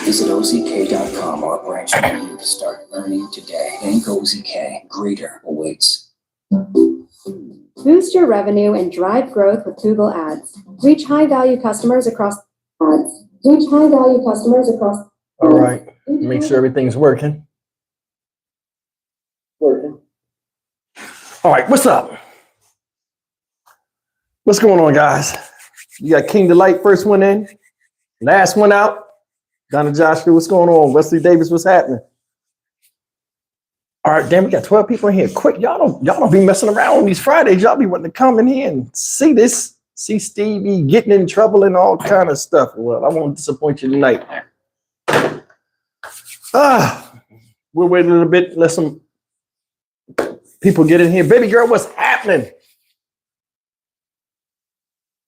Visit OZK.com or a branch near you to start earning today. Bank OZK. Greater awaits. Boost your revenue and drive growth with Google Ads. Reach high-value customers across ads. Reach high-value customers across. All right. Make sure everything's working. All right. What's up? What's going on, guys? You got King Delight, first one in, last one out. Donna Joshua, what's going on? Wesley Davis, what's happening? All right, damn, we got 12 people in here. Quick, y'all don't be messing around on these Fridays. Y'all be wanting to come in here and see this, see Stevie getting in trouble and all kind of stuff. Well, I won't disappoint you tonight. We'll wait a little bit, let some people get in here. Baby girl, what's happening?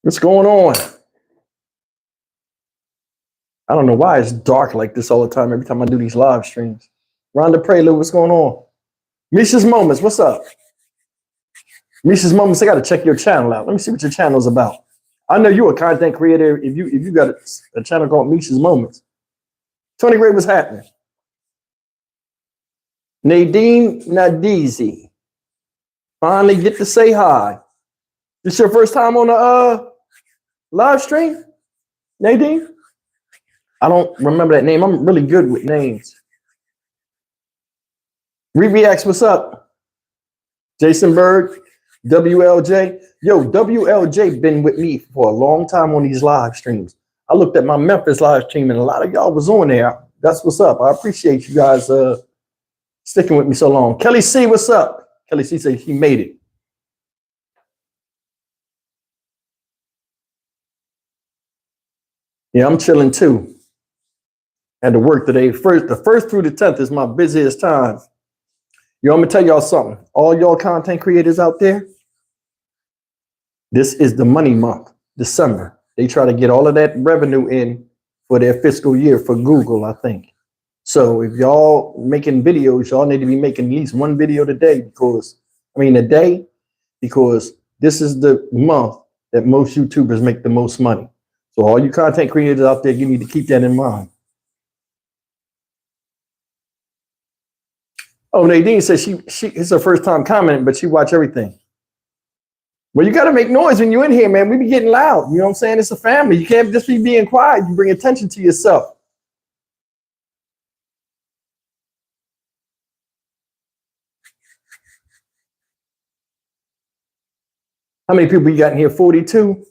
What's going on? I don't know why it's dark like this all the time every time I do these live streams. Rhonda Prelude, what's going on? Misha's Moments, what's up? Misha's Moments, I got to check your channel out. Let me see what your channel's about. I know you're a content creator if you got a channel called Misha's Moments. Tony Gray, what's happening? Nadine Nadizi, finally get to say hi. This your first time on the live stream, Nadine? I don't remember that name. I'm really good with names. Reacts, what's up? Jason Berg, WLJ. Yo, WLJ been with me for a long time on these live streams. I looked at my Memphis live stream and a lot of y'all was on there. That's what's up. I appreciate you guys sticking with me so long. Kelly C, what's up? Kelly C said he made it. Yeah, I'm chilling too. Had to work today. The 1st through the 10th is my busiest time. Yo, I'm gonna tell y'all something. All y'all content creators out there, this is the money month, December. They try to get all of that revenue in for their fiscal year for Google, I think. So if y'all making videos, y'all need to be making at least one video a day because this is the month that most YouTubers make the most money. So all you content creators out there, you need to keep that in mind. Oh, Nadine says it's her first time commenting, but she watch everything. Well, you got to make noise when you're in here, man. We be getting loud. You know what I'm saying? It's a family. You can't just be being quiet. You bring attention to yourself. How many people you got in here? 42?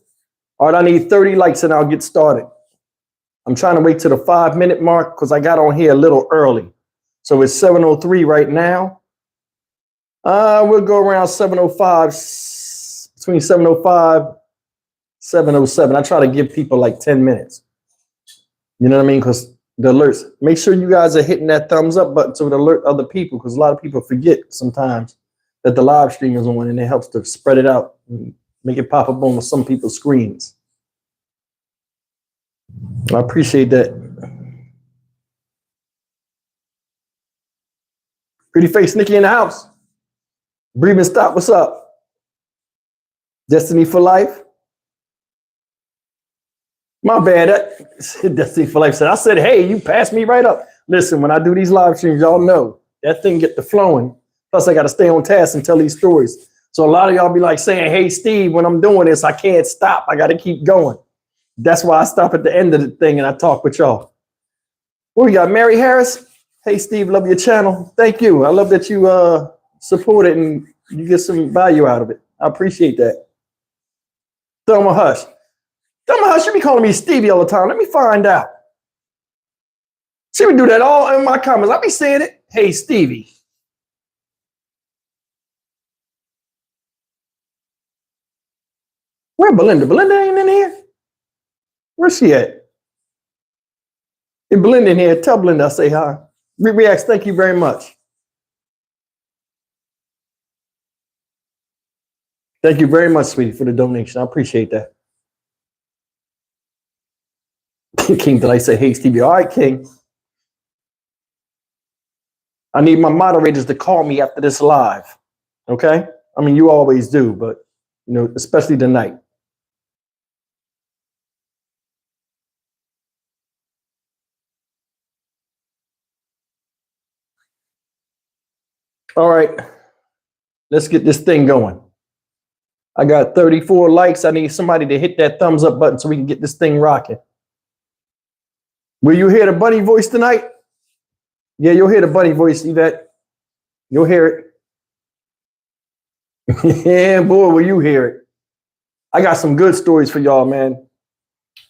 All right, I need 30 likes and I'll get started. I'm trying to wait to the 5-minute mark because I got on here a little early. So it's 7:03 right now. We'll go around 7:05, between 7:05, 7:07. I try to give people like 10 minutes. You know what I mean? Because the alerts, make sure you guys are hitting that thumbs up button to alert other people because a lot of people forget sometimes that the live stream is on and it helps to spread it out and make it pop up on some people's screens. I appreciate that. Pretty face Nikki in the house. Breathing Stop, what's up? Destiny for Life. My bad. Destiny for Life said, I said, hey, you passed me right up. Listen, when I do these live streams, y'all know that thing get to flowing. Plus, I got to stay on task and tell these stories. So a lot of y'all be like saying, hey, Steve, when I'm doing this, I can't stop. I got to keep going. That's why I stop at the end of the thing and I talk with y'all. What we got? Mary Harris. Hey, Steve, love your channel. Thank you. I love that you support it and you get some value out of it. I appreciate that. Thelma Hush. Thelma Hush, you be calling me Stevie all the time. Let me find out. She would do that all in my comments. I be saying it. Hey, Stevie. Where Belinda? Belinda ain't in here? Where's she at? If Belinda in here, tell Belinda I say hi. Reacts, thank you very much. Thank you very much, sweetie, for the donation. I appreciate that. King Delight say, hey, Stevie. All right, King. I need my moderators to call me after this live. Okay? I mean, you always do, but, you know, especially tonight. All right, let's get this thing going. I got 34 likes. I need somebody to hit that thumbs up button so we can get this thing rocking. Will you hear the bunny voice tonight? Yeah, you'll hear the bunny voice, Yvette. You'll hear it. Yeah, boy, will you hear it. I got some good stories for y'all, man.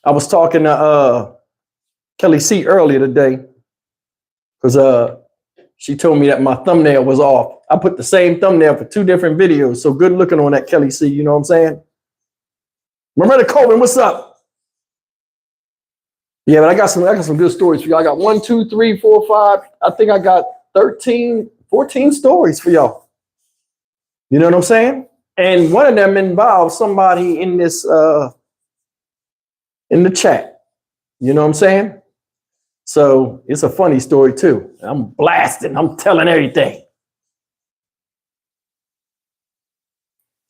I was talking to Kelly C earlier today because she told me that my thumbnail was off. I put the same thumbnail for 2 different videos. So good looking on that, Kelly C. You know what I'm saying? Loretta Coleman, what's up? Yeah, but I got some good stories for y'all. I got 1, 2, 3, 4, 5. I think I got 13, 14 stories for y'all. You know what I'm saying? And one of them involves somebody in this in the chat. You know what I'm saying? So it's a funny story too. I'm blasting. I'm telling everything.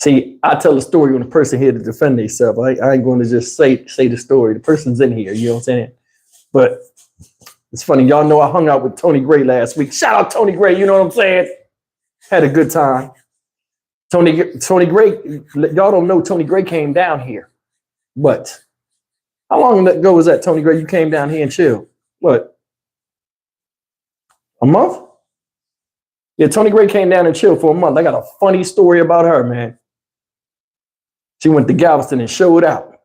See, I tell a story when the person here to defend themselves. I ain't going to just say the story. The person's in here. You know what I'm saying? But it's funny. Y'all know I hung out with Tony Gray last week. Shout out Tony Gray. You know what I'm saying? Had a good time. Tony Gray. Y'all don't know Tony Gray came down here. But how long ago was that, Tony Gray? You came down here and chilled. What? A month? Yeah, Tony Gray came down and chilled for a month. I got a funny story about her, man. She went to Galveston and showed out.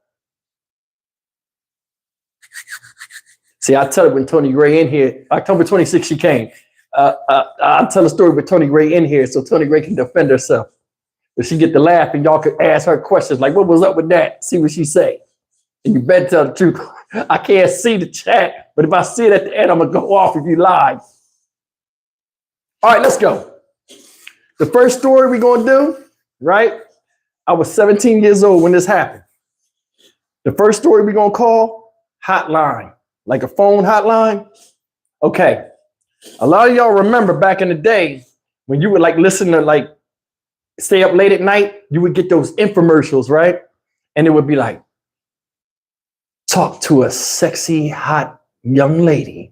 See, I tell it when Tony Gray in here, October 26th, she came. I'll tell a story with Tony Gray in here so Tony Gray can defend herself. But she get to laugh and y'all could ask her questions like, what was up with that? See what she say. And you better tell the truth. I can't see the chat, but if I see it at the end, I'm going to go off if you lie. All right, let's go. The first story we're going to do, right? I was 17 years old when this happened. The first story we're going to call hotline, like a phone hotline. Okay. A lot of y'all remember back in the day when you would like listen to like stay up late at night, you would get those infomercials, right? And it would be like, talk to a sexy, hot young lady.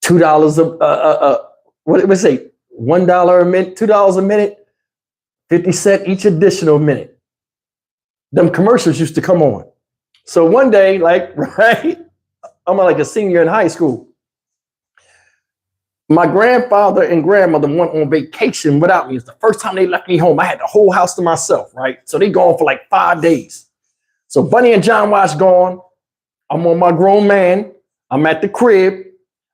$2 what did we say? $1 a minute, $2 a minute, 50 cents each additional minute. Them commercials used to come on. So one day, like, right, I'm like a senior in high school. My grandfather and grandmother went on vacation without me. It's the first time they left me home. I had the whole house to myself, right? So they gone for like 5 days. So Bunny and John Watch gone. I'm on my grown man. I'm at the crib.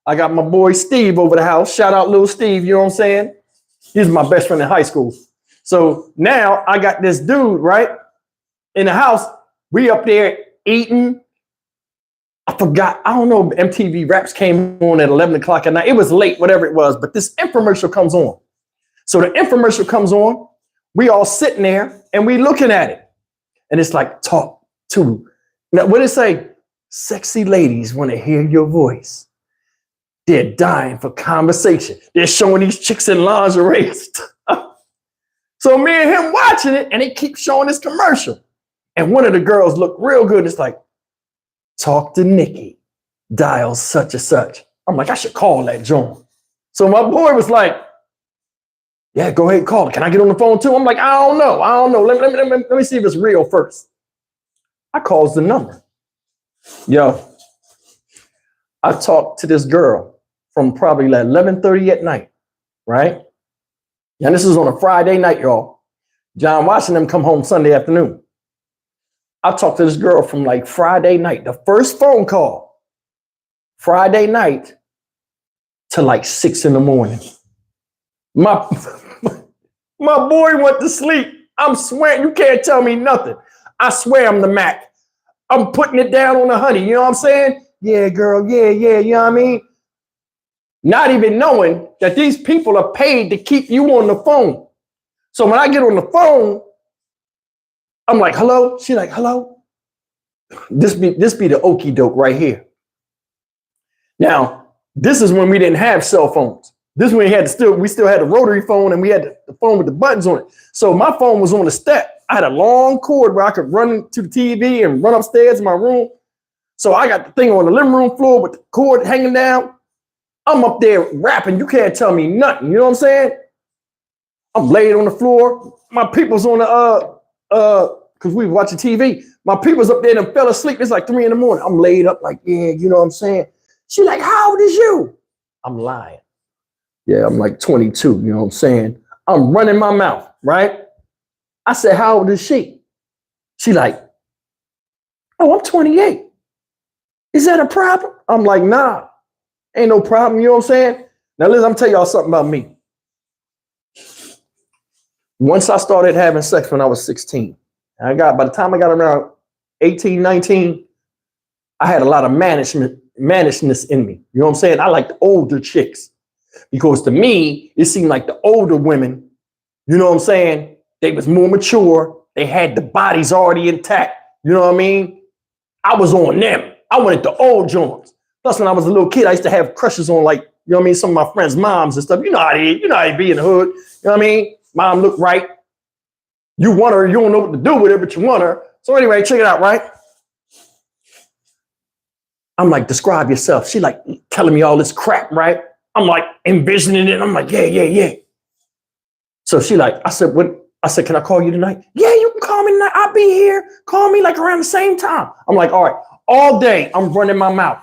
I got my boy Steve over the house. Shout out little Steve, you know what I'm saying? He's my best friend in high school. So now I got this dude, right? In the house. We up there eating. I forgot. I don't know if MTV Raps came on at 11 o'clock at night. It was late, whatever it was. But this infomercial comes on. So the infomercial comes on. We all sitting there and we looking at it. And it's like, talk to. Now, what did it say? Sexy ladies want to hear your voice. They're dying for conversation. They're showing these chicks in lingerie. So me and him watching it, and they keep showing this commercial. And one of the girls looked real good. It's like, talk to Nikki. Dial such and such. I'm like, I should call that John. So my boy was like, yeah, go ahead and call it. Can I get on the phone too? I'm like, I don't know. Let me see if it's real first. I calls the number. Yo, I talked to this girl from probably like 11:30 at night, right? And this is on a Friday night, y'all. John Watson them come home Sunday afternoon. I talked to this girl from like Friday night, the first phone call, Friday night to like 6 a.m. My boy went to sleep. I'm swearing, you can't tell me nothing. I swear I'm the Mac. I'm putting it down on the honey, you know what I'm saying? Yeah, girl, yeah, you know what I mean? Not even knowing that these people are paid to keep you on the phone. So when I get on the phone, I'm like, hello? She like, hello? This be the okie doke right here. Now, this is when we didn't have cell phones. This is when we still had the rotary phone and we had the phone with the buttons on it. So my phone was on the step. I had a long cord where I could run to the TV and run upstairs in my room. So I got the thing on the living room floor with the cord hanging down. I'm up there rapping. You can't tell me nothing. You know what I'm saying? I'm laid on the floor. My people's on the because we were watching TV. My people's up there and fell asleep. It's like 3 a.m. I'm laid up like, yeah, you know what I'm saying? She like, how old is you? I'm lying. Yeah, I'm like 22, you know what I'm saying? I'm running my mouth, right? I said, how old is she? She like, oh, I'm 28. Is that a problem? I'm like, nah, ain't no problem, you know what I'm saying? Now listen, I'm gonna tell y'all something about me. Once I started having sex when I was 16, by the time I got around 18, 19, I had a lot of mannishness in me. You know what I'm saying? I like the older chicks because to me, it seemed like the older women, you know what I'm saying? They was more mature. They had the bodies already intact. You know what I mean? I was on them. I wanted the old joints. Plus, when I was a little kid, I used to have crushes on like, you know what I mean? Some of my friends' moms and stuff. You know how they be in the hood. You know what I mean? Mom looked right. You want her, you don't know what to do with her, but you want her. So anyway, check it out, right? I'm like, describe yourself. She like telling me all this crap, right? I'm like envisioning it. I'm like, yeah. So she like, I said, what? I said, can I call you tonight? Yeah, you can call me tonight. I'll be here. Call me like around the same time. I'm like, all right, all day I'm running my mouth.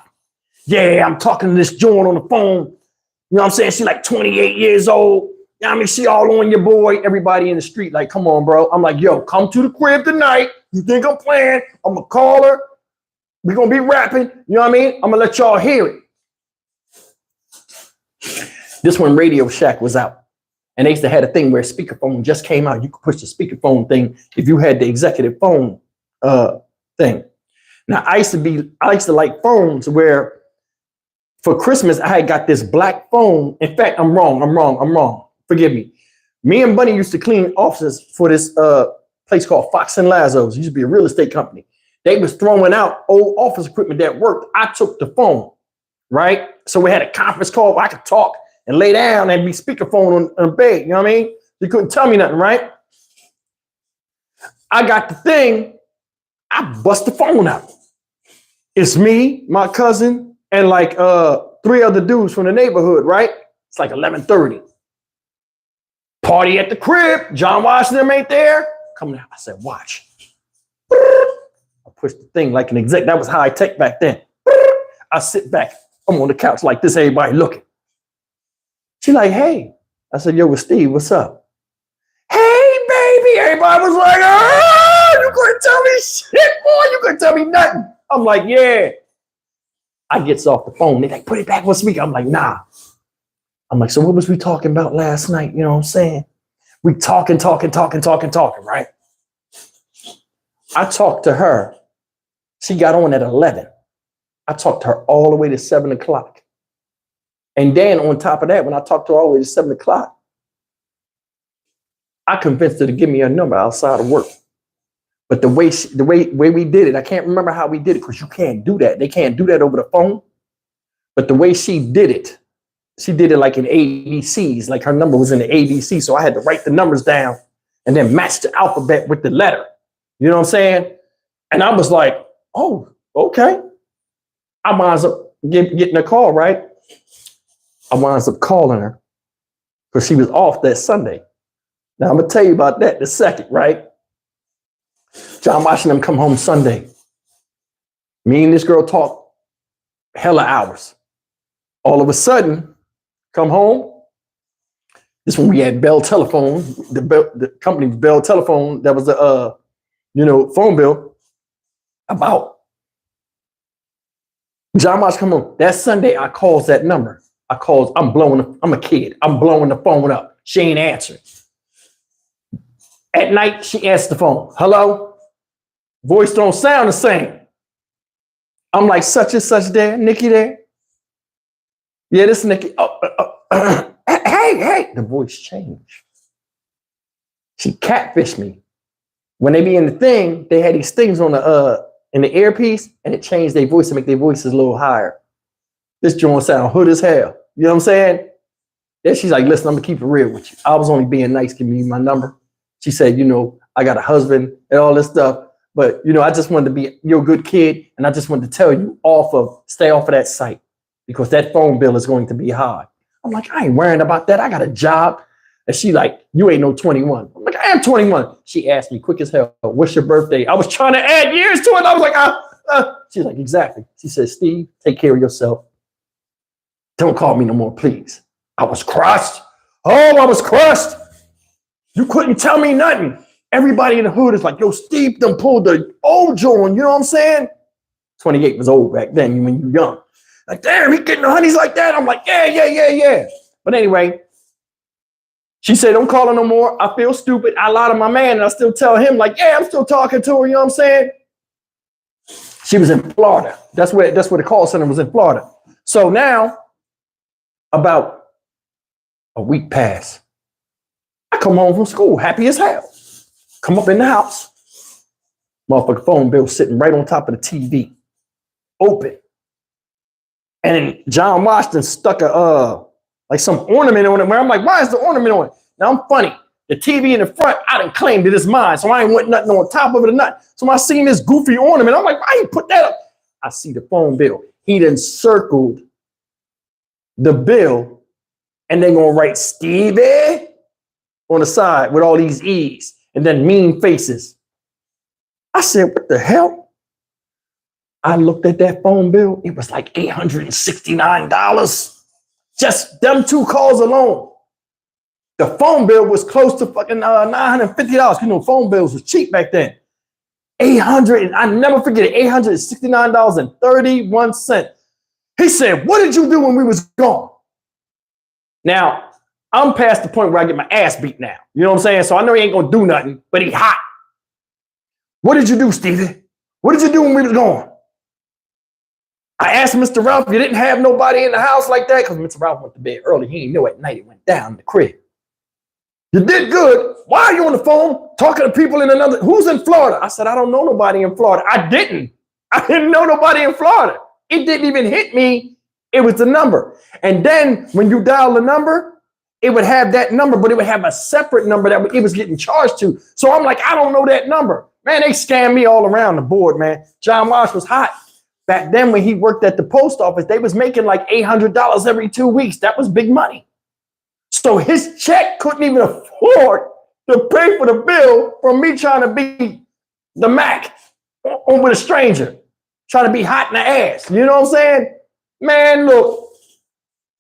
Yeah, I'm talking to this joint on the phone. You know what I'm saying? She like 28 years old. You know what I mean? She all on your boy. Everybody in the street like, come on, bro. I'm like, yo, come to the crib tonight. You think I'm playing? I'm going to call her. We're going to be rapping. You know what I mean? I'm going to let y'all hear it. This when Radio Shack was out. And they used to have a thing where speakerphone just came out. You could push the speakerphone thing if you had the executive phone thing. Now, I used to like phones where for Christmas, I had got this black phone. In fact, I'm wrong. Forgive me. Me and Bunny used to clean offices for this place called Fox and Lazo's. It used to be a real estate company. They was throwing out old office equipment that worked. I took the phone, right? So we had a conference call where I could talk and lay down and be speakerphone on the bed. You know what I mean? You couldn't tell me nothing, right? I got the thing. I bust the phone out. It's me, my cousin, and like 3 other dudes from the neighborhood, right? It's like 11:30. Party at the crib. John Washington ain't there. Coming out. I said, watch. I pushed the thing like an exec. That was high tech back then. I sit back. I'm on the couch like this, everybody looking. She like, hey. I said, yo, with Steve, what's up? Hey, baby. Everybody was like, oh, you couldn't tell me shit, boy. You couldn't tell me nothing. I'm like, yeah. I gets off the phone. They like, put it back on speaker. I'm like, nah. I'm like, so what was we talking about last night? You know what I'm saying? We talking, right? I talked to her. She got on at 11. I talked to her all the way to 7 o'clock. And then on top of that, when I talked to her all the way to 7 o'clock, I convinced her to give me her number outside of work. But the way we did it, I can't remember how we did it because you can't do that. They can't do that over the phone. But the way she did it like in ABCs, like her number was in the ABC. So I had to write the numbers down and then match the alphabet with the letter. You know what I'm saying? And I was like, oh, okay. I winds up getting a call, right? I winds up calling her because she was off that Sunday. Now I'm going to tell you about that in a second, right? John Washington come home Sunday. Me and this girl talk hella hours. All of a sudden, come home. This when we had Bell Telephone, the company's Bell Telephone. That was the phone bill. About John Washington come home. That Sunday, I calls that number. I'm a kid. I'm blowing the phone up. She ain't answering. At night, she answers the phone. Hello? Voice don't sound the same. I'm like, such and such there, Nikki there. Yeah, this Nikki. Hey. The voice changed. She catfished me. When they be in the thing, they had these things on in the earpiece, and it changed their voice to make their voices a little higher. This joint sound hood as hell. You know what I'm saying? Then she's like, listen, I'm gonna keep it real with you. I was only being nice, giving you my number. She said, I got a husband and all this stuff. But, I just wanted to be your good kid. And I just wanted to tell you stay off of that site because that phone bill is going to be high. I'm like, I ain't worrying about that. I got a job. And she like, you ain't no 21. I'm like, I am 21. She asked me quick as hell, what's your birthday? I was trying to add years to it. I was like, She's like, exactly. She said, Steve, take care of yourself. Don't call me no more, please. I was crushed. Oh, I was crushed. You couldn't tell me nothing. Everybody in the hood is like, yo, Steve done pulled the old joint. You know what I'm saying? 28 was old back then when you were young. Like, damn, he getting the honeys like that. I'm like, yeah. But anyway, she said, don't call her no more. I feel stupid. I lied to my man and I still tell him like, yeah, I'm still talking to her. You know what I'm saying? She was in Florida. That's where the call center was in Florida. So now about a week passed. I come home from school, happy as hell. Come up in the house. Motherfucking phone bill sitting right on top of the TV. Open. And John Washington stuck a like some ornament on it where I'm like, why is the ornament on it? Now I'm funny. The TV in the front, I done claimed it as mine. So I ain't want nothing on top of it or nothing. So when I seen this goofy ornament, I'm like, why you put that up? I see the phone bill. He done circled the bill and they gonna write Stevie on the side with all these E's and then mean faces. I said, what the hell? I looked at that phone bill. It was like $869. Just them two calls alone. The phone bill was close to fucking $950. You know, phone bills was cheap back then. I never forget it, $869.31. He said, what did you do when we was gone? Now, I'm past the point where I get my ass beat now. You know what I'm saying? So I know he ain't gonna do nothing, but he hot. What did you do, Stevie? What did you do when we was gone? I asked Mr. Ralph, you didn't have nobody in the house like that? Because Mr. Ralph went to bed early. He didn't know at night it went down in the crib. You did good. Why are you on the phone talking to people in another? Who's in Florida? I said, I don't know nobody in Florida. I didn't know nobody in Florida. It didn't even hit me. It was the number. And then when you dial the number, it would have that number, but it would have a separate number that it was getting charged to. So I'm like, I don't know that number. Man, they scammed me all around the board, man. John Walsh was hot. Back then when he worked at the post office, they was making like $800 every 2 weeks. That was big money. So his check couldn't even afford to pay for the bill from me trying to be the Mac on with a stranger, trying to be hot in the ass. You know what I'm saying? Man, look,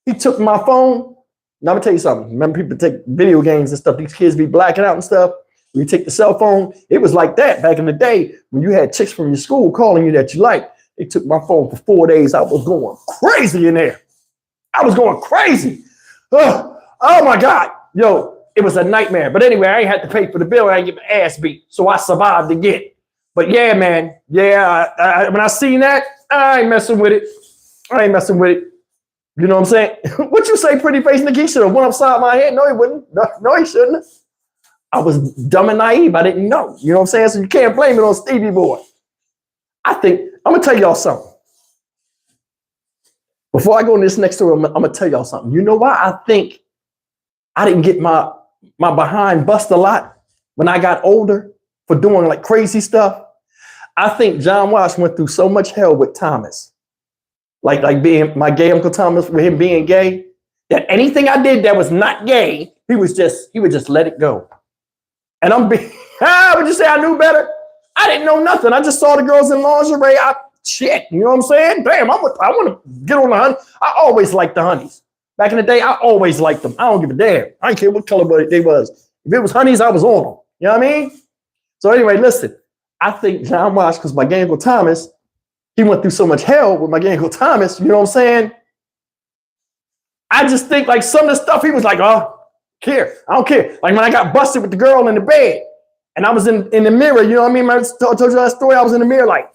he took my phone. Now, I'm gonna tell you something. Remember, people take video games and stuff. These kids be blacking out and stuff. When you take the cell phone, it was like that back in the day when you had chicks from your school calling you that you liked. They took my phone for 4 days. I was going crazy in there. I was going crazy. Oh my God. Yo, it was a nightmare. But anyway, I ain't had to pay for the bill. I ain't get my ass beat. So I survived again. But yeah, man. Yeah, when I seen that, I ain't messing with it. You know what I'm saying? What you say, pretty face Nikki? Should have went upside my head. No, he wouldn't. No, he shouldn't. I was dumb and naive. I didn't know. You know what I'm saying? So you can't blame it on Stevie Boy. I'm going to tell y'all something. Before I go in this next story, I'm going to tell y'all something. You know why I think I didn't get my behind bust a lot when I got older for doing like crazy stuff? I think John Walsh went through so much hell with Thomas. Like being my gay Uncle Thomas, with him being gay, that anything I did that was not gay, he would just let it go. And would you say I knew better? I didn't know nothing. I just saw the girls in lingerie. Shit, you know what I'm saying? Damn, I want to get on the honey. I always liked the honeys. Back in the day, I always liked them. I don't give a damn. I didn't care what color they was. If it was honeys, I was on them. You know what I mean? So anyway, listen. I think John Walsh, because my gay Uncle Thomas, he went through so much hell with my gay Uncle Thomas. You know what I'm saying? I just think like some of the stuff he was like, oh, care. I don't care. Like when I got busted with the girl in the bed and I was in the mirror, you know what I mean? I told you that story. I was in the mirror like,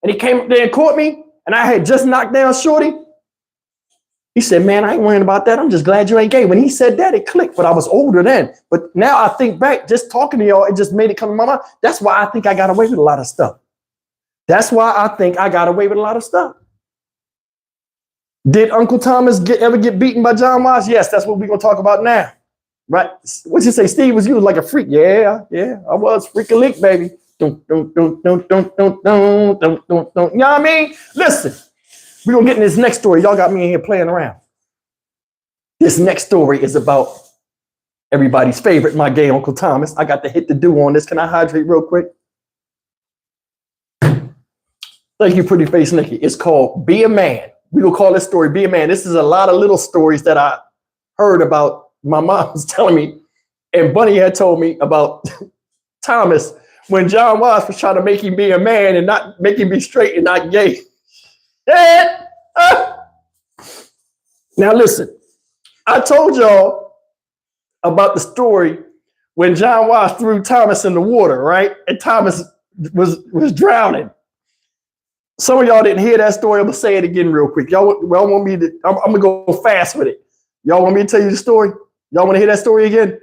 and he came up there and caught me and I had just knocked down Shorty. He said, man, I ain't worrying about that. I'm just glad you ain't gay. When he said that, it clicked, but I was older then. But now I think back, just talking to y'all, it just made it come to my mind. That's why I think I got away with a lot of stuff. Did Uncle Thomas ever get beaten by John Walsh? Yes, that's what we're going to talk about now. Right? What you say, Steve, was you like a freak? Yeah, I was freak-a-leak, baby. Don't. You know what I mean? Listen, We're going to get in this next story. Y'all got me in here playing around. This next story is about everybody's favorite, my gay Uncle Thomas. I got to hit the dew on this. Can I hydrate real quick? Thank you, Pretty Face Nikki. It's called Be a Man. We will call this story Be a Man. This is a lot of little stories that I heard about. My mom was telling me, and Bunny had told me about Thomas when John Watts was trying to make him be a man and not make him be straight and not gay. Now listen, I told y'all about the story when John Watts threw Thomas in the water, right? And Thomas was drowning. Some of y'all didn't hear that story. I'm gonna say it again real quick. Y'all want me to? I'm gonna go fast with it. Y'all want me to tell you the story? Y'all want to hear that story again?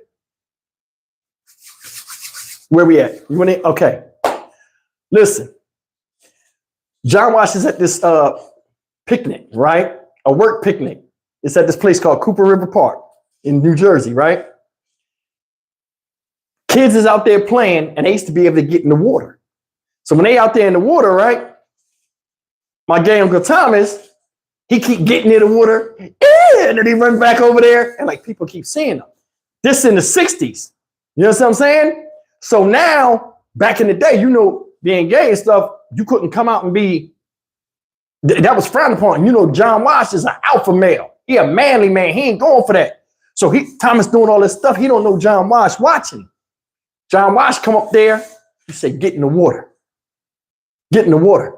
Where we at? You want to? Okay. Listen, John Watts is at this picnic, right? A work picnic. It's at this place called Cooper River Park in New Jersey, right? Kids is out there playing, and they used to be able to get in the water. So when they out there in the water, right? My gay Uncle Thomas, he keep getting in the water, and then he run back over there, and like people keep seeing him. This in the 60s. You know what I'm saying? So now, back in the day, you know, being gay and stuff, you couldn't come out and be, that was frowned upon. You know, John Watts is an alpha male. He a manly man. He ain't going for that. So Thomas doing all this stuff. He don't know John Watts watching. John Watts come up there. He said, get in the water. Get in the water.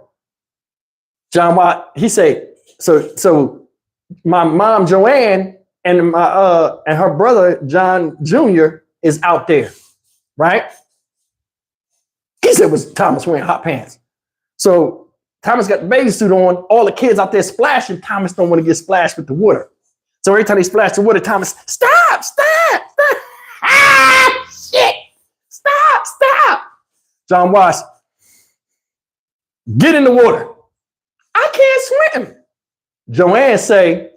John Watts, he said, so my mom, Joanne, and and her brother, John Jr., is out there, right? He said, was Thomas wearing hot pants? So Thomas got the bathing suit on, all the kids out there splashing. Thomas don't want to get splashed with the water. So every time they splash the water, Thomas, stop. Ah, shit. Stop. John Watts, get in the water. I can't swim. Joanne say,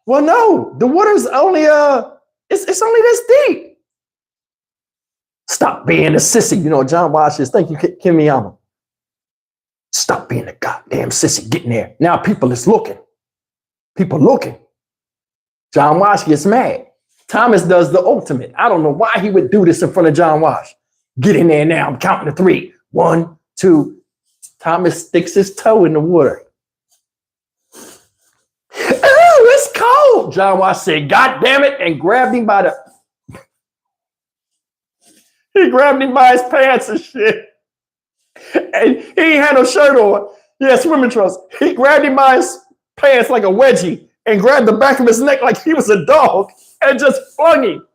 well, no, the water's only, it's only this deep. Stop being a sissy. You know, John Watts is, thank you, Kim Miyama. Stop being a goddamn sissy. Get in there. Now people is looking. John Watts gets mad. Thomas does the ultimate. I don't know why he would do this in front of John Watts. Get in there now. I'm counting to 3. 1, 2. Thomas sticks his toe in the water. Oh, it's cold. John Watts said, God damn it, and grabbed him by his pants and shit. And he ain't had no shirt on. He had swimming trunks. He grabbed him by his pants like a wedgie and grabbed the back of his neck like he was a dog and just flung him.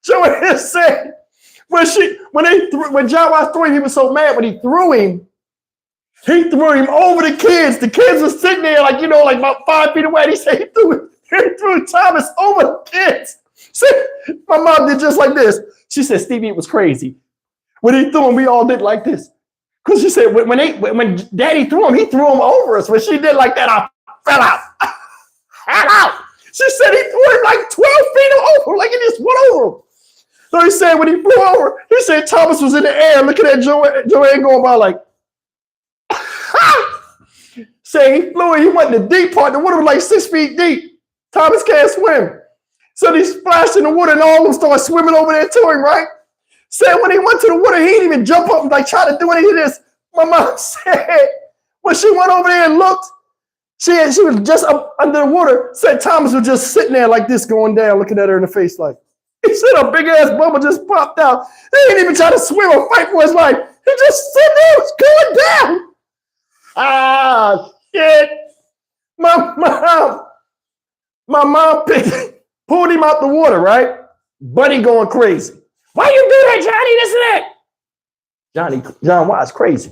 Joanne said, when John Watts threw him, he was so mad when he threw him over the kids. The kids were sitting there like, you know, like about 5 feet away. And he said he threw Thomas over the kids. See, my mom did just like this. She said, Stevie, it was crazy. When he threw him, we all did like this. Because she said, when Daddy threw him, he threw him over us. When she did like that, I fell out. She said he threw him like 12 feet over, like he just went over him. So he said when he flew over, he said Thomas was in the air looking at Joanne going by like, say he flew in, he went in the deep part. The water was like 6 feet deep. Thomas can't swim. So he splashed in the water and all of them started swimming over there to him, right? Said when he went to the water, he didn't even jump up and like try to do any of this. My mom said when she went over there and looked, she was just up under the water, said Thomas was just sitting there like this going down, looking at her in the face like, he said a big ass bubble just popped out. He didn't even try to swim or fight for his life. He just sitting there, was going down. Ah, shit. My mom pulled him out the water, right? Buddy going crazy. Why you do that, Johnny? This and that. John Watts crazy.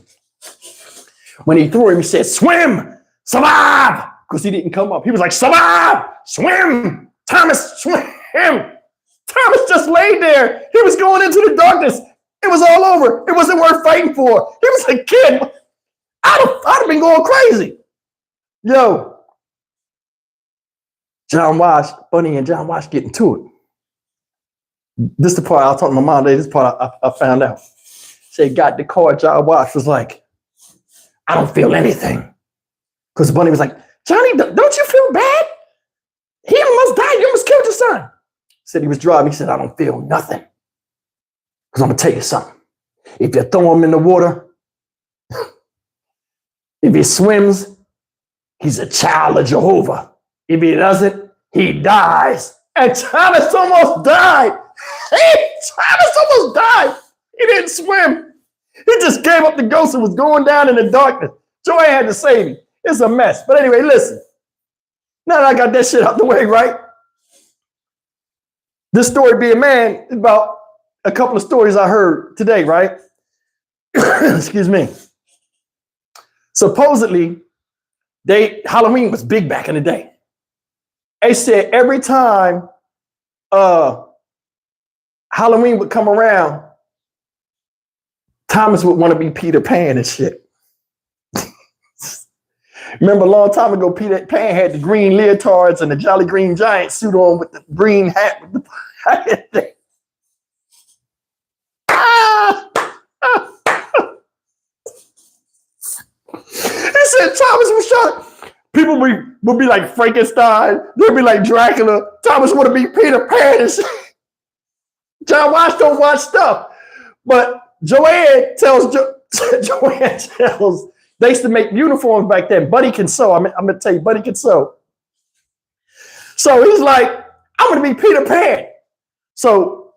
When he threw him, he said, swim, survive. Because he didn't come up. He was like, survive, swim, Thomas, swim. Thomas just laid there. He was going into the darkness. It was all over. It wasn't worth fighting for. He was a kid. I'd have been going crazy. Yo, John Watts, Bunny and John Watts getting to it. This is the part I was talking to my mom today. This part I found out. She got the car. John Watts was like, I don't feel anything. Because Bunny was like, Johnny, don't you feel bad? He almost died. You almost killed your son. Said he was driving. He said, I don't feel nothing. Because I'm going to tell you something. If you throw him in the water, if he swims, he's a child of Jehovah. If he doesn't, he dies. And Thomas almost died. Thomas almost died. He didn't swim. He just gave up the ghost and was going down in the darkness. Joanne had to save him. It's a mess. But anyway, listen. Now that I got that shit out the way, right? This story, Be a Man, is about a couple of stories I heard today, right? Excuse me. Supposedly, Halloween was big back in the day. They said every time Halloween would come around, Thomas would want to be Peter Pan and shit. Remember a long time ago, Peter Pan had the green leotards and the Jolly Green Giant suit on with the green hat with the thing. He said Thomas was shot. People would be like Frankenstein. They'd be like Dracula. Thomas would be Peter Pan and shit. John Watch don't watch stuff. But Joanne tells, they used to make uniforms back then. Buddy can sew. I'm going to tell you, Buddy can sew. So he's like, I'm going to be Peter Pan. So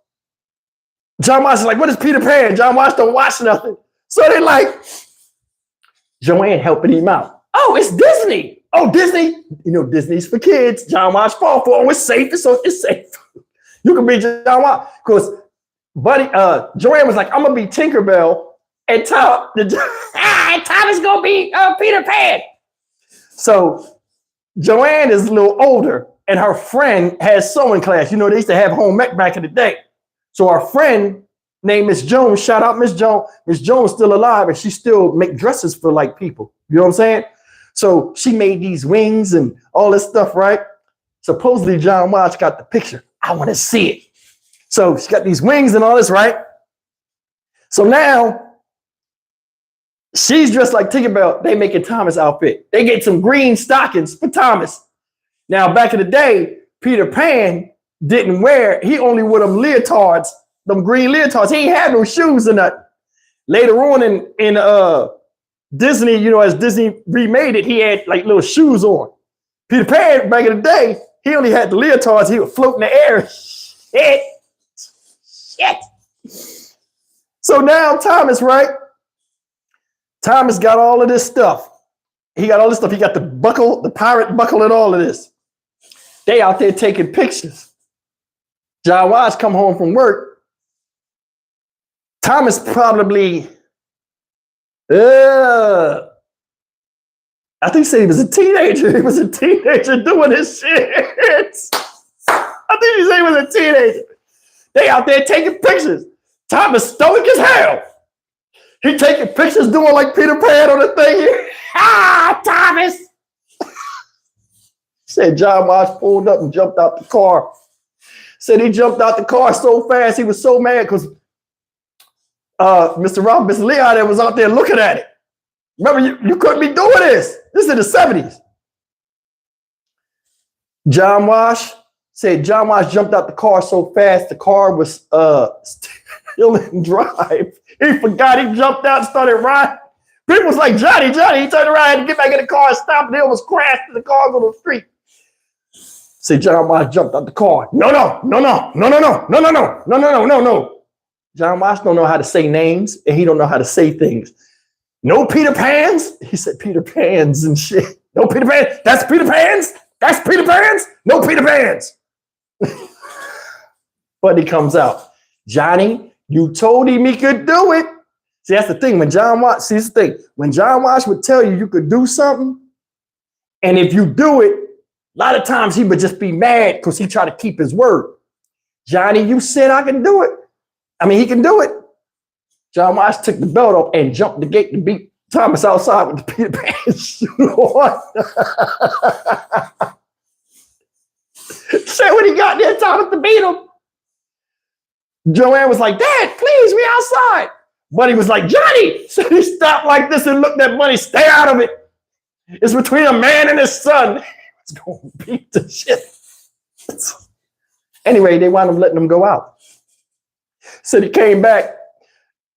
John Watch is like, what is Peter Pan? John Watch don't watch nothing. So they're like, Joanne helping him out. Oh, it's Disney. Oh, Disney. You know, Disney's for kids. John Watch fall for. Oh, it's safe. It's safe. You can be John Watch. Because Buddy, Joanne was like, I'm going to be Tinkerbell. And Thomas is going to be Peter Pan. So Joanne is a little older. And her friend has sewing class. You know, they used to have home ec back in the day. So our friend named Miss Jones, shout out Miss Jones. Miss Jones still alive and she still make dresses for like people. You know what I'm saying? So she made these wings and all this stuff, right? Supposedly John Watch got the picture. I want to see it. So she got these wings and all this, right? So now she's dressed like Tinkerbell. They make a Thomas outfit. They get some green stockings for Thomas. Now, back in the day, Peter Pan didn't wear, he only wore them leotards, them green leotards. He ain't had no shoes or nothing. Later on in Disney, you know, as Disney remade it, he had like little shoes on. Peter Pan, back in the day, he only had the leotards. He would float in the air. Shit. So now Thomas, right? Thomas got all of this stuff. He got all this stuff. He got the buckle, the pirate buckle and all of this. They out there taking pictures. John Watts come home from work. Thomas probably, I think he said he was a teenager. He was a teenager doing this shit. I think he said he was a teenager. They out there taking pictures. Thomas stoic as hell. He taking pictures doing like Peter Pan on the thing. Thomas. Said John Watts pulled up and jumped out the car. Said he jumped out the car so fast, he was so mad because Mr. Leon was out there looking at it. Remember, you couldn't be doing this. This is in the 70s. John Watts said John Watts jumped out the car so fast, the car was still in drive. He forgot he jumped out and started riding. People was like, Johnny. He turned around, had to get back in the car and stop, and he almost crashed in the cars on the street. Say John Watts jumped out the car. No. John Watts don't know how to say names, and he don't know how to say things. No Peter Pans? He said Peter Pans and shit. No Peter Pans? That's Peter Pans? That's Peter Pans? No Peter Pans. But he comes out. Johnny, you told him he could do it. See, that's the thing. When John Watts would tell you could do something, and if you do it, a lot of times he would just be mad because he tried to keep his word. Johnny, you said I can do it. I mean, he can do it. John Watts took the belt off and jumped the gate to beat Thomas outside with the Peter Pan suit on. Say when he got there, Thomas to beat him. Joanne was like, Dad, please, we outside. Buddy was like, Johnny. So he stopped like this and looked at Buddy, stay out of it. It's between a man and his son. It's going to beat the shit. Anyway, they wound up letting him go out. So he came back.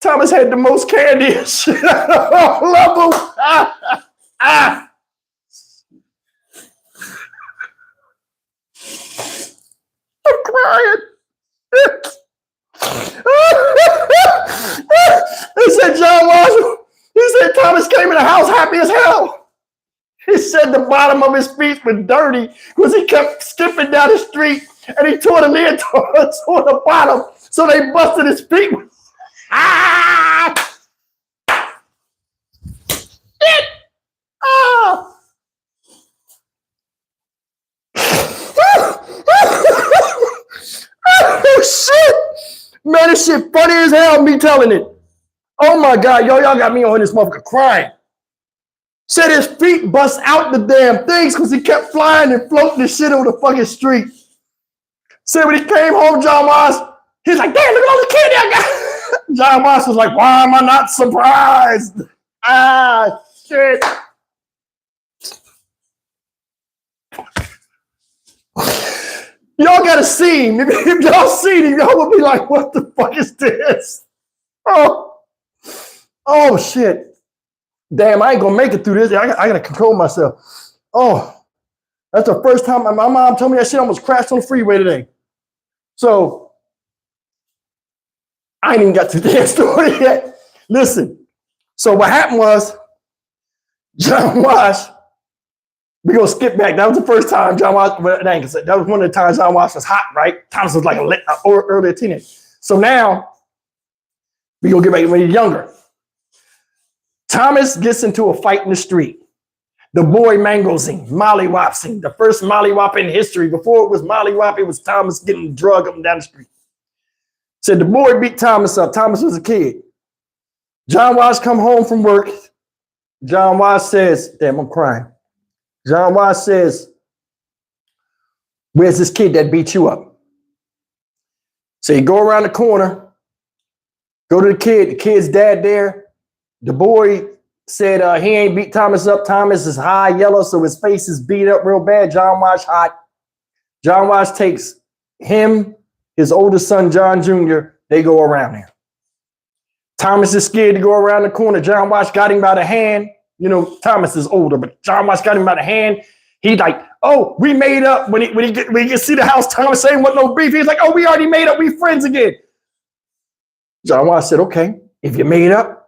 Thomas had the most candy and shit. I love him. I'm crying. He said John Marshall. He said Thomas came in the house happy as hell. He said the bottom of his feet was dirty because he kept skipping down the street and he tore the lid toward the bottom. So they busted his feet. Ah! Shit! Ah! Oh shit! Man, this shit funny as hell, me telling it. Oh my God, y'all got me on this motherfucker crying. Said his feet bust out the damn things because he kept flying and floating this shit over the fucking street. Said when he came home, John Moss, he's like, damn, look at all the candy I got. John Moss was like, why am I not surprised? Ah, shit. Y'all gotta see him. If y'all see him, y'all will be like, what the fuck is this? Oh shit. Damn, I ain't gonna make it through this. I gotta control myself. Oh, that's the first time my mom told me that shit. I almost crashed on the freeway today. So I ain't even got to the damn story yet. Listen. So what happened was John Wash, we gonna skip back. That was the first time John Wash, that was one of the times John Wash was hot, right? Thomas was like an early teenager. So now we gonna get back when he's younger. Thomas gets into a fight in the street. The boy mangles him, mollywops him. The first mollywop in history. Before it was mollywop, it was Thomas getting drug up and down the street. Said the boy beat Thomas up. Thomas was a kid. John Wash come home from work. John Wash says, damn, I'm crying. John Wash says, where's this kid that beat you up? So you go around the corner, go to the kid's dad there. The boy said he ain't beat Thomas up. Thomas is high yellow, so his face is beat up real bad. John Wash hot. John Wash takes him, his oldest son, John Jr., they go around there. Thomas is scared to go around the corner. John Wash got him by the hand. You know, Thomas is older, but John Wash got him by the hand. He like, oh, we made up. When he get see the house, Thomas saying what no beef. He's like, oh, we already made up. We friends again. John Wash said, okay, if you made up,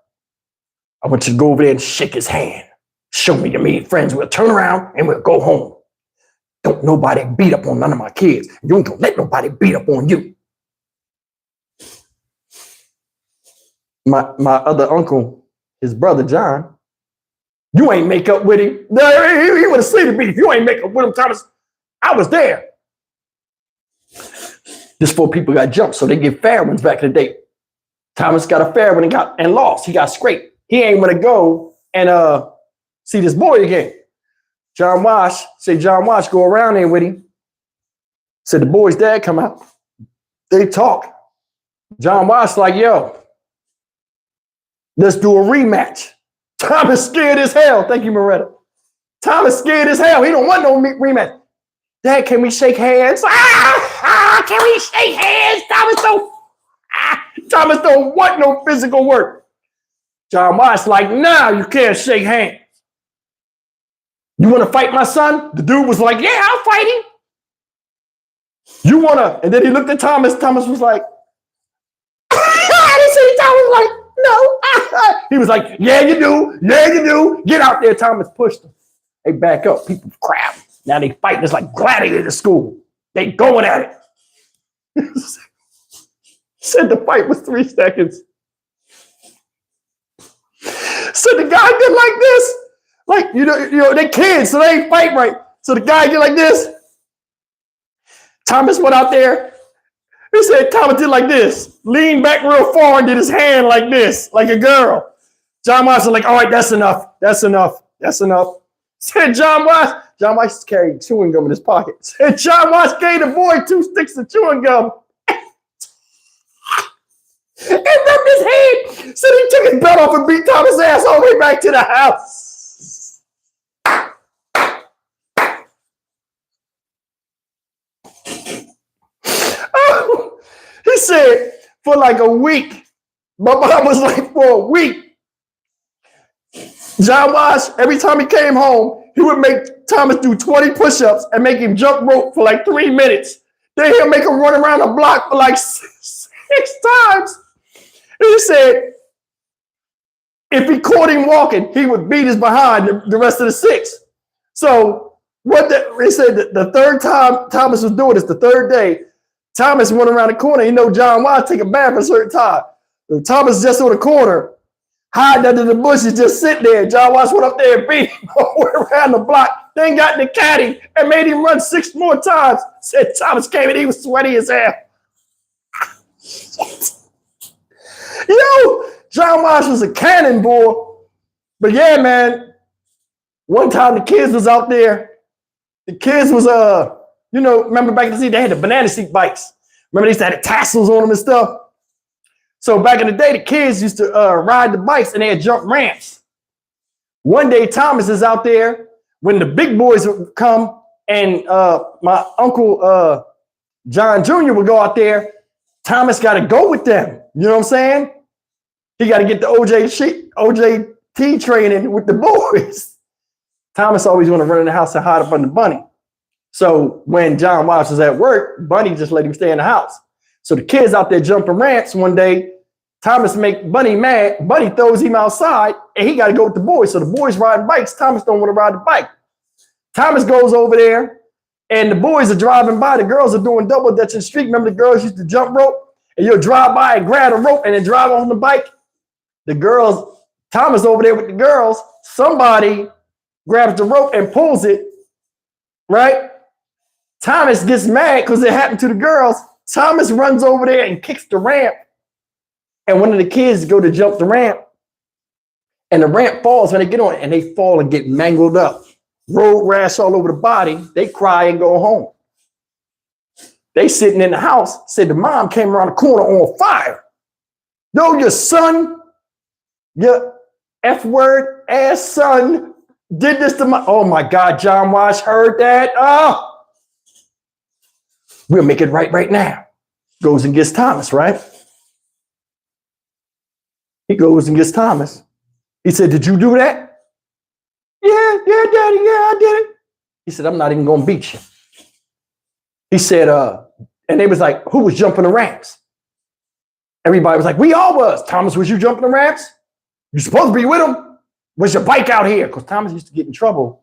I want you to go over there and shake his hand. Show me you made friends. We'll turn around and we'll go home. Don't nobody beat up on none of my kids. You ain't gonna let nobody beat up on you. My other uncle, his brother John, you ain't make up with him. No, he would have seen the beef. You ain't make up with him, Thomas. I was there. This 4 people got jumped, so they give fair ones back in the day. Thomas got a fair one and lost. He got scraped. He ain't want to go and see this boy again. John Wash go around there with him. Said the boy's dad come out. They talk. John Wash like, yo, let's do a rematch. Thomas scared as hell. Thank you, Moretta. Thomas scared as hell. He don't want no rematch. Dad, can we shake hands? Can we shake hands? Thomas don't want no physical work. John Wash like, nah, you can't shake hands. You want to fight my son? The dude was like, yeah, I'll fight him. You want to? And then he looked at Thomas. Thomas was like, Thomas was like, no. He was like, yeah, you do. Yeah, you do. Get out there. Thomas pushed him. They back up. People crap. Now they fighting. It's like gladiator school. They going at it. Said the fight was 3 seconds. So the guy did like this. Like, you know, they kids, so they ain't fight right. So the guy did like this. Thomas went out there. He said Thomas did like this. Leaned back real far and did his hand like this, like a girl. John Wash was like, all right, that's enough. That's enough. That's enough. Said John Wash. John Wash carried chewing gum in his pocket. Said John Wash gave the boy 2 sticks of chewing gum. And rubbed his head. So he took his belt off and beat Thomas' ass all the way back to the house. He said for like a week. My mom was like, for a week. John Wash, every time he came home, he would make Thomas do 20 push-ups and make him jump rope for like 3 minutes. Then he'll make him run around the block for like six times. And he said, if he caught him walking, he would beat his behind the rest of the 6. So they said the third time Thomas was doing this, the third day, Thomas went around the corner. You know, John Wash take a bath at a certain time. Thomas just on the corner, hiding under the bushes, just sitting there. John Wash went up there and beat him around the block. Then got in the caddy and made him run 6 more times. Said Thomas came and he was sweaty as hell. Yo, John Wash was a cannonball. But yeah, man, one time the kids was out there. The kids was, remember back in the day, they had the banana seat bikes. Remember they used to have the tassels on them and stuff? So back in the day, the kids used to ride the bikes and they had jump ramps. One day, Thomas is out there when the big boys would come and my uncle John Jr. would go out there. Thomas got to go with them. You know what I'm saying? He got to get the OJT training with the boys. Thomas always want to run in the house and hide up on the Bunny. So when John Wash was at work, Bunny just let him stay in the house. So the kids out there jumping ramps one day, Thomas make Bunny mad. Bunny throws him outside and he got to go with the boys. So the boys riding bikes. Thomas don't want to ride the bike. Thomas goes over there and the boys are driving by. The girls are doing double dutch in the street. Remember the girls used to jump rope and you'll drive by and grab a rope and then drive on the bike. The girls, Thomas over there with the girls, somebody grabs the rope and pulls it, right? Thomas gets mad because it happened to the girls. Thomas runs over there and kicks the ramp. And one of the kids go to jump the ramp. And the ramp falls when they get on it. And they fall and get mangled up. Road rash all over the body. They cry and go home. They sitting in the house. Said the mom came around the corner on fire. Yo, your son, your F-word ass son did this to my... Oh, my God, John Wash heard that. Oh. We'll make it right now. Goes and gets Thomas, right? He goes and gets Thomas. He said, did you do that? Yeah, Daddy, yeah, I did it. He said, I'm not even going to beat you. He said, and they was like, who was jumping the ramps? Everybody was like, we all was. Thomas, was you jumping the ramps? You supposed to be with him? Was your bike out here? Because Thomas used to get in trouble.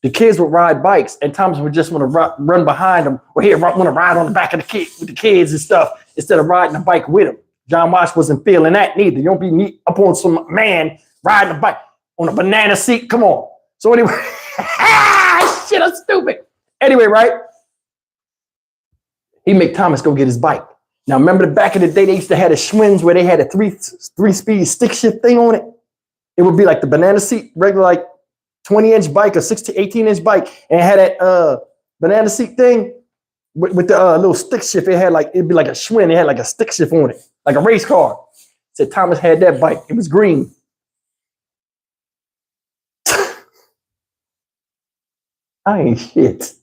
The kids would ride bikes, and Thomas would just want to run behind them, or he'd want to ride on the back of the kid with the kids and stuff instead of riding the bike with him. John Wash wasn't feeling that neither. You don't be up on some man riding a bike on a banana seat. Come on. So anyway, shit, I'm stupid. Anyway, right? He make Thomas go get his bike. Now remember the back in the day they used to have the Schwinn's where they had a three-speed stick shift thing on it. It would be like the banana seat, regular like 20-inch bike or 18-inch bike, and it had that banana seat thing with the little stick shift. It'd be like a Schwinn. It had like a stick shift on it, like a race car. Said Thomas had that bike. It was green. I ain't shit.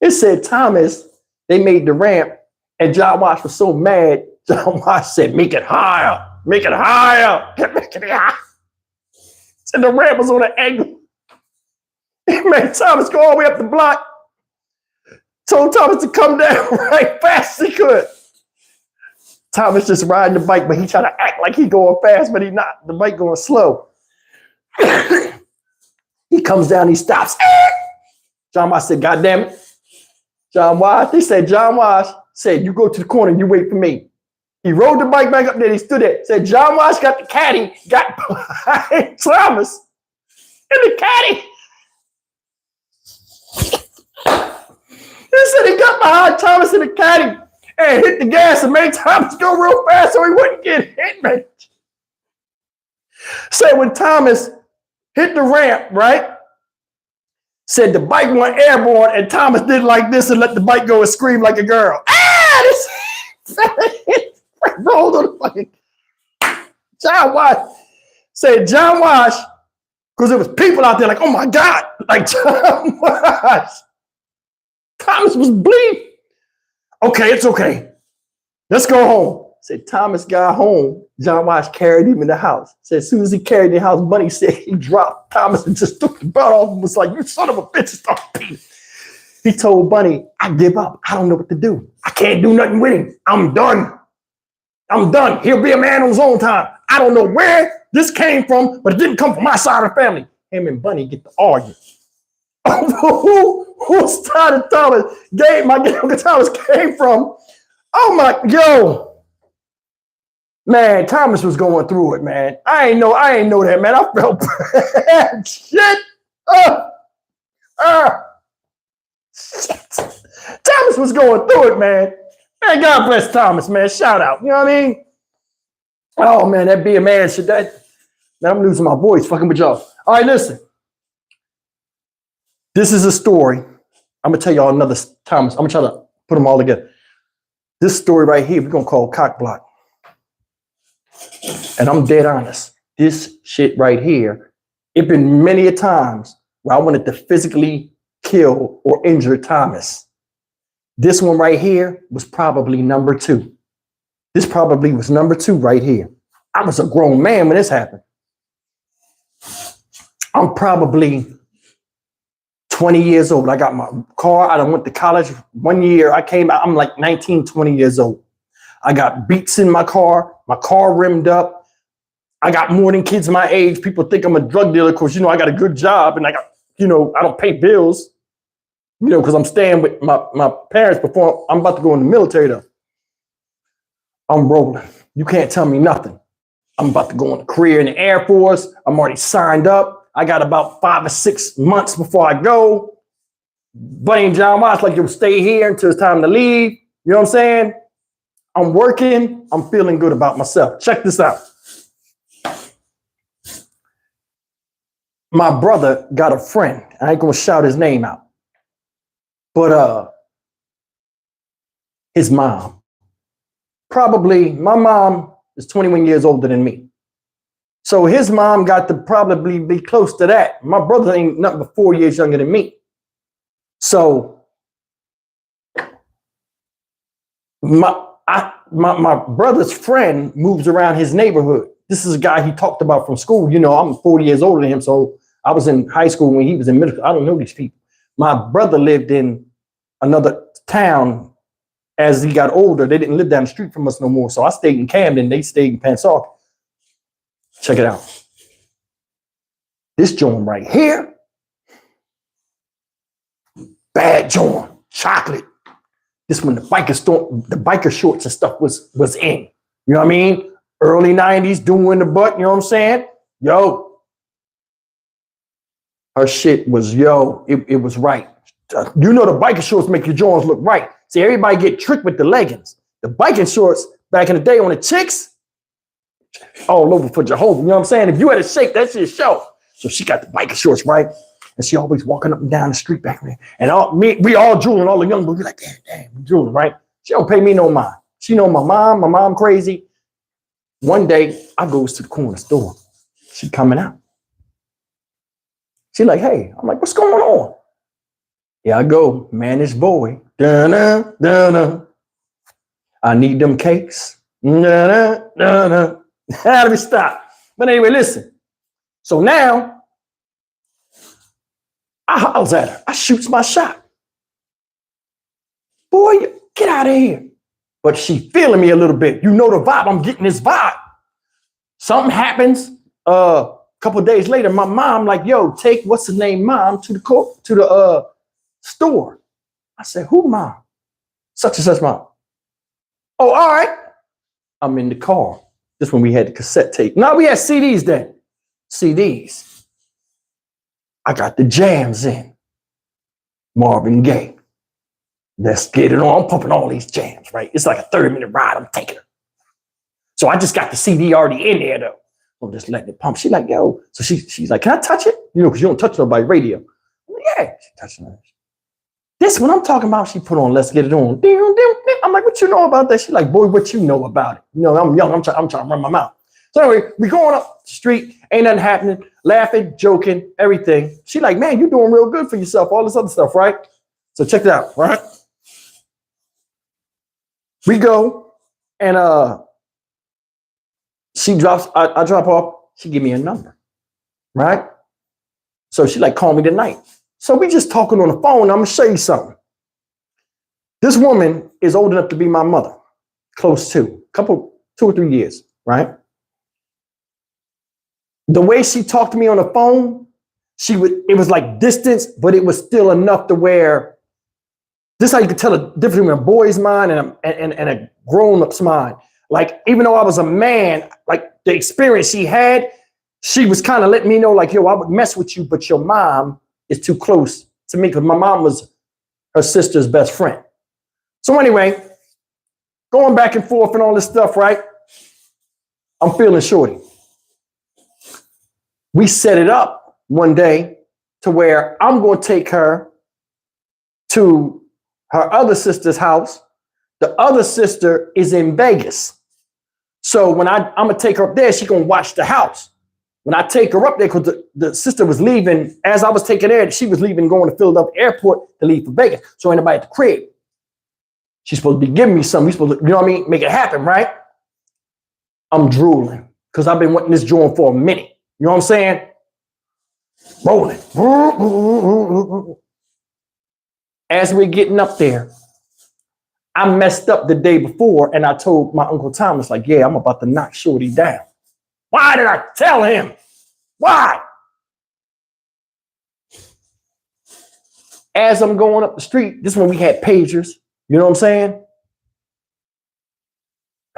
It said Thomas, they made the ramp, and John Wash was so mad. John Wash said, make it higher, make it higher, make it higher. Said the ramp was on an angle. He made Thomas go all the way up the block. Told Thomas to come down right fast as he could. Thomas just riding the bike, but he trying to act like he going fast, but he not. The bike going slow. He comes down, he stops. John Wash said, God damn it. John Wash, they said, John Wash said, you go to the corner, you wait for me. He rode the bike back up there, he stood there. Said, John Wash got the caddy, got behind Thomas in the caddy. He said he got behind Thomas in the caddy and hit the gas and made Thomas go real fast so he wouldn't get hit, man. Said when Thomas hit the ramp, right? Said the bike went airborne and Thomas did like this and let the bike go and scream like a girl. This rolled on the bike. John Wash said John Wash, because there was people out there like, oh my God, like John Wash. Thomas was bleeding. Okay, it's okay. Let's go home. Said Thomas got home. John Watts carried him in the house. Said as soon as he carried him in the house, Bunny said he dropped Thomas and just took the belt off and was like, you son of a bitch, stop beating. He told Bunny, I give up. I don't know what to do. I can't do nothing with him. I'm done. I'm done. He'll be a man on his own time. I don't know where this came from, but it didn't come from my side of the family. Him and Bunny get to argue. Who started Thomas? My Uncle Thomas came from. Oh my, yo. Man, Thomas was going through it, man. I ain't know that, man. I felt bad. Shit. Shit. Thomas was going through it, man. Man, God bless Thomas, man. Shout out. You know what I mean? Oh, man, that be a man. Should that? Man, I'm losing my voice fucking with y'all. All right, listen. This is a story. I'm going to tell y'all another Thomas. I'm going to try to put them all together. This story right here, we're going to call Cock Block. And I'm dead honest. This shit right here, it been many a times where I wanted to physically kill or injure Thomas. This one right here was probably number 2. This probably was number 2 right here. I was a grown man when this happened. I'm probably 20 years old. I got my car. I done went to college 1 year. I came out, I'm like 19, 20 years old. I got beats in my car rimmed up. I got more than kids my age. People think I'm a drug dealer because, I got a good job and I got, I don't pay bills, because I'm staying with my parents before I'm about to go in the military though. I'm rolling. You can't tell me nothing. I'm about to go on a career in the Air Force. I'm already signed up. I got about 5 or 6 months before I go. Bunny and John Watts like, you'll stay here until it's time to leave. You know what I'm saying? I'm working. I'm feeling good about myself. Check this out. My brother got a friend. I ain't gonna shout his name out. But his mom. Probably, my mom is 21 years older than me. So his mom got to probably be close to that. My brother ain't nothing but 4 years younger than me. So my brother's friend moves around his neighborhood. This is a guy he talked about from school. I'm 40 years older than him. So I was in high school when he was in middle school. I don't know these people. My brother lived in another town as he got older. They didn't live down the street from us no more. So I stayed in Camden. They stayed in Pensacola. Check it out. This joint right here. Bad joint. Chocolate. This when the biker shorts and stuff was in. You know what I mean? Early 90s, doing the butt, you know what I'm saying? Yo. Her shit was, it was right. The biker shorts make your joints look right. See, everybody get tricked with the leggings. The biking shorts back in the day on the chicks, all over for Jehovah. You know what I'm saying? If you had a shape, that shit show. So she got the biker shorts, right? And she always walking up and down the street back there. And we all drooling, all the young boys be like, damn, we drooling, right? She don't pay me no mind. She know my mom crazy. One day, I goes to the corner store. She coming out. She like, hey. I'm like, what's going on? Yeah, I go, man, this boy. Da-na, da-na. I need them cakes. Da-na, da-na. How do we stop? But anyway, listen. So now, I hollers at her. I shoots my shot. Boy, get out of here. But she feeling me a little bit. You know the vibe. I'm getting this vibe. Something happens. A couple of days later, my mom like, yo, take what's the name, mom, to the store. I said, who mom? Such and such mom. Oh, all right. I'm in the car. This when we had the cassette tape. No, we had CDs then. CDs. I got the jams in. Marvin Gaye. Let's get it on. I'm pumping all these jams, right? It's like a 30-minute ride. I'm taking her. So I just got the CD already in there, though. I'm just letting it pump. She's like, yo. So she's like, can I touch it? Because you don't touch nobody radio. I'm like, yeah, she touching it. This one I'm talking about, she put on Let's Get It On. I'm like, what you know about that? She's like, boy, what you know about it? I'm young. I'm trying to run my mouth. So anyway, we going up the street. Ain't nothing happening. Laughing, joking, everything. She like, man, you doing real good for yourself. All this other stuff, right? So check it out, right? We go. And she drops, I drop off, she give me a number, right? So she like, call me tonight. So we just talking on the phone. I'm gonna show you something. This woman is old enough to be my mother, close to, 2 or 3 years, right? The way she talked to me on the phone, it was like distance, but it was still enough to where this is how you could tell the difference between a boy's mind and a grown-up's mind. Like, even though I was a man, like the experience she had, she was kind of letting me know, like, yo, I would mess with you, but your mom is too close to me because my mom was her sister's best friend. So anyway, going back and forth and all this stuff, right? I'm feeling shorty. We set it up one day to where I'm going to take her to her other sister's house. The other sister is in Vegas. So when I'm going to take her up there, she's going to watch the house. When I take her up there, because the sister was leaving, as I was taking her, she was leaving, going to Philadelphia Airport to leave for Vegas. So ain't nobody at the crib. She's supposed to be giving me something. You're supposed to, you know what I mean? Make it happen, right? I'm drooling because I've been wanting this joint for a minute. You know what I'm saying? Rolling. As we're getting up there, I messed up the day before and I told my Uncle Thomas, like, yeah, I'm about to knock Shorty down. Why did I tell him? Why? As I'm going up the street, this is when we had pagers. You know what I'm saying?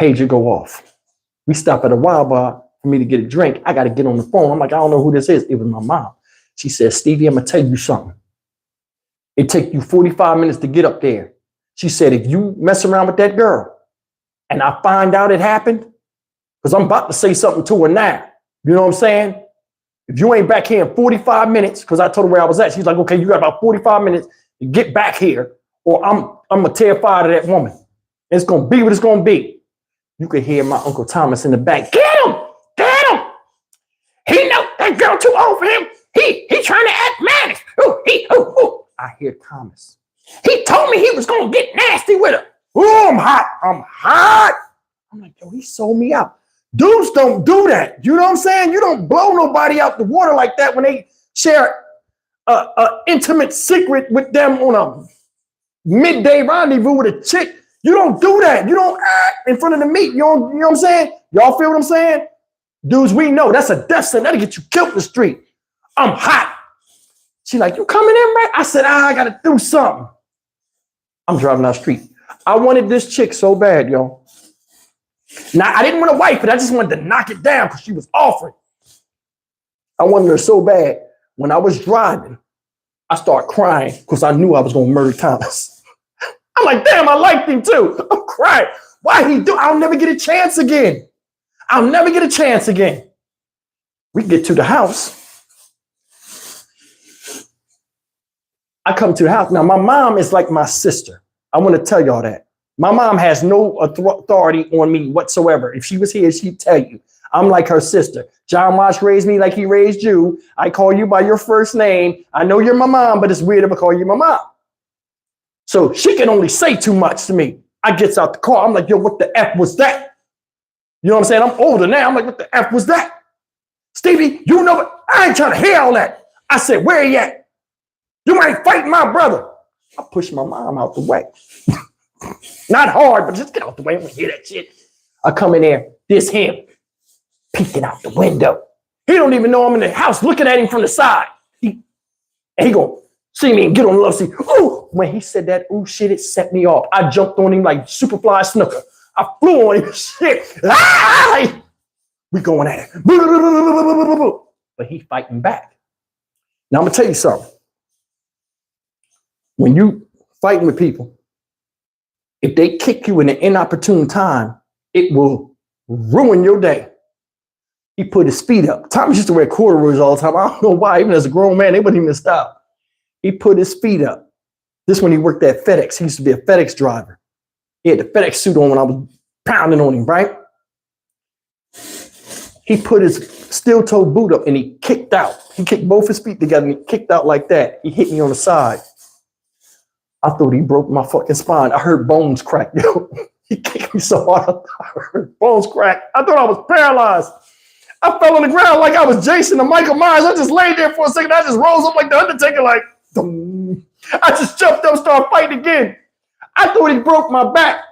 Pager go off. We stop at a wild bar for me to get a drink. I got to get on the phone. I'm like, I don't know who this is. It was my mom. She said, Stevie, I'm going to tell you something. It take you 45 minutes to get up there. She said, if you mess around with that girl and I find out it happened, because I'm about to say something to her now. You know what I'm saying? If you ain't back here in 45 minutes, because I told her where I was at, she's like, okay, you got about 45 minutes to get back here, or I'm going to terrified of that woman. It's going to be what it's going to be. You could hear my Uncle Thomas in the back. Get him! Get him! He know that girl too old for him. He trying to act mannish. Ooh. I hear Thomas. He told me he was going to get nasty with her. Ooh, I'm hot. I'm like, yo, he sold me out. Dudes don't do that. You know what I'm saying? You don't blow nobody out the water like that when they share an intimate secret with them on a midday rendezvous with a chick. You don't do that. You don't act in front of the meat. You know what I'm saying? Y'all feel what I'm saying? Dudes, we know that's a death sentence. That'll get you killed in the street. I'm hot. She like, you coming in, right? I said, I got to do something. I'm driving down the street. I wanted this chick so bad, yo. Now, I didn't want to wife it. I just wanted to knock it down because she was offering. I wanted her so bad. When I was driving, I started crying because I knew I was going to murder Thomas. I'm like, damn, I liked him too. I'm crying. Why he do? I'll never get a chance again. I'll never get a chance again. We get to the house. I come to the house. Now, my mom is like my sister. I want to tell y'all that. My mom has no authority on me whatsoever. If she was here, she'd tell you. I'm like her sister. John Watts raised me like he raised you. I call you by your first name. I know you're my mom, but it's weird if I call you my mom. So she can only say too much to me. I gets out the car. I'm like, yo, what the F was that? You know what I'm saying? I'm older now. I'm like, what the F was that? Stevie, you know what? I ain't trying to hear all that. I said, where you at? You ain't fighting my brother. I pushed my mom out the way. Not hard, but just get out the way. I don't hear that shit. I come in there, this him, peeking out the window. He don't even know I'm in the house looking at him from the side. He gonna see me and get on the love seat. Ooh, when he said that, ooh, shit, it set me off. I jumped on him like Superfly Snooker. I flew on him, shit. Ah! We going at it. But he fighting back. Now I'm gonna tell you something. When you fighting with people, if they kick you in an inopportune time, it will ruin your day. He put his feet up. Thomas used to wear corduroys all the time. I don't know why. Even as a grown man, they wouldn't even stop. He put his feet up. This when he worked at FedEx. He used to be a FedEx driver. He had the FedEx suit on when I was pounding on him, right? He put his steel-toe boot up and he kicked out. He kicked both his feet together and he kicked out like that. He hit me on the side. I thought he broke my fucking spine. I heard bones crack, yo. He kicked me so hard, bones cracked. I thought I was paralyzed. I fell on the ground like I was Jason or Michael Myers. I just laid there for a second. I just rose up like the Undertaker, like, dum. I just jumped up, started fighting again. I thought he broke my back.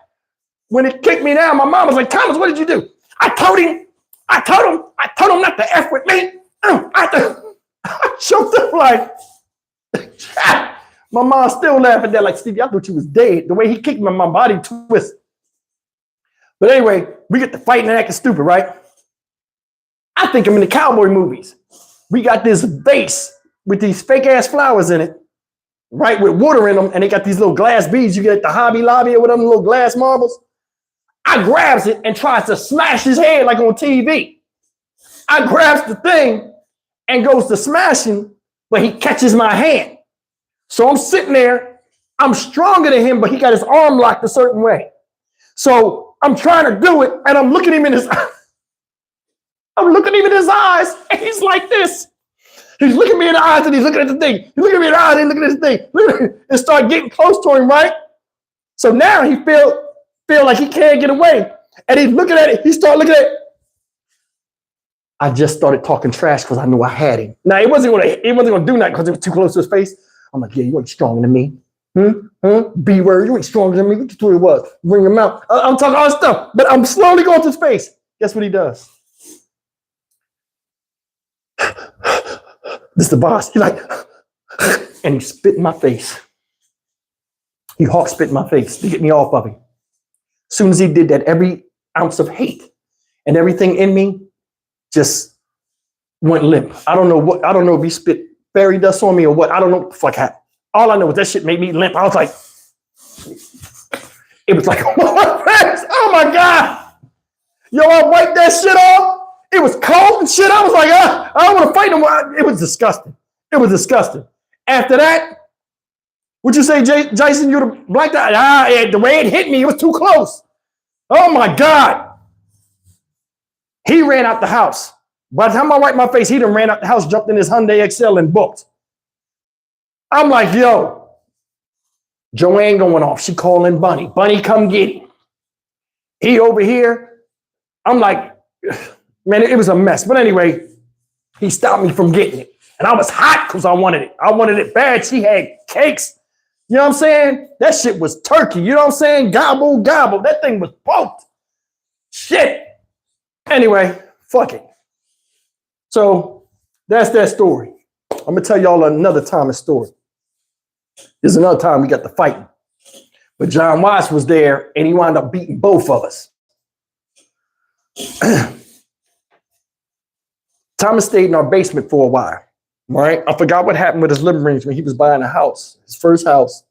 When he kicked me down, my mom was like, Thomas, what did you do? I told him not to F with me. I choked up like, my mom still laughing there like, Stevie, I thought you was dead. The way he kicked me, my body twisted. But anyway, we get to fighting and acting stupid, right? I think I'm in the cowboy movies. We got this vase with these fake ass flowers in it, right? With water in them, and they got these little glass beads you get at the Hobby Lobby or whatever, little glass marbles. I grabs it and tries to smash his head like on TV. I grabs the thing and goes to smashing, but he catches my hand. So I'm sitting there, I'm stronger than him, but he got his arm locked a certain way. So I'm trying to do it, and I'm looking him in his eyes. I'm looking him in his eyes, and he's like this. He's looking me in the eyes, and he's looking at the thing. He's looking me in the eyes, and he's looking at the thing. And start getting close to him, right? So now he feel like he can't get away. And he's looking at it. He started looking at it. I just started talking trash because I knew I had him. Now, he wasn't gonna do nothing because it was too close to his face. I'm like, yeah, you ain't stronger than me. B word, you ain't stronger than me. What you thought it was? Bring him out. I'm talking all this stuff, but I'm slowly going to his face. Guess what he does? This is the boss. He like, and he spit in my face. He hawk spit in my face to get me off of him. As soon as he did that, every ounce of hate and everything in me just went limp. I don't know if he spit fairy dust on me or what. I don't know what the fuck happened. All I know is that shit made me limp. I was like, it was like, oh my God. Yo, I wiped that shit off. It was cold and shit. I was like, I don't want to fight no more. It was disgusting. It was disgusting. After that, would you say, Jason, you're the black guy? The way it hit me, it was too close. Oh my God. He ran out the house. By the time I wiped my face, he done ran out the house, jumped in his Hyundai XL and booked. I'm like, yo, Joanne going off. She calling Bunny. Bunny, come get him. He over here. I'm like, man, it was a mess. But anyway, he stopped me from getting it. And I was hot because I wanted it. I wanted it bad. She had cakes. You know what I'm saying? That shit was turkey. You know what I'm saying? Gobble, gobble. That thing was poked. Shit. Anyway, fuck it. So that's that story. I'm going to tell y'all another Thomas story. There's another time we got to fighting. But John Watts was there, and he wound up beating both of us. Thomas stayed in our basement for a while, right? I forgot what happened with his living rooms when he was buying a house, his first house,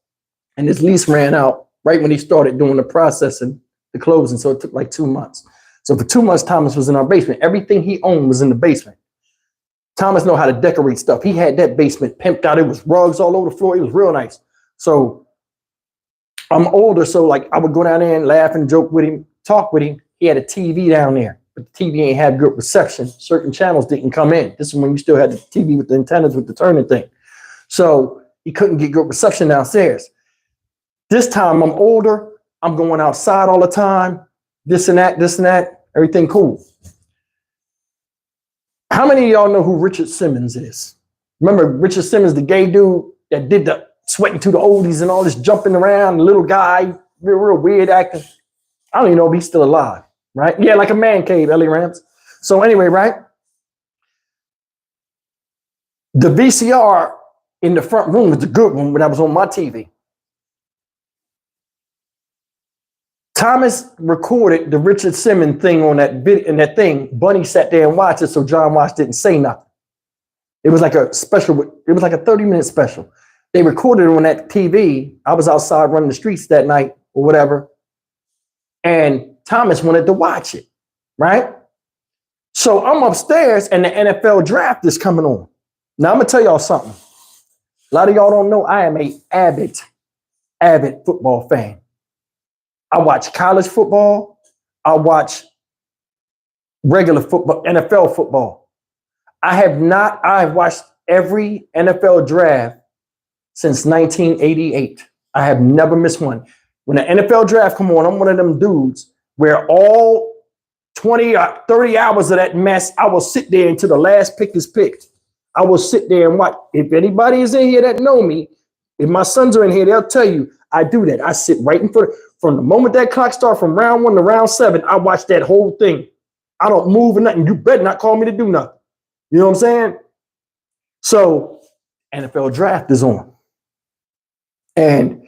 and his lease ran out right when he started doing the processing, the closing, so it took like 2 months. So for 2 months, Thomas was in our basement. Everything he owned was in the basement. Thomas know how to decorate stuff. He had that basement pimped out. It was rugs all over the floor. It was real nice. So I'm older, so like I would go down there and laugh and joke with him, talk with him. He had a TV down there, but the TV ain't have good reception. Certain channels didn't come in. This is when you still had the TV with the antennas with the turning thing. So he couldn't get good reception downstairs. This time I'm older. I'm going outside all the time. This and that, everything cool. How many of y'all know who Richard Simmons is? Remember Richard Simmons, the gay dude that did the sweating to the oldies and all this jumping around, the little guy, real weird acting. I don't even know if he's still alive, right? Yeah, like a man cave, Ellie Rams. So anyway, right? The VCR in the front room was the good one when I was on my TV. Thomas recorded the Richard Simmons thing on that video and that thing. Bunny sat there and watched it, so John Watts didn't say nothing. It was like a special, it was like a 30-minute special. They recorded it on that TV. I was outside running the streets that night or whatever. And Thomas wanted to watch it, right? So I'm upstairs and the NFL draft is coming on. Now I'm gonna tell y'all something. A lot of y'all don't know I am a avid football fan. I watch college football. I watch regular football, NFL football. I've watched every NFL draft since 1988. I have never missed one. When the NFL draft come on, I'm one of them dudes where all 20 or 30 hours of that mess, I will sit there until the last pick is picked. I will sit there and watch. If anybody is in here that know me, if my sons are in here, they'll tell you I do that. I sit right in front. From the moment that clock starts from round 1 to round 7, I watch that whole thing. I don't move or nothing. You better not call me to do nothing. You know what I'm saying? So NFL draft is on. And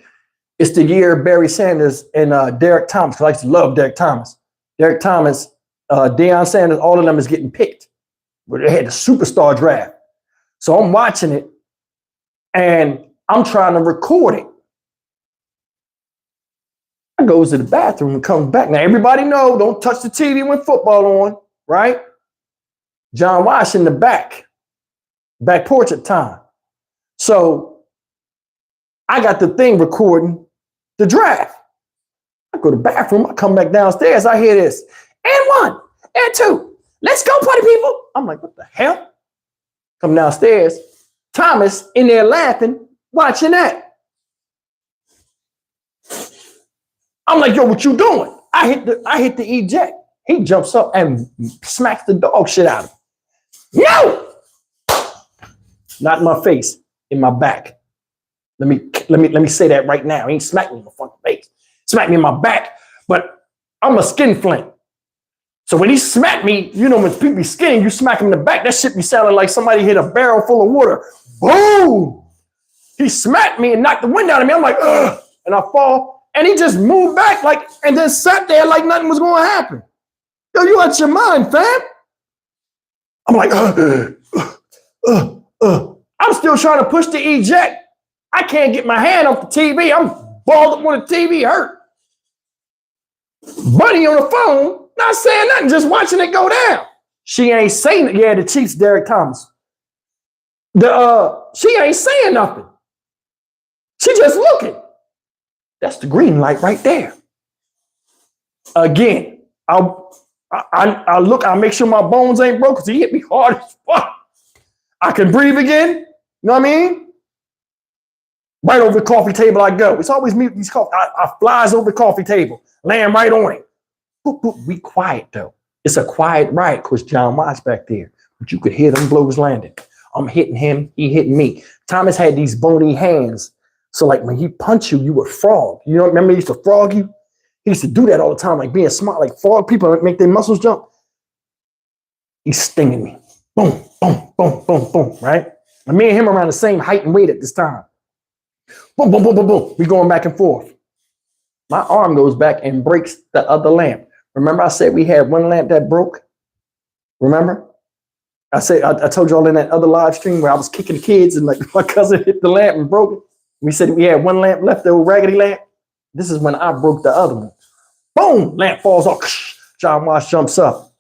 it's the year Barry Sanders and Derek Thomas. I used to love Derek Thomas. Derek Thomas, Deion Sanders, all of them is getting picked. But they had the superstar draft. So I'm watching it and I'm trying to record it. I goes to the bathroom and comes back. Now, everybody know, don't touch the TV when football on, right? John Wash in the back porch at time. So I got the thing recording the draft. I go to the bathroom, I come back downstairs, I hear this. And 1, and 2, let's go, party people. I'm like, what the hell? Come downstairs, Thomas in there laughing, watching that. I'm like, yo, what you doing? I hit the eject. He jumps up and smacks the dog shit out of him. No! Not in my face, in my back. Let me say that right now. He ain't smacked me in my fucking face. Smacked me in my back, but I'm a skin flint. So when he smacked me, you know, when people be skinning, you smack him in the back, that shit be sounding like somebody hit a barrel full of water. Boom! He smacked me and knocked the wind out of me. I'm like, ugh, and I fall. And he just moved back like, and then sat there like nothing was going to happen. Yo, you out your mind, fam. I'm like, I'm still trying to push the eject. I can't get my hand off the TV. I'm balled up when the TV hurt. Buddy on the phone, not saying nothing, just watching it go down. She ain't saying it. Yeah, the Chiefs, Derek Thomas. She ain't saying nothing. She just looking. That's the green light right there. Again, I look, I make sure my bones ain't broke because he hit me hard as fuck. I can breathe again. You know what I mean? Right over the coffee table I go. It's always me with these coffee. I flies over the coffee table, laying right on it. Boop, boop. We quiet though. It's a quiet ride because John Watts back there. But you could hear them blows landing. I'm hitting him, he hitting me. Thomas had these bony hands. So like when he punched you, you would frog. You know, remember he used to frog you? He used to do that all the time, like being smart, like frog people, like make their muscles jump. He's stinging me. Boom, boom, boom, boom, boom, right? And me and him around the same height and weight at this time. Boom, boom, boom, boom, boom. We going back and forth. My arm goes back and breaks the other lamp. Remember I said we had one lamp that broke? Remember? I told y'all in that other live stream where I was kicking the kids and like my cousin hit the lamp and broke it. We said we had one lamp left, the old raggedy lamp. This is when I broke the other one. Boom, lamp falls off. John Wash jumps up.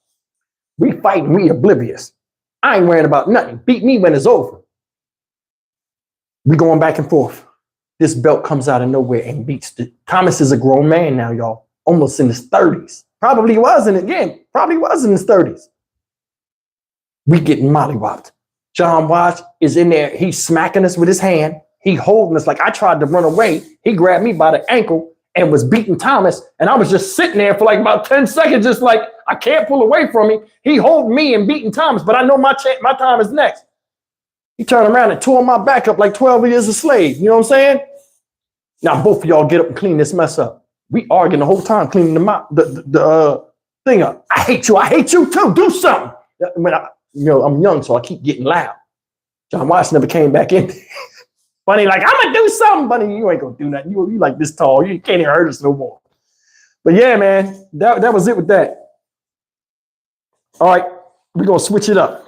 We fighting, we oblivious. I ain't worrying about nothing. Beat me when it's over. We going back and forth. This belt comes out of nowhere and beats Thomas is a grown man now, y'all. Almost in his 30s. Probably was in his 30s. We getting mollywopped. John Wash is in there. He's smacking us with his hand. He holding us like I tried to run away. He grabbed me by the ankle and was beating Thomas. And I was just sitting there for like about 10 seconds, just like, I can't pull away from me. He holding me and beating Thomas, but I know my time is next. He turned around and tore my back up like 12 years a slave. You know what I'm saying? Now both of y'all get up and clean this mess up. We arguing the whole time, cleaning the thing up. I hate you too. Do something. I'm young, so I keep getting loud. John Watts never came back in. Bunny, like, I'm gonna do something. Bunny, you ain't gonna do nothing. You like this tall. You can't even hurt us no more. But yeah, man, that was it with that. All right, we're gonna switch it up.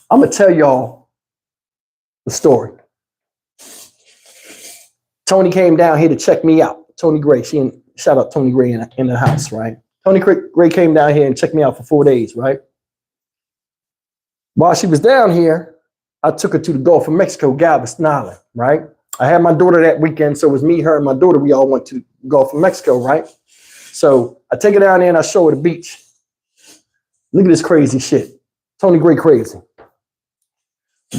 I'm gonna tell y'all the story. Tony came down here to check me out. Tony Gray, shout out Tony Gray in the house, right? Tony Gray came down here and checked me out for 4 days, right? While she was down here, I took her to the Gulf of Mexico, Galveston Island, right? I had my daughter that weekend, so it was me, her, and my daughter. We all went to the Gulf of Mexico, right? So I take her down there and I show her the beach. Look at this crazy shit. Tony Gray crazy.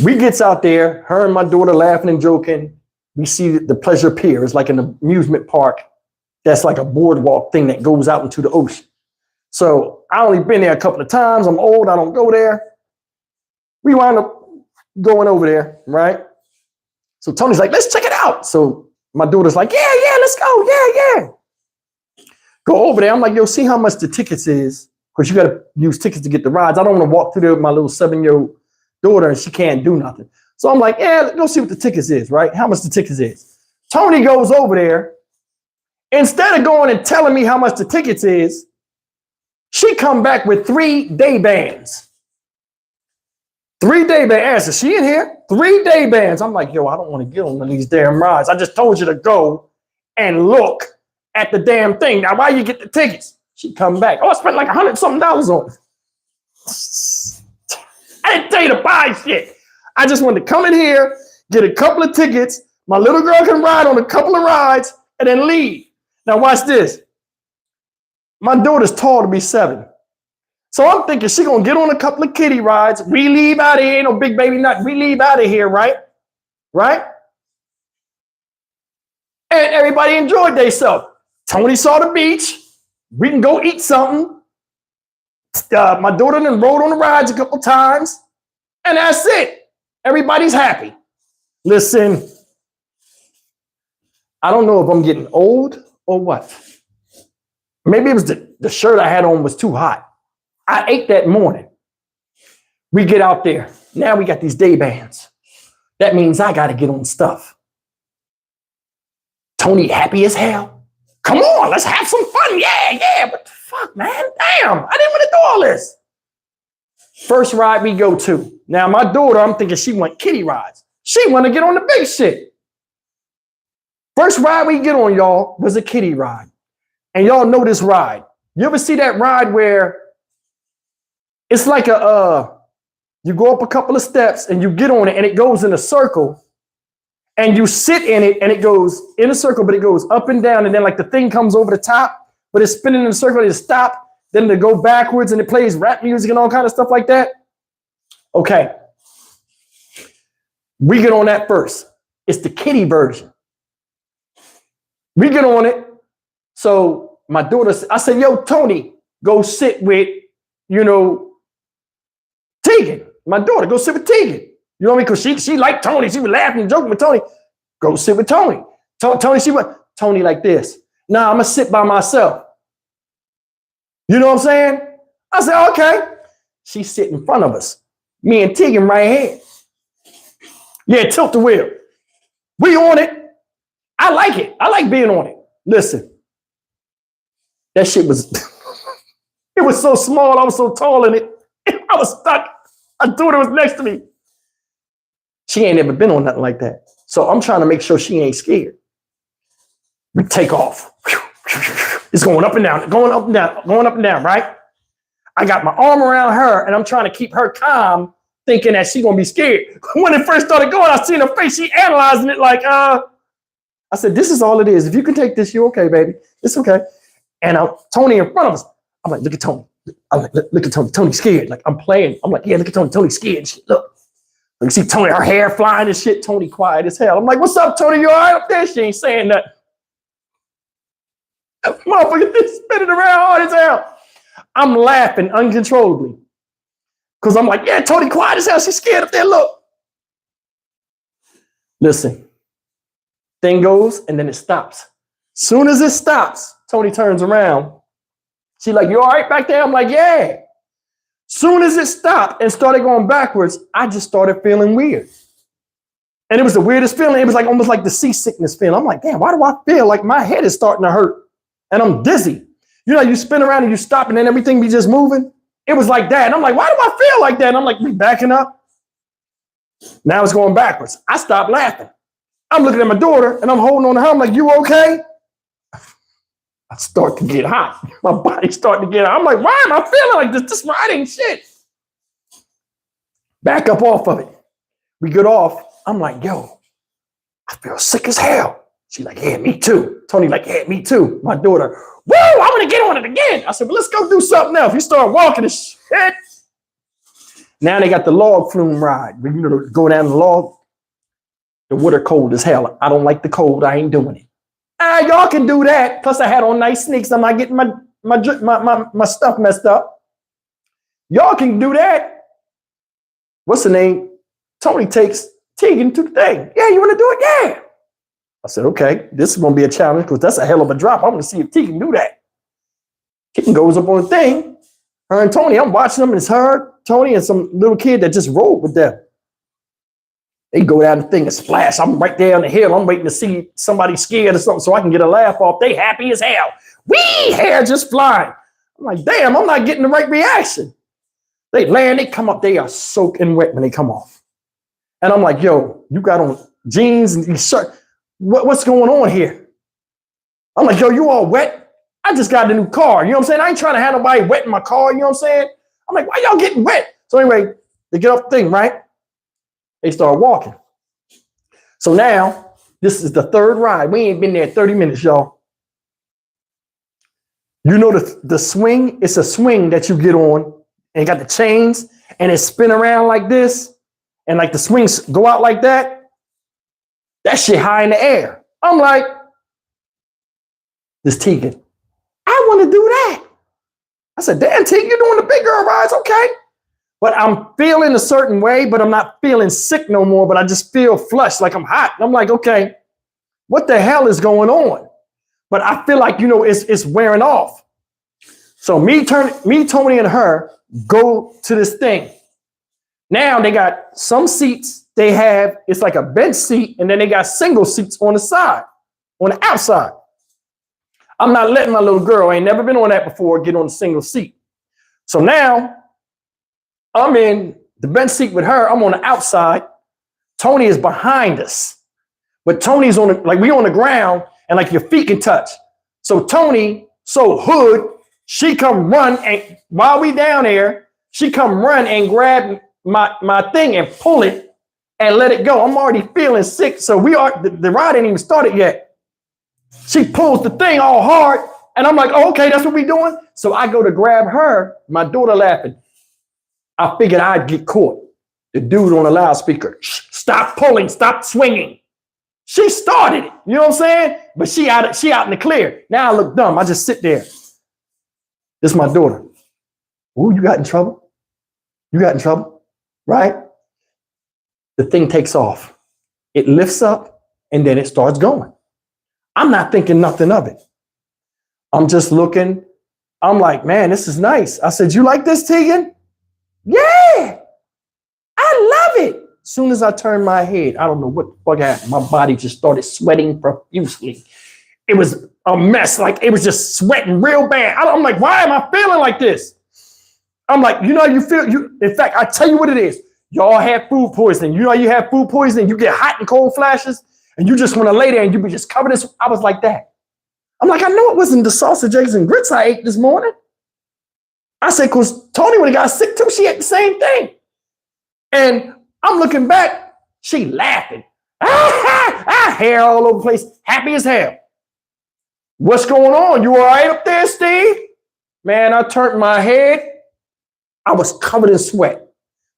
We gets out there, her and my daughter laughing and joking. we see the Pleasure Pier. It's like an amusement park that's like a boardwalk thing that goes out into the ocean. So I only been there a couple of times. I'm old. I don't go there. We wound up going over there, right? So Tony's like, let's check it out. So my daughter's like, yeah, let's go. Yeah. Go over there. I'm like, yo, see how much the tickets is? Because you got to use tickets to get the rides. I don't want to walk through there with my little 7-year-old daughter and she can't do nothing. So I'm like, yeah, let's go see what the tickets is, right? How much the tickets is. Tony goes over there. Instead of going and telling me how much the tickets is, she come back with 3 day bands. 3 day bands. Is she in here? 3 day bands. I'm like, yo, I don't want to get on one of these damn rides. I just told you to go and look at the damn thing. Now, why you get the tickets? She come back. Oh, I spent like $100-something on it. I didn't tell you to buy shit. I just wanted to come in here, get a couple of tickets. My little girl can ride on a couple of rides and then leave. Now, watch this. My daughter's tall to be 7. So I'm thinking she's going to get on a couple of kiddie rides. We leave out of here. Ain't no big baby nut. We leave out of here, right? Right? And everybody enjoyed themselves. Tony saw the beach. We can go eat something. My daughter then rode on the rides a couple times. And that's it. Everybody's happy. Listen, I don't know if I'm getting old or what. Maybe it was the shirt I had on was too hot. I ate that morning. We get out there. Now we got these day bands. That means I got to get on stuff. Tony happy as hell. Come on, let's have some fun. Yeah. What the fuck, man? Damn, I didn't want to do all this. First ride we go to. Now my daughter, I'm thinking she want kiddie rides. She want to get on the big shit. First ride we get on, y'all, was a kiddie ride. And y'all know this ride. You ever see that ride where it's like you go up a couple of steps and you get on it and it goes in a circle and you sit in it and it goes in a circle, but it goes up and down and then like the thing comes over the top, but it's spinning in a circle, it stop, then they go backwards and it plays rap music and all kind of stuff like that. Okay. We get on that first. It's the kiddie version. We get on it. So my daughter, I said, yo, Tony, go sit with, Tegan. My daughter, go sit with Tegan. You know what I mean? Because she liked Tony. She was laughing and joking with Tony. Go sit with Tony. Tony like this. Nah, I'm going to sit by myself. You know what I'm saying? I said, okay. She sit in front of us. Me and Tegan right here. Yeah, tilt the wheel. We on it. I like it. I like being on it. Listen. That shit was, it was so small. I was so tall in it. I was stuck. My daughter was next to me. She ain't never been on nothing like that. So I'm trying to make sure she ain't scared. We take off. It's going up and down, going up and down, going up and down, right? I got my arm around her and I'm trying to keep her calm, thinking that she's going to be scared. When it first started going, I seen her face. She analyzing it like, I said, this is all it is. If you can take this, you're okay, baby. It's okay. And Tony in front of us. I'm like, look at Tony. I'm like, look at Tony. Tony's scared. Like, I'm playing. I'm like, yeah, look at Tony. Tony's scared. Shit, look. You see Tony, her hair flying and shit. Tony quiet as hell. I'm like, what's up, Tony? You all right up there? She ain't saying nothing. That motherfucker is spinning around hard as hell. I'm laughing uncontrollably. Because I'm like, yeah, Tony quiet as hell. She's scared up there. Look. Listen. Thing goes and then it stops. Soon as it stops, Tony turns around. She like, you all right back there? I'm like, yeah. Soon as it stopped and started going backwards, I just started feeling weird. And it was the weirdest feeling. It was like almost like the seasickness feeling. I'm like, damn, why do I feel like my head is starting to hurt? And I'm dizzy. You know, you spin around and you stop and then everything be just moving. It was like that. And I'm like, why do I feel like that? And I'm like, we backing up. Now it's going backwards. I stopped laughing. I'm looking at my daughter and I'm holding on to her. I'm like, you okay? I start to get hot. My body's starting to get hot. I'm like, why am I feeling like this? This ride ain't shit. Back up off of it. We get off. I'm like, yo, I feel sick as hell. She's like, yeah, me too. Tony like, yeah, me too. My daughter, woo, I'm going to get on it again. I said, well, let's go do something else. We start walking and shit. Now they got the log flume ride. You know, go down the log. The water cold as hell. I don't like the cold. I ain't doing it. Y'all can do that. Plus, I had on nice sneaks. I'm not getting my stuff messed up. Y'all can do that. What's the name? Tony takes Tegan to the thing. Yeah, you want to do it? Yeah. I said, okay, this is going to be a challenge because that's a hell of a drop. I'm going to see if Tegan do that. Tegan goes up on the thing. Her and Tony, I'm watching them. And it's her, Tony, and some little kid that just rolled with them. They go down the thing and splash. I'm right there on the hill. I'm waiting to see somebody scared or something so I can get a laugh off. They happy as hell. Wee, hair just flying. I'm like, damn, I'm not getting the right reaction. They land, they come up, they are soaking wet when they come off. And I'm like, yo, you got on jeans and shirt. What's going on here? I'm like, yo, you all wet? I just got a new car. You know what I'm saying? I ain't trying to have nobody wet in my car. You know what I'm saying? I'm like, why y'all getting wet? So anyway, they get off the thing, right? They start walking. So now, this is the third ride. We ain't been there 30 minutes, y'all. You know the swing? It's a swing that you get on and got the chains and it spin around like this. And like the swings go out like that. That shit high in the air. I'm like, this Tegan, I want to do that. I said, damn, Tegan, you're doing the big girl rides. Okay. But I'm feeling a certain way, but I'm not feeling sick no more, but I just feel flushed, like I'm hot. And I'm like, okay, what the hell is going on? But I feel like, it's wearing off. So me, Tony, and her go to this thing. Now they got some seats they have, it's like a bench seat, and then they got single seats on the side, on the outside. I'm not letting my little girl, ain't never been on that before, get on a single seat. So now I'm in the bench seat with her. I'm on the outside. Tony is behind us. But Tony's we on the ground and like your feet can touch. So Tony, hood, she come run and while we down there, she come run and grab my thing and pull it and let it go. I'm already feeling sick. So the ride ain't even started yet. She pulls the thing all hard and I'm like, oh, okay, that's what we doing. So I go to grab her, my daughter laughing. I figured I'd get caught. The dude on the loudspeaker, stop pulling, stop swinging. She started it, you know what I'm saying? But she out in the clear. Now I look dumb. I just sit there. This is my daughter. Ooh, you got in trouble? You got in trouble, right? The thing takes off. It lifts up and then it starts going. I'm not thinking nothing of it. I'm just looking. I'm like, man, this is nice. I said, you like this, Tegan? Yeah, I love it. As soon as I turned my head, I don't know what the fuck happened. My body just started sweating profusely. It was a mess. Like it was just sweating real bad. I'm like, why am I feeling like this? I'm like, in fact, I tell you what it is. Y'all have food poisoning. You know, you have food poisoning. You get hot and cold flashes and you just want to lay there and you be just covered in. I was like that. I'm like, I know it wasn't the sausage, eggs, and grits I ate this morning. I said, because Tony, when he got sick too, she ate the same thing. And I'm looking back, she laughing. Hair all over the place, happy as hell. What's going on? You all right up there, Steve? Man, I turned my head. I was covered in sweat.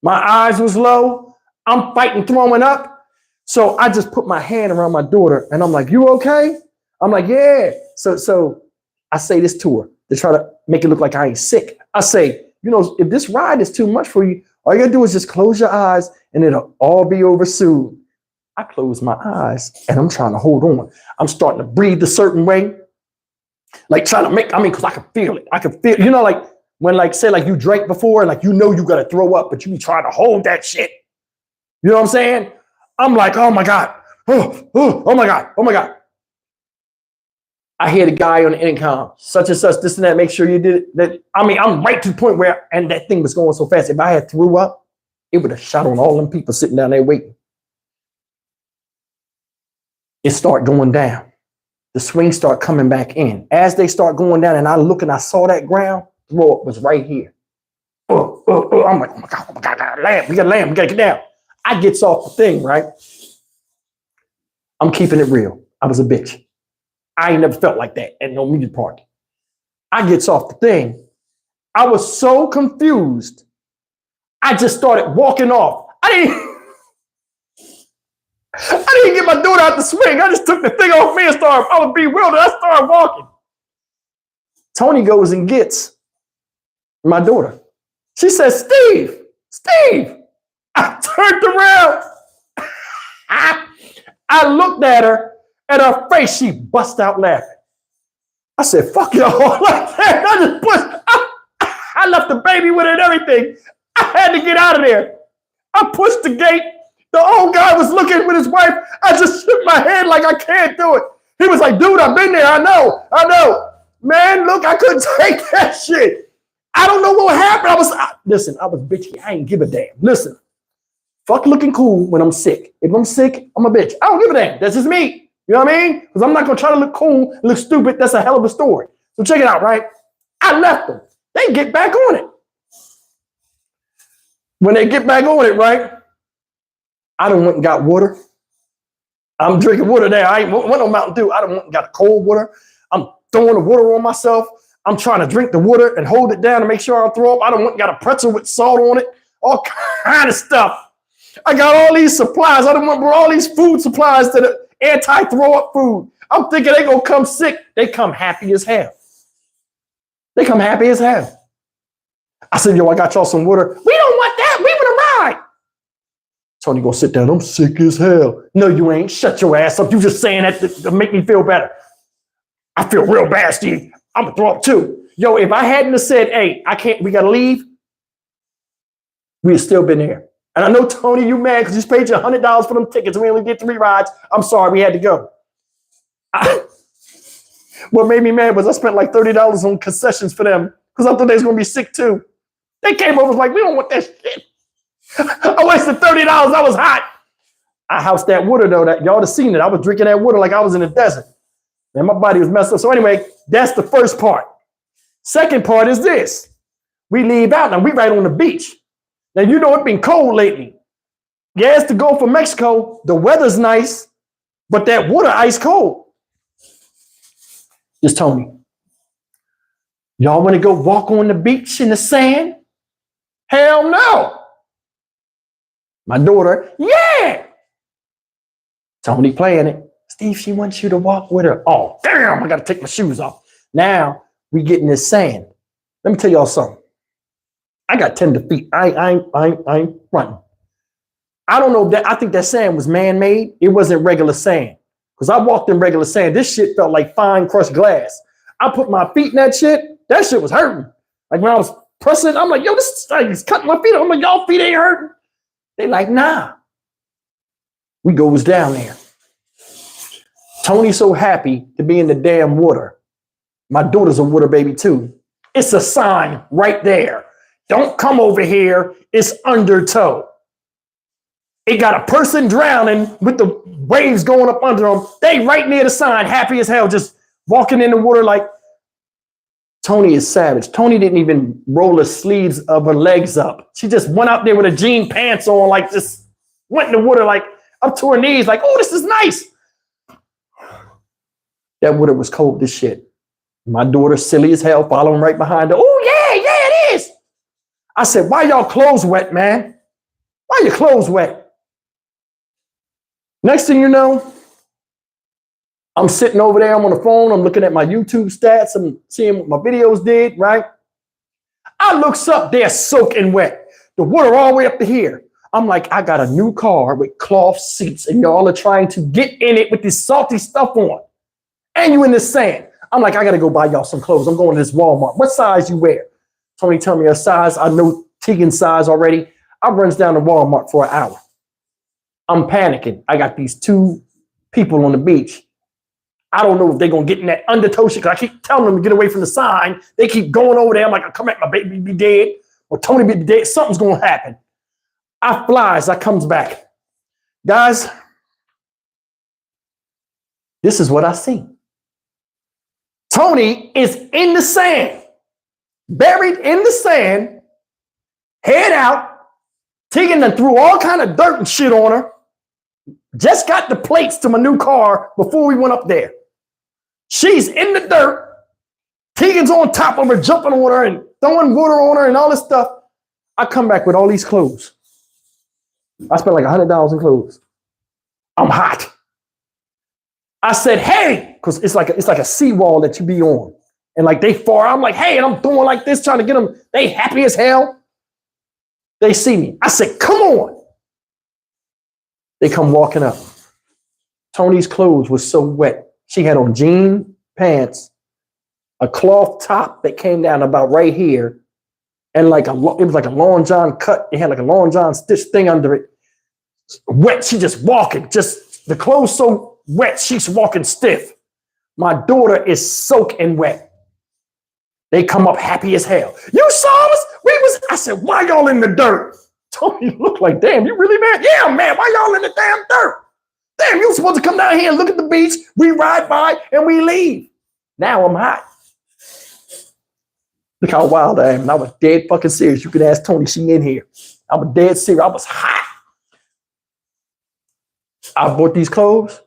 My eyes was low. I'm fighting, throwing up. So I just put my hand around my daughter and I'm like, you okay? I'm like, yeah. So I say this to her to try to make it look like I ain't sick. I say, if this ride is too much for you, all you gotta do is just close your eyes and it'll all be over soon. I close my eyes and I'm trying to hold on. I'm starting to breathe a certain way. Like trying to because I can feel it. I can feel, like when say you drank before and you gotta throw up, but you be trying to hold that shit. You know what I'm saying? I'm like, oh my God. Oh my God. Oh my God. I hear the guy on the intercom, such and such, this and that, make sure you did it. I'm right to the point where, and that thing was going so fast. If I had threw up, it would have shot on all them people sitting down there waiting. It start going down. The swings start coming back in. As they start going down and I look and I saw that ground, throw up was right here. I'm like, oh my God, land. We got to land. We got to get down. I gets off the thing, right? I'm keeping it real. I was a bitch. I ain't never felt like that at no music party. I gets off the thing. I was so confused. I just started walking off. I didn't my daughter out the swing. I just took the thing off me and I was bewildered. I started walking. Tony goes and gets my daughter. She says, Steve. I turned around. I looked at her, and her face, she bust out laughing. I said, fuck y'all like that. I left the baby with it and everything. I had to get out of there. I pushed the gate. The old guy was looking with his wife. I just shook my head like I can't do it. He was like, dude, I've been there. I know. Man, look, I couldn't take that shit. I don't know what happened. I was bitchy. I ain't give a damn. Listen, fuck looking cool when I'm sick. If I'm sick, I'm a bitch. I don't give a damn. That's just me. You know what I mean? Because I'm not going to try to look cool and look stupid. That's a hell of a story. So check it out, right? I left them. They get back on it. When they get back on it, right? I done went and got water. I'm drinking water there. I ain't want no Mountain Dew. I done went and got cold water. I'm throwing the water on myself. I'm trying to drink the water and hold it down to make sure I don't throw up. I done went and got a pretzel with salt on it. All kind of stuff. I got all these supplies. I done went with all these food supplies to the anti-throw up food. I'm thinking they gonna come sick. They come happy as hell. I said, yo, I got y'all some water. We don't want that. We want to ride. Tony gonna sit down. I'm sick as hell. No, you ain't. Shut your ass up. You just saying that to make me feel better. I feel real bad, Steve. I'm gonna throw up too. Yo, if I hadn't have said, hey, I can't, we gotta leave, we'd have still been there. And I know, Tony, you mad because you paid you $100 for them tickets and we only did 3 rides. I'm sorry, we had to go. What made me mad was I spent like $30 on concessions for them because I thought they was gonna be sick too. They came over and was like, we don't want that shit. I wasted $30. I was hot. I housed that water though. That y'all have seen it. I was drinking that water like I was in the desert. And my body was messed up. So anyway, that's the first part. Second part is this. We leave out. Now we right on the beach. Now you know it's been cold lately. Yeah, it's the Gulf of Mexico. The weather's nice, but that water ice cold. Just Tony. Y'all want to go walk on the beach in the sand? Hell no. My daughter, yeah. Tony playing it. Steve, she wants you to walk with her. Oh, damn, I got to take my shoes off. Now we get in this sand. Let me tell y'all something. I got tender feet. I ain't running. I don't know that. I think that sand was man-made. It wasn't regular sand. Because I walked in regular sand. This shit felt like fine crushed glass. I put my feet in that shit. That shit was hurting. Like when I was pressing, I'm like, yo, this is like, it's cutting my feet. I'm like, y'all feet ain't hurting. They like, nah. We goes down there. Tony's so happy to be in the damn water. My daughter's a water baby too. It's a sign right there. Don't come over here. It's undertow. It got a person drowning with the waves going up under them. They right near the sign, happy as hell, just walking in the water like Tony is savage. Tony didn't even roll the sleeves of her legs up. She just went out there with her jean pants on, like just went in the water like up to her knees, like, oh, this is nice. That water was cold as shit. My daughter, silly as hell, following right behind her. Oh, yeah, it is. I said, why y'all clothes wet, man? Why your clothes wet? Next thing you know, I'm sitting over there. I'm on the phone. I'm looking at my YouTube stats. I'm seeing what my videos did, right? I looks up, they're soaking wet. The water all the way up to here. I'm like, I got a new car with cloth seats and y'all are trying to get in it with this salty stuff on. And you in this sand. I'm like, I got to go buy y'all some clothes. I'm going to this Walmart. What size you wear? Tony tell me a size. I know Tegan's size already. I runs down to Walmart for an hour. I'm panicking. I got these 2 people on the beach. I don't know if they're going to get in that undertow shit because I keep telling them to get away from the sign. They keep going over there. I'm like, I'll come back, my baby be dead. Or Tony be dead. Something's going to happen. I flies. I comes back. Guys, this is what I see. Tony is in the sand, buried in the sand, head out. Tegan done threw all kind of dirt and shit on her. Just got the plates to my new car before we went up there. She's in the dirt. Tegan's on top of her, jumping on her and throwing water on her and all this stuff. I come back with all these clothes. I spent like $100 in clothes. I'm hot. I said, hey, because it's like a seawall that you be on. And like they far, I'm like, hey, and I'm doing like this, trying to get them. They happy as hell. They see me. I said, come on. They come walking up. Tony's clothes was so wet. She had on jean pants, a cloth top that came down about right here, and it was like a long john cut. It had like a long john stitch thing under it. Wet. She just walking. Just the clothes so wet. She's walking stiff. My daughter is soaking wet. They come up happy as hell. You saw us? I said, why y'all in the dirt? Tony looked like, damn, you really mad? Yeah, man, why y'all in the damn dirt? Damn, you supposed to come down here and look at the beach. We ride by and we leave. Now I'm hot. Look how wild I am. And I was dead fucking serious. You could ask Tony, she in here. I was dead serious. I was hot. I bought these clothes.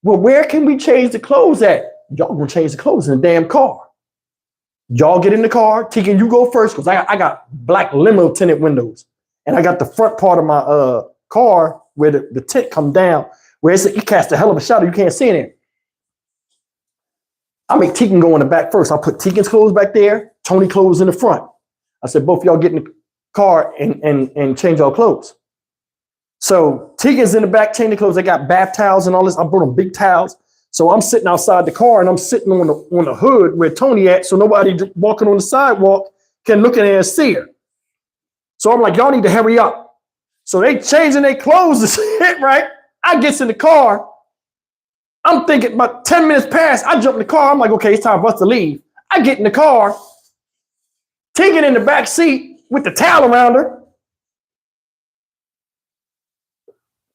Well, where can we change the clothes at? Y'all gonna change the clothes in the damn car. Y'all get in the car. Tegan, you go first because I got black limo tinted windows. And I got the front part of my car where the tint come down, where it casts a hell of a shadow. You can't see in it. I make Tegan go in the back first. I'll put Tegan's clothes back there, Tony clothes in the front. I said, both of y'all get in the car and change your clothes. So Tegan's in the back, changing clothes. I got bath towels and all this. I brought them big towels. So I'm sitting outside the car and I'm sitting on the hood where Tony at, so nobody walking on the sidewalk can look in there and see her. So I'm like, y'all need to hurry up. So they changing their clothes and shit, right? I gets in the car. I'm thinking about 10 minutes past, I jump in the car. I'm like, okay, it's time for us to leave. I get in the car, Tegan in the back seat with the towel around her.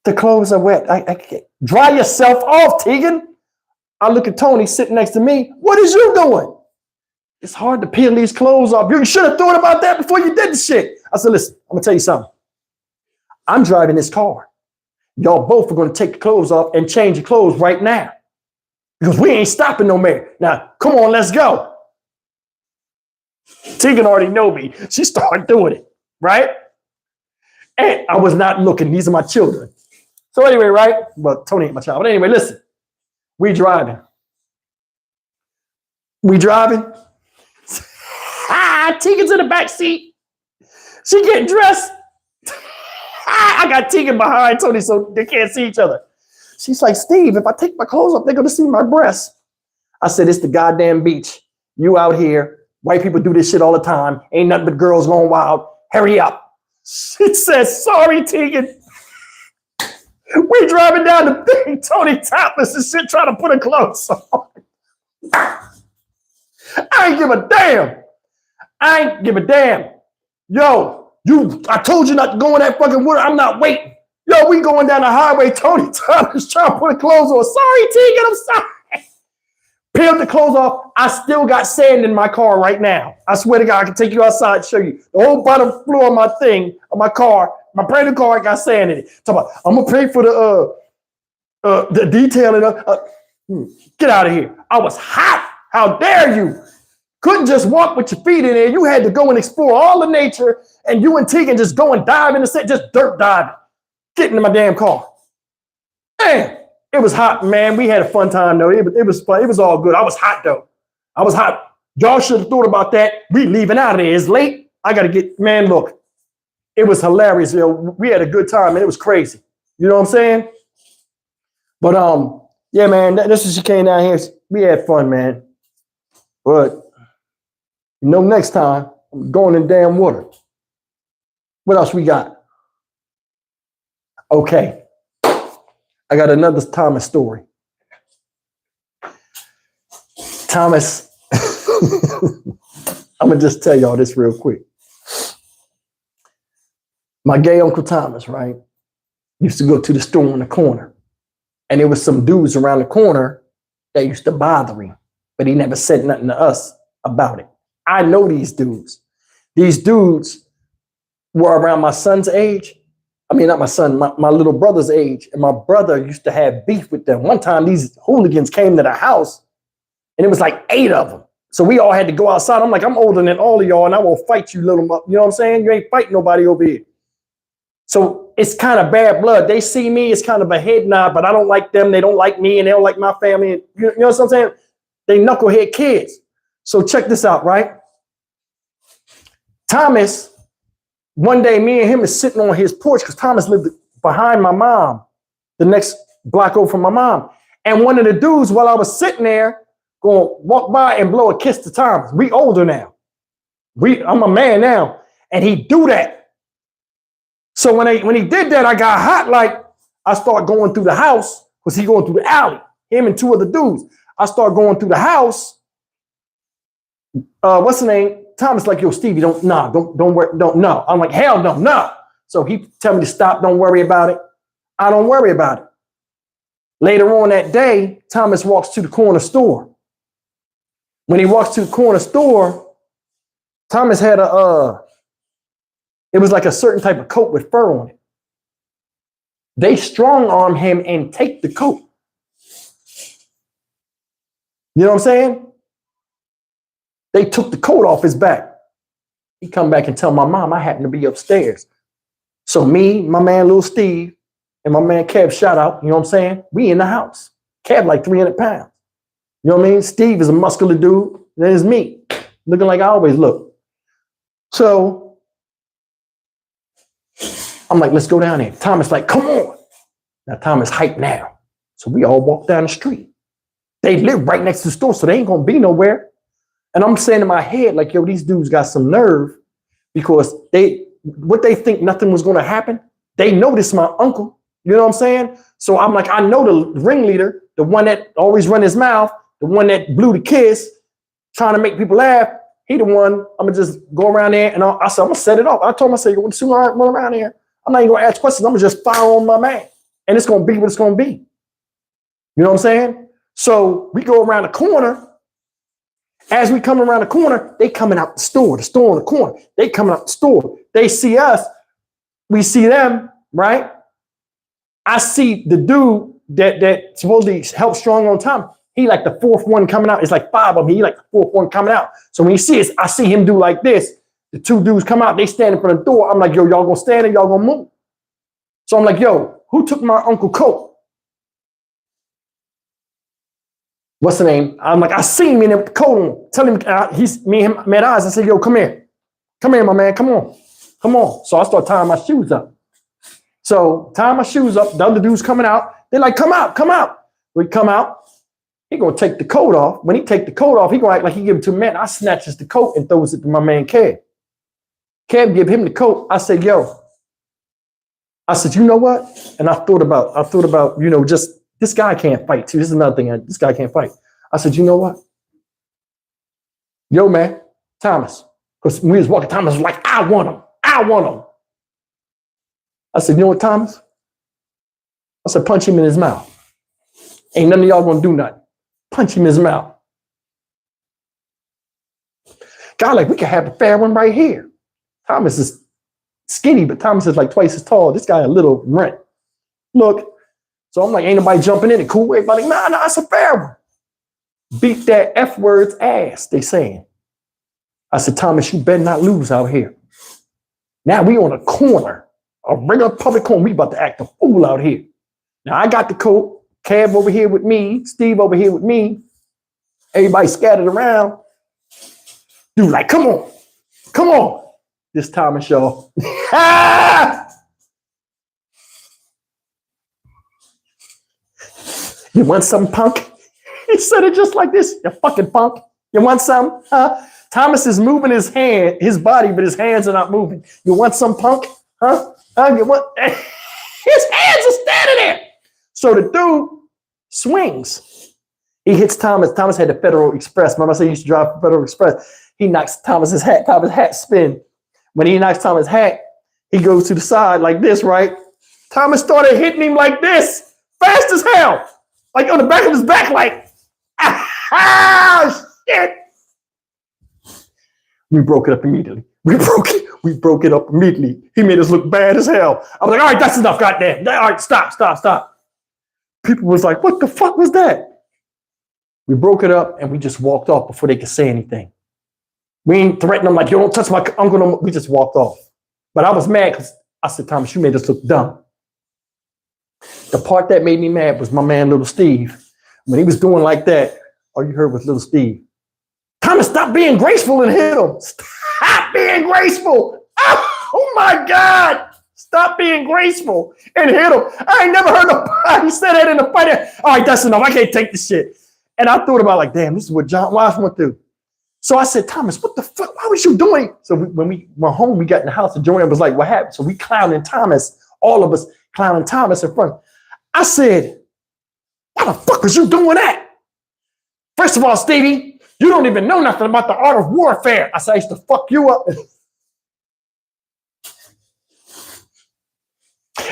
The clothes are wet. I can't. Dry yourself off, Tegan. I look at Tony sitting next to me. What is you doing? It's hard to peel these clothes off. You should have thought about that before you did the shit. I said, listen, I'm going to tell you something. I'm driving this car. Y'all both are going to take the clothes off and change your clothes right now. Because we ain't stopping no more. Now, come on, let's go. Tegan already know me. She started doing it, right? And I was not looking. These are my children. So anyway, right? Well, Tony ain't my child. But anyway, listen. We driving. Tegan's in the back seat. She getting dressed. I got Tegan behind Tony so they can't see each other. She's like, Steve, if I take my clothes off, they're going to see my breasts. I said, it's the goddamn beach. You out here. White people do this shit all the time. Ain't nothing but girls going wild. Hurry up. She says, sorry, Tegan. We driving down the thing, Tony topless and shit, trying to put her clothes on. I ain't give a damn. Yo, I told you not to go in that fucking water. I'm not waiting. Yo, we going down the highway. Tony topless trying to put her clothes on. Sorry, Tegan, I'm sorry. Peeled the clothes off. I still got sand in my car right now. I swear to God, I can take you outside and show you. The whole bottom floor of my car, my brand new car, I got sand in it. Talk about, I'm gonna pay for the detailing. Get out of here. I was hot. How dare you? Couldn't just walk with your feet in there. You had to go and explore all the nature, and you and Tegan just go and dive in the set, just dirt diving. Get into my damn car. Man, it was hot, man. We had a fun time though. It was fun. It was all good. I was hot though. I was hot. Y'all should have thought about that. We leaving out of there. It's late. I gotta get, man, look. It was hilarious. You know, we had a good time, and it was crazy. You know what I'm saying? But yeah, man, this is she came down here. We had fun, man. But next time I'm going in damn water. What else we got? Okay. I got another Thomas story. Thomas, I'm gonna just tell y'all this real quick. My gay Uncle Thomas, right, used to go to the store on the corner. And there was some dudes around the corner that used to bother him, but he never said nothing to us about it. I know these dudes. These dudes were around my son's age. I mean, not my son, my little brother's age. And my brother used to have beef with them. One time, these hooligans came to the house, and it was like 8 of them. So we all had to go outside. I'm like, I'm older than all of y'all, and I will fight you, little, you know what I'm saying? You ain't fighting nobody over here. So it's kind of bad blood. They see me, it's kind of a head nod, but I don't like them. They don't like me and they don't like my family. You know what I'm saying? They knucklehead kids. So check this out, right? Thomas, one day me and him is sitting on his porch because Thomas lived behind my mom, the next block over from my mom. And one of the dudes, while I was sitting there, going to walk by and blow a kiss to Thomas. We older now. I'm a man now. And he do that. So when he did that, I got hot. Like I start going through the house because he going through the alley. Him and two other dudes. I start going through the house. What's the name? Thomas like, yo, Stevie, don't worry, no. I'm like, hell no. So he tell me to stop, don't worry about it. I don't worry about it. Later on that day, Thomas walks to the corner store. When he walks to the corner store, Thomas had it was like a certain type of coat with fur on it. They strong arm him and take the coat. You know what I'm saying? They took the coat off his back. He come back and tell my mom I happened to be upstairs. So me, my man, Lil Steve, and my man Kev, shout out, you know what I'm saying? We in the house. Kev like 300 pounds. You know what I mean? Steve is a muscular dude. Then it's me, looking like I always look. So I'm like, let's go down there. Thomas like, come on. Now Thomas hyped now. So we all walk down the street. They live right next to the store, so they ain't gonna be nowhere. And I'm saying in my head, like, yo, these dudes got some nerve because they think nothing was gonna happen. They know this is my uncle. You know what I'm saying? So I'm like, I know the ringleader, the one that always run his mouth, the one that blew the kiss, trying to make people laugh. He the one, I'm gonna just go around there and I said, I'm gonna set it off. I told him, I said, as soon as I run around here, I'm not even gonna ask questions. I'm gonna just fire on my man. And it's gonna be what it's gonna be. You know what I'm saying? So we go around the corner. As we come around the corner, they coming out the store on the corner. They coming out the store. They see us. We see them, right? I see the dude that supposedly helped strong on time. He like the fourth one coming out. It's like 5 of them. He like the fourth one coming out. So when he sees us, I see him do like this. The 2 dudes come out. They stand in front of the door. I'm like, yo, y'all gonna stand or y'all gonna move? So I'm like, yo, who took my uncle coat? What's the name? I'm like, I see him in the coat on. Tell him, me and him met eyes. I said, yo, come here. Come here, my man. Come on. So I start tying my shoes up. So tying my shoes up, the other dude's coming out. They're like, come out. We come out. He gonna take the coat off. When he take the coat off, he gonna act like he give it to a man. I snatches the coat and throws it to my man Kev. Kev give him the coat. I said, yo. I said, you know what? And I thought about, you know, just this guy can't fight too. This is another thing. This guy can't fight. I said, you know what? Yo, man, Thomas. Because when we was walking, Thomas was like, I want him. I said, you know what, Thomas? I said, punch him in his mouth. Ain't none of y'all gonna do nothing. Punch him in his mouth. God, like, we could have a fair one right here. Thomas is skinny, but Thomas is like twice as tall. This guy a little rent. Look. So I'm like, ain't nobody jumping in it. Cool. Everybody, nah, it's a fair one. Beat that F word's ass, they saying. I said, Thomas, you better not lose out here. Now we on a corner, a regular public corner. We about to act a fool out here. Now I got the coat. Kev over here with me. Steve over here with me. Everybody scattered around. Dude, like, come on. This Thomas, y'all. You want some, punk? He said it just like this. You fucking punk. You want some? Thomas is moving his body, but his hands are not moving. You want some, punk? You want? His hands are standing there. So the dude swings. He hits Thomas. Thomas had the Federal Express. Remember I said he used to drive the Federal Express. He knocks Thomas's hat. Thomas' hat spin. When he knocks Thomas' hat, he goes to the side like this, right? Thomas started hitting him like this, fast as hell. Like on the back of his back, like, shit. We broke it up immediately. We broke it up immediately. He made us look bad as hell. I was like, all right, that's enough, goddamn. All right, stop. People was like, what the fuck was that? We broke it up and we just walked off before they could say anything. We ain't threatening them like, you don't touch my uncle no more. We just walked off. But I was mad because I said, Thomas, you made us look dumb. The part that made me mad was my man, Little Steve. When he was doing like that, all you heard was Little Steve. Thomas, stop being graceful and hit him. Stop being graceful. Oh my God. Stop being graceful and hit him. I ain't never heard nobody say that in a fight. All right, that's enough. I can't take this shit. And I thought about like, damn, this is what John Watts went through. So I said, Thomas, what the fuck? Why was you doing? So when we went home, we got in the house and Joanne was like, what happened? So we clowning Thomas, all of us clowning Thomas in front. I said, why the fuck was you doing that? First of all, Stevie, you don't even know nothing about the art of warfare. I said, I used to fuck you up.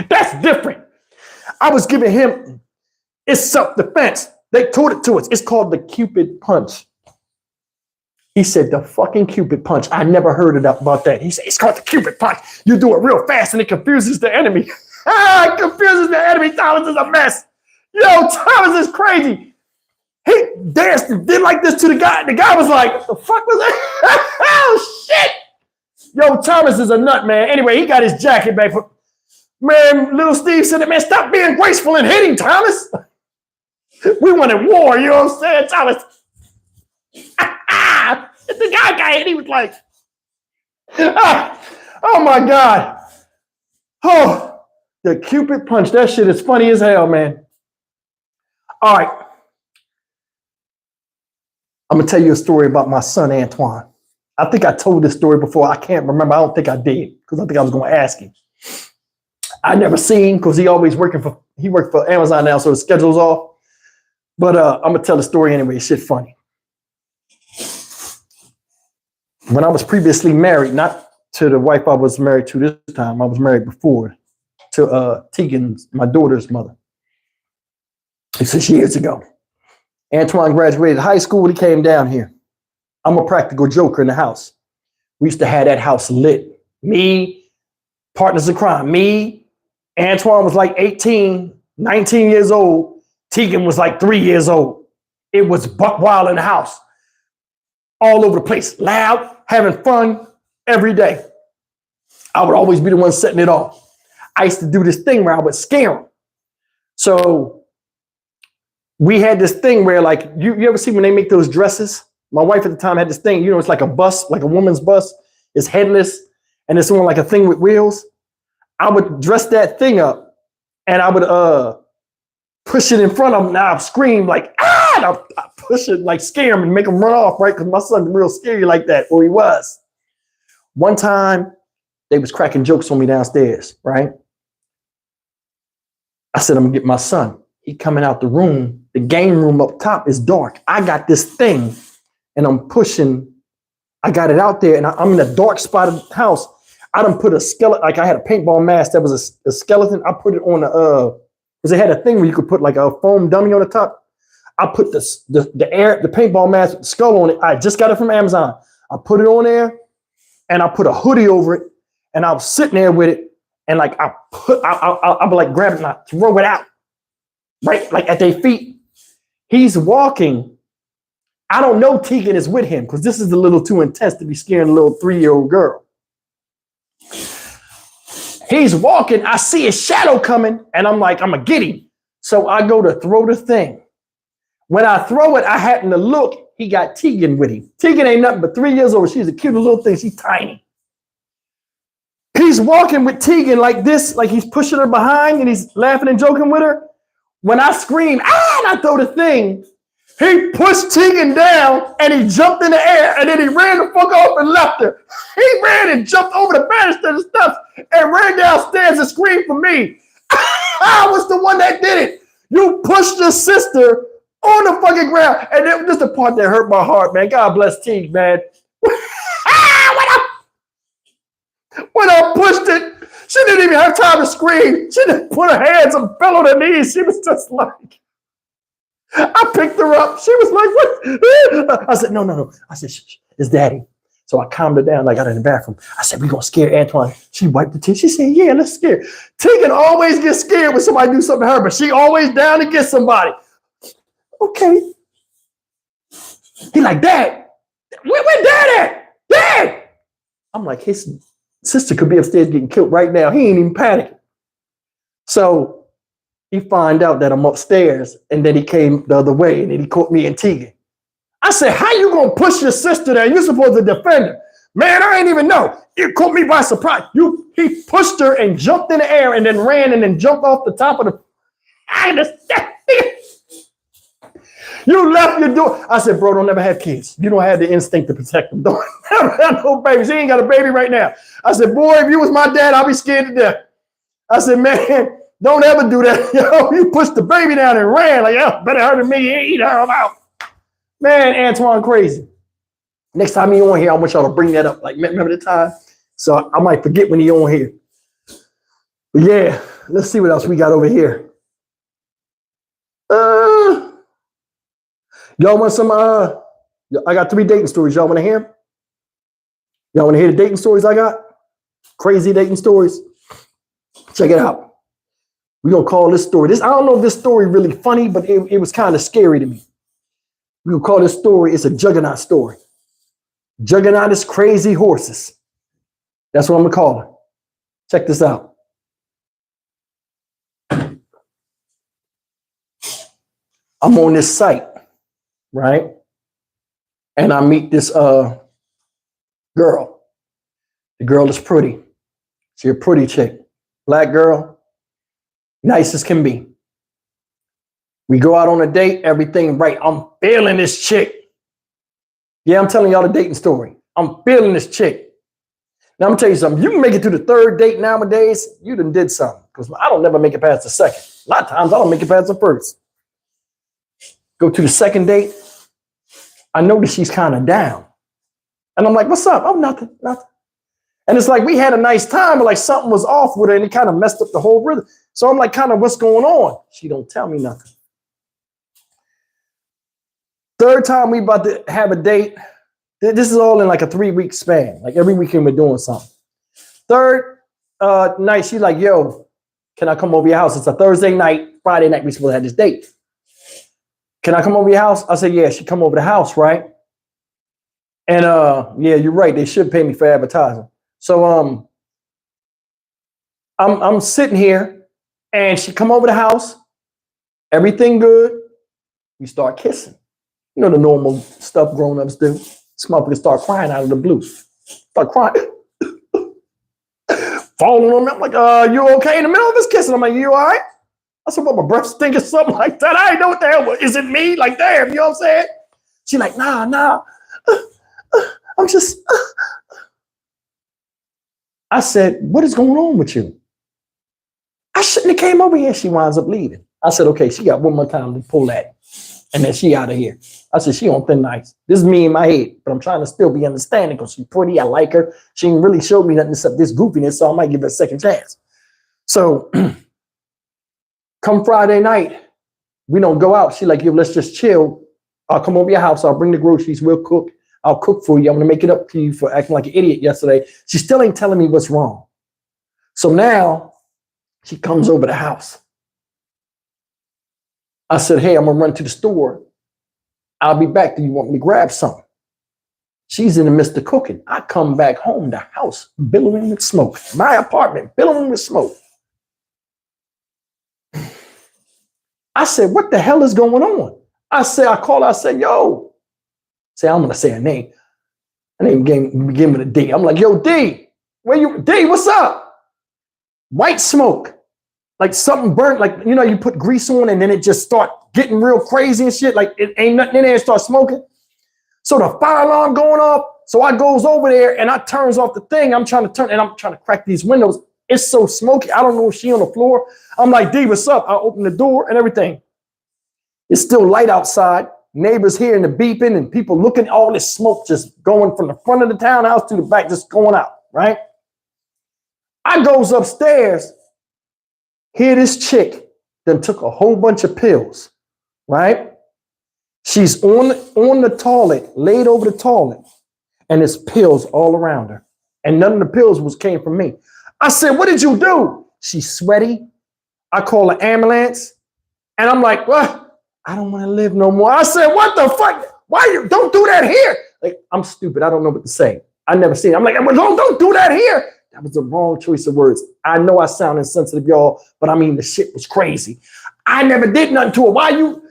That's different. I was giving him, it's self-defense. They taught it to us. It's called the Cupid punch. He said, the fucking Cupid punch. I never heard about that. He said, it's called the Cupid punch. You do it real fast and it confuses the enemy. It confuses the enemy. Thomas is a mess. Yo, Thomas is crazy. He danced and did like this to the guy. The guy was like, what the fuck was that? Oh, shit. Yo, Thomas is a nut, man. Anyway, he got his jacket back. Man, Little Steve said, man, stop being graceful and hitting, Thomas. We wanted war, you know what I'm saying, Thomas? The guy got hit. He was like, oh my God. Oh, the Cupid punch. That shit is funny as hell, man. All right. I'm going to tell you a story about my son, Antoine. I think I told this story before. I can't remember. I don't think I did because I think I was going to ask him. I never seen because he worked for Amazon now, so his schedule's off. But I'm going to tell the story anyway. Shit funny. When I was previously married, not to the wife I was married to this time, I was married before to Tegan's, my daughter's mother. This is years ago. Antoine graduated high school when he came down here. I'm a practical joker in the house. We used to have that house lit. Me, partners in crime. Me, Antoine was like 18, 19 years old. Tegan was like 3 years old. It was buck wild in the house. All over the place, loud, having fun every day. I would always be the one setting it off. I used to do this thing where I would scare them. So we had this thing where like, you ever see when they make those dresses? My wife at the time had this thing, you know, it's like a bus, like a woman's bus. It's headless and it's on like a thing with wheels. I would dress that thing up and I would push it in front of them and I'd scream like, ah! And I push it, like scare him and make him run off, right? Because my son's real scary like that, or he was. One time, they was cracking jokes on me downstairs, right? I said, I'm gonna get my son. He coming out the room. The game room up top is dark. I got this thing and I'm pushing. I got it out there and I'm in a dark spot of the house. I done put a skeleton, like I had a paintball mask that was a skeleton. I put it on because they had a thing where you could put like a foam dummy on the top. I put the paintball mask with the skull on it. I just got it from Amazon. I put it on there and I put a hoodie over it and I was sitting there with it and like I would like grab it and I throw it out, right? Like at their feet. He's walking. I don't know Tegan is with him because this is a little too intense to be scaring a little 3-year-old girl. He's walking. I see his shadow coming and I'm like, I'm going to get him. So I go to throw the thing. When I throw it, I happen to look. He got Tegan with him. Tegan ain't nothing but 3 years old. She's a cute little thing. She's tiny. He's walking with Tegan like this, like he's pushing her behind and he's laughing and joking with her. When I scream, ah, and I throw the thing, he pushed Tegan down and he jumped in the air and then he ran the fuck off and left her. He ran and jumped over the banister and stuff and ran downstairs and screamed for me. I was the one that did it. You pushed your sister on the fucking ground. And this is the part that hurt my heart, man. God bless Teague, man. When I pushed it, she didn't even have time to scream. She just put her hands and fell on her knees. She was just like, I picked her up. She was like, what? I said, no. I said, shh, it's daddy. So I calmed her down. Like, I got in the bathroom. I said, we're going to scare Antoine. She wiped the tears. She said, yeah, let's scare. Tegan always gets scared when somebody do something to her, but she always down to get somebody. Okay. He like, Dad, where Dad at? Dad! I'm like, his Sister could be upstairs getting killed right now. He ain't even panicking. So he find out that I'm upstairs, and then he came the other way, and then he caught me and Tegan. I said, how you gonna push your sister there? You're supposed to defend her. Man, I ain't even know. It caught me by surprise. He pushed her and jumped in the air and then ran and then jumped off the top of the. I understand. You left your door. I said, bro, don't ever have kids. You don't have the instinct to protect them. Don't ever have no babies. He ain't got a baby right now. I said, boy, if you was my dad, I'd be scared to death. I said, man, don't ever do that. Yo, you pushed the baby down and ran. Like, oh, better her than me. Eat her, I'm out. Man, Antoine crazy. Next time he on here, I want y'all to bring that up. Like, remember the time? So I might forget when he on here. But yeah, let's see what else we got over here. Y'all want some, I got 3 dating stories. Y'all want to hear? Y'all want to hear the dating stories I got? Crazy dating stories. Check it out. We're going to call this story. I don't know if this story really funny, but it was kind of scary to me. We're going to call this story, it's a Juggernaut story. Juggernaut is crazy horses. That's what I'm going to call it. Check this out. I'm on this site, right? And I meet this girl. The girl is pretty. She's a pretty chick. Black girl. Nice as can be. We go out on a date, everything right. I'm feeling this chick. Yeah, I'm telling y'all the dating story. I'm feeling this chick. Now, I'm going to tell you something. You can make it to the 3rd date nowadays, you done did something. Because I don't never make it past the 2nd. A lot of times, I don't make it past the 1st. Go to the 2nd date. I notice she's kind of down. And I'm like, what's up? Oh, nothing. And it's like, we had a nice time, but like something was off with her, and it kind of messed up the whole rhythm. So I'm like, kind of, what's going on? She don't tell me nothing. 3rd time we about to have a date. This is all in like a 3-week span. Like every weekend we're doing something. 3rd night, she's like, yo, can I come over your house? It's a Thursday night. Friday night, we supposed to have this date. Can I come over your house? I said, yeah, she come over the house, right? And yeah, you're right. They should pay me for advertising. So I'm sitting here, and she come over the house. Everything good. We start kissing. You know the normal stuff grown-ups do. This motherfucker start crying out of the blue. Start crying. Falling on me. I'm like, you okay? In the middle of this kissing, I'm like, you all right? I said, well, my breath stinking something like that. I ain't know what the hell. Is it me? Like, damn, you know what I'm saying? She like, nah. I'm just. I said, what is going on with you? I shouldn't have came over here. She winds up leaving. I said, okay, she got one more time to pull that. And then she out of here. I said, she on thin ice. This is me in my head, but I'm trying to still be understanding because she's pretty. I like her. She didn't really show me nothing except this goofiness, so I might give her a second chance. So come Friday night, we don't go out. She like, yo, let's just chill. I'll come over your house. I'll bring the groceries. We'll cook. I'll cook for you. I'm going to make it up to you for acting like an idiot yesterday. She still ain't telling me what's wrong. So now she comes over the house. I said, hey, I'm going to run to the store. I'll be back. Do you want me to grab something? She's in the midst of cooking. I come back home, the house billowing with smoke. My apartment billowing with smoke. I said, what the hell is going on? I call her. I said, yo. Say, I'm going to say her name. Her name begin with a D. I'm like, yo, D, D, what's up? White smoke. Like something burnt, like, you know, you put grease on and then it just start getting real crazy and shit. Like it ain't nothing in there and start smoking. So the fire alarm going off. So I goes over there and I turns off the thing. I'm trying to crack these windows. It's so smoky. I don't know if she on the floor. I'm like, D, what's up? I open the door and everything. It's still light outside. Neighbors hearing the beeping and people looking, all this smoke just going from the front of the townhouse to the back, just going out, right? I goes upstairs. Here this chick then took a whole bunch of pills, right? She's on the toilet, laid over the toilet, and there's pills all around her. And none of the pills came from me. I said, what did you do? She's sweaty. I call an ambulance. And I'm like, what? I don't want to live no more. I said, what the fuck? Why you don't do that here? Like, I'm stupid. I don't know what to say. I never seen it. I'm like, well, don't do that here. That was the wrong choice of words. I know I sound insensitive, y'all, but I mean, the shit was crazy. I never did nothing to her. Why you?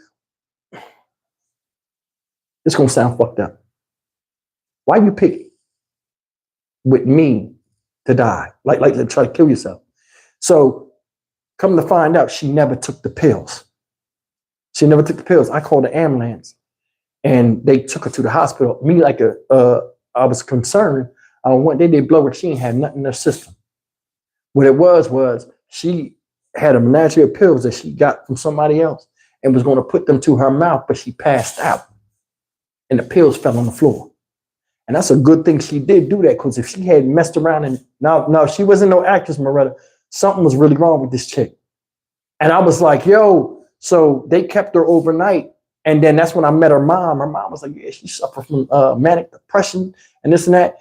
It's going to sound fucked up. Why you pick with me to die? Like to try to kill yourself. So come to find out, she never took the pills. She never took the pills. I called the ambulance and they took her to the hospital. Me, I was concerned. One day they blow her, she ain't had nothing in her system. What it was she had a menagerie of pills that she got from somebody else and was going to put them to her mouth, but she passed out and the pills fell on the floor. And that's a good thing she did do that, because if she had messed around and now she wasn't no actress, Moretta, something was really wrong with this chick. And I was like, yo, so they kept her overnight. And then that's when I met her mom. Her mom was like, yeah, she suffered from manic depression and this and that.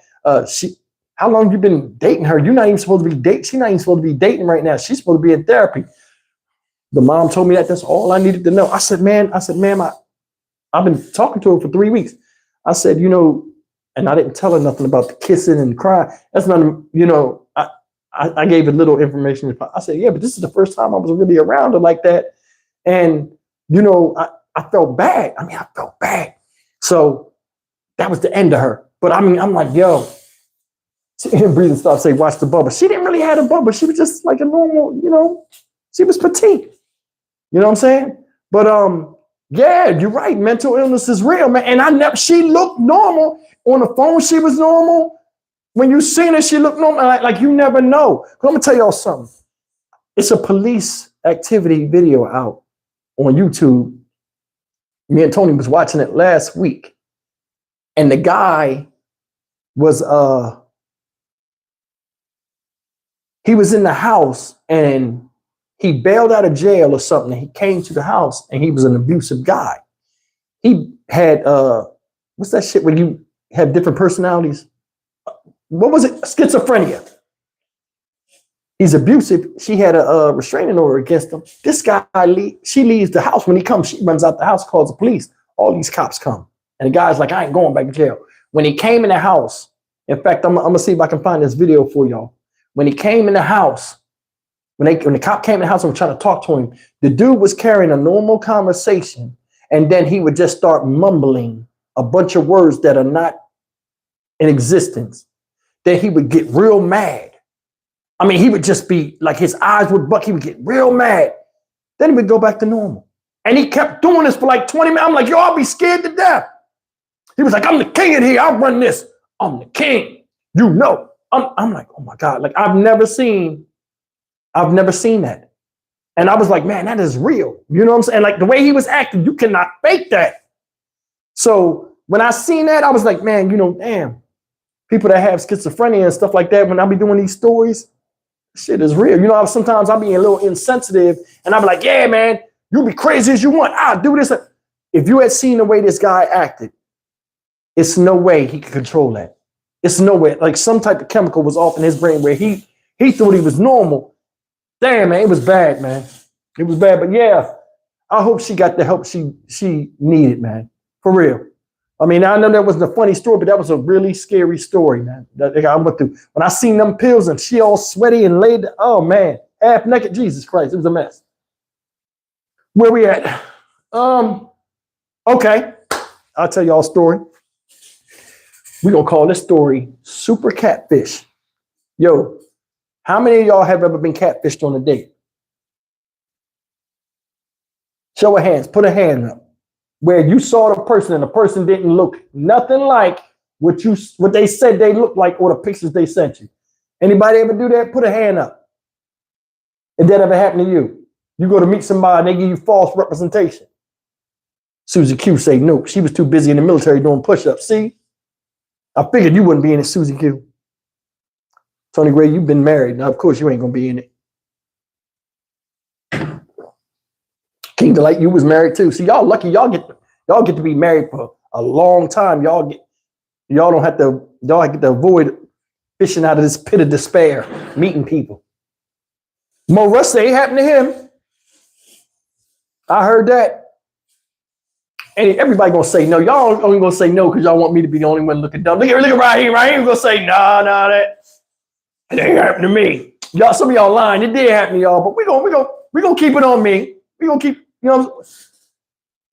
How long have you been dating her? You're not even supposed to be dating. She's not even supposed to be dating right now. She's supposed to be in therapy. The mom told me that that's all I needed to know. I said, ma'am, I've been talking to her for 3 weeks. I said, and I didn't tell her nothing about the kissing and crying. That's not, I gave her little information. I said, yeah, but this is the first time I was really around her like that. And, I felt bad. I felt bad. So that was the end of her. But I'm like, yo, she didn't breathe and start say, watch the bubble. She didn't really have a bubble. She was just like a normal, she was petite. You know what I'm saying? But yeah, you're right. Mental illness is real, man. And she looked normal. On the phone, she was normal. When you seen her, she looked normal. Like you never know. I'm gonna tell y'all something. It's a police activity video out on YouTube. Me and Tony was watching it last week. And the guy was he was in the house and he bailed out of jail or something. He came to the house and he was an abusive guy. He had what's that shit when you have different personalities? What was it? Schizophrenia. He's abusive. She had a restraining order against him. This guy, she leaves the house. When he comes, she runs out the house, calls the police. All these cops come. And the guy's like, I ain't going back to jail. When he came in the house, in fact, I'm going to see if I can find this video for y'all. When he came in the house, when the cop came in the house and was trying to talk to him, the dude was carrying a normal conversation. And then he would just start mumbling a bunch of words that are not in existence. Then he would get real mad. He would just be like, his eyes would buck. He would get real mad. Then he would go back to normal. And he kept doing this for like 20 minutes. I'm like, yo, I'll be scared to death. He was like, I'm the king in here. I'll run this. I'm the king. I'm like, oh my God. Like I've never seen that. And I was like, man, that is real. You know what I'm saying? Like the way he was acting, you cannot fake that. So when I seen that, I was like, man, damn. People that have schizophrenia and stuff like that, when I be doing these stories, shit is real. Sometimes I'll be a little insensitive and I'll be like, yeah, man, you be crazy as you want. I'll do this. If you had seen the way this guy acted, it's no way he could control that. It's no way. Like some type of chemical was off in his brain where he thought he was normal. Damn, man, it was bad, man. It was bad. But yeah, I hope she got the help she needed, man. For real. I know that wasn't a funny story, but that was a really scary story, man. That I went through. When I seen them pills and she all sweaty and laid, oh man, half naked, Jesus Christ, it was a mess. Where we at? Okay, I'll tell y'all a story. We're gonna call this story Super Catfish. Yo, how many of y'all have ever been catfished on a date? Show of hands, put a hand up. Where you saw the person and the person didn't look nothing like what they said they looked like or the pictures they sent you. Anybody ever do that? Put a hand up. If that ever happened to you, you go to meet somebody and they give you false representation. Susie Q say no, she was too busy in the military doing push-ups. See, I figured you wouldn't be in it, Susie Q. Tony Gray, you've been married. Now, of course, you ain't gonna be in it. King Delight, you was married too. See, y'all lucky. Y'all get to be married for a long time. Y'all get to avoid fishing out of this pit of despair, meeting people. Mo Russ say it happened to him. I heard that. And everybody gonna say no. Y'all only gonna say no because y'all want me to be the only one looking dumb. Look at right here. Right here, gonna say no, that. It ain't happened to me. Y'all, some of y'all lying. It did happen to y'all, but we gonna keep it on me. We gonna keep, you know.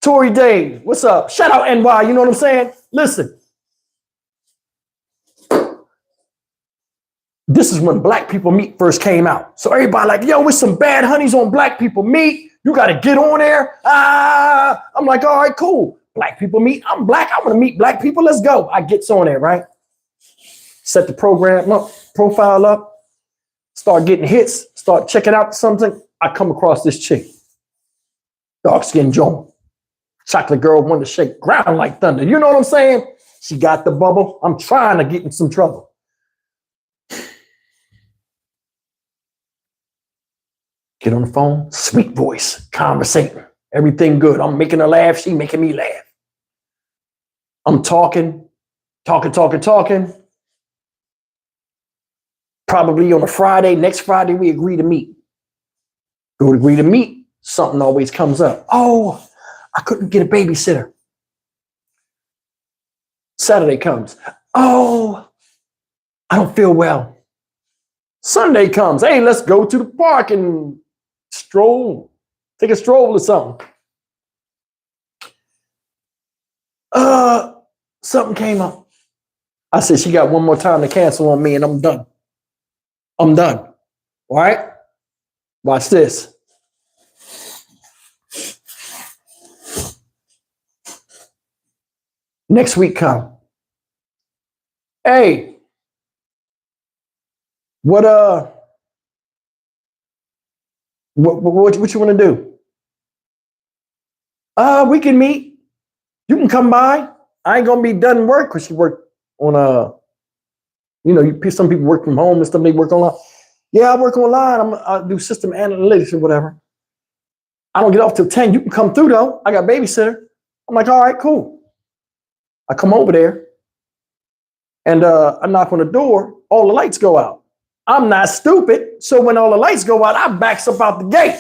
Tory Dave, what's up? Shout out NY, you know what I'm saying? Listen. This is when Black People Meet first came out. So everybody like, yo, with some bad honeys on Black People Meet. You got to get on there. I'm like, all right, cool. Black People Meet. I'm Black. I want to meet Black people. Let's go. I gets on there, right? Set the program up, profile up, start getting hits, start checking out something. I come across this chick, dark skinned Joan. Chocolate girl wanted to shake ground like thunder. You know what I'm saying? She got the bubble. I'm trying to get in some trouble. Get on the phone, sweet voice, conversating, everything good. I'm making her laugh. She making me laugh. I'm talking. Probably on a Friday, next Friday, we agree to meet. Go to agree to meet. Something always comes up. Oh, I couldn't get a babysitter. Saturday comes. Oh, I don't feel well. Sunday comes. Hey, let's go to the park and stroll. Take a stroll or something. Something came up. I said, she got one more time to cancel on me and I'm done. I'm done. All right? Watch this. Next week come. Hey, what you want to do? We can meet. You can come by. I ain't gonna be done work because she work on some people work from home and stuff. They work online. Yeah, I work online. I do system analytics or whatever. I don't get off till 10. You can come through though. I got a babysitter. I'm like, all right, cool. I come over there and I knock on the door. All the lights go out. I'm not stupid. So when all the lights go out, I backs up out the gate.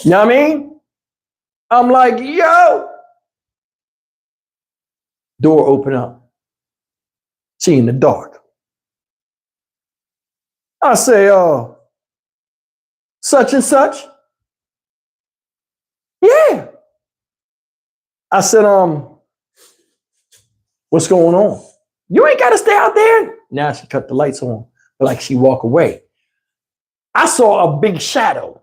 You know what I mean? I'm like, yo. Door open up. She in the dark. I say, such and such. Yeah. I said, what's going on? You ain't got to stay out there. Now she cut the lights on, but like she walk away. I saw a big shadow.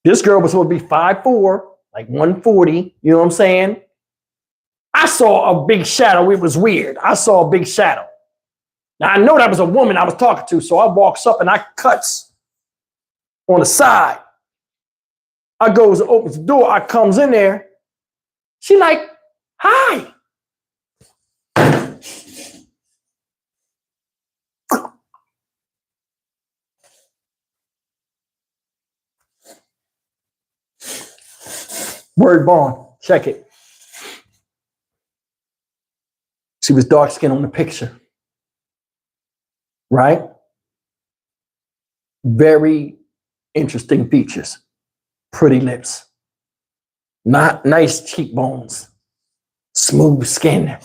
This girl was supposed to be 5'4", like 140. You know what I'm saying? I saw a big shadow. It was weird. I saw a big shadow. Now I know that was a woman I was talking to, so I walks up and I cuts on the side. I goes, opens the door. I comes in there. She like, hi. Word bond. Check it. She was dark skinned on the picture. Right? Very interesting features. Pretty lips. Not nice cheekbones. Smooth skin.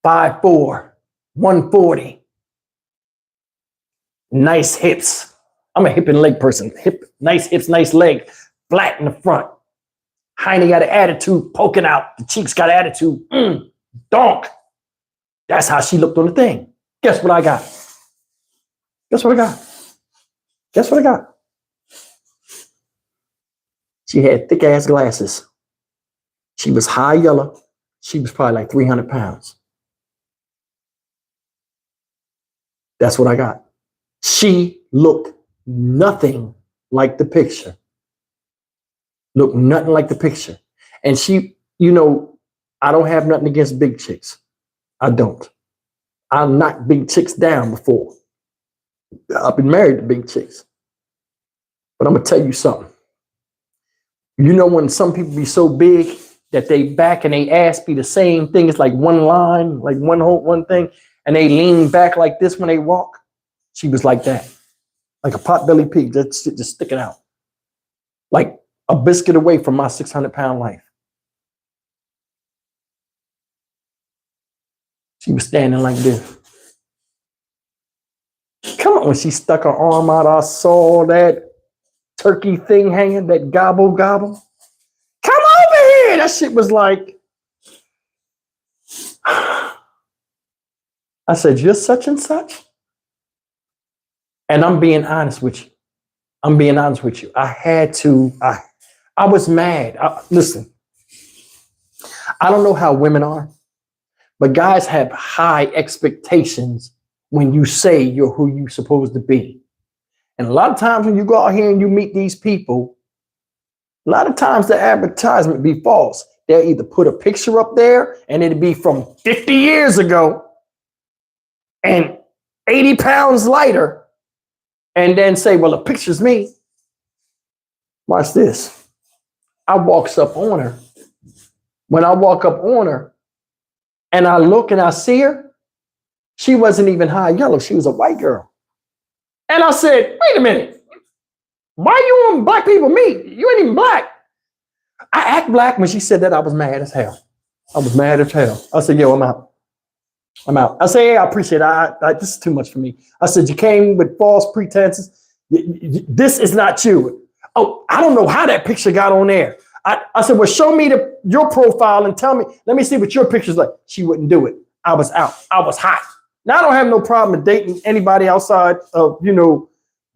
5'4", 140. Nice hips. I'm a hip and leg person. Nice hips, nice leg. Flat in the front. Hiney got an attitude poking out. The cheeks got an attitude. Donk. That's how she looked on the thing. Guess what I got? Guess what I got? Guess what I got? She had thick ass glasses. She was high yellow. She was probably like 300 pounds. That's what I got. She looked nothing like the picture. Looked nothing like the picture. And she, I don't have nothing against big chicks. I don't. I've knocked big chicks down before. I've been married to big chicks. But I'm going to tell you something. You know when some people be so big that they back and they ass be the same thing. It's like one line, like one thing. And they lean back like this when they walk. She was like that. Like a pot-bellied pig, just sticking out. Like a biscuit away from my 600-pound life. She was standing like this. Come on, when she stuck her arm out, I saw that turkey thing hanging, that gobble gobble. Come over here. That shit was like, I said, you're such and such. And I'm being honest with you. I was mad. Listen, I don't know how women are, but guys have high expectations when you say you're who you're supposed to be. And a lot of times when you go out here and you meet these people, a lot of times the advertisement be false. They'll either put a picture up there and it'll be from 50 years ago and 80 pounds lighter, and then say, well, the picture's me. Watch this. I walks up on her. When I walk up on her and I look and I see her, she wasn't even high yellow. She was a white girl. And I said, wait a minute. Why you on black people meet? You ain't even black. I act black. When she said that, I was mad as hell. I said, yo, I'm out. I said, yeah, I appreciate it. This is too much for me. I said, you came with false pretenses. This is not you. Oh, I don't know how that picture got on there. I said, well, show me your profile and tell me, let me see what your picture's like. She wouldn't do it. I was out. I was hot. Now, I don't have no problem with dating anybody outside of,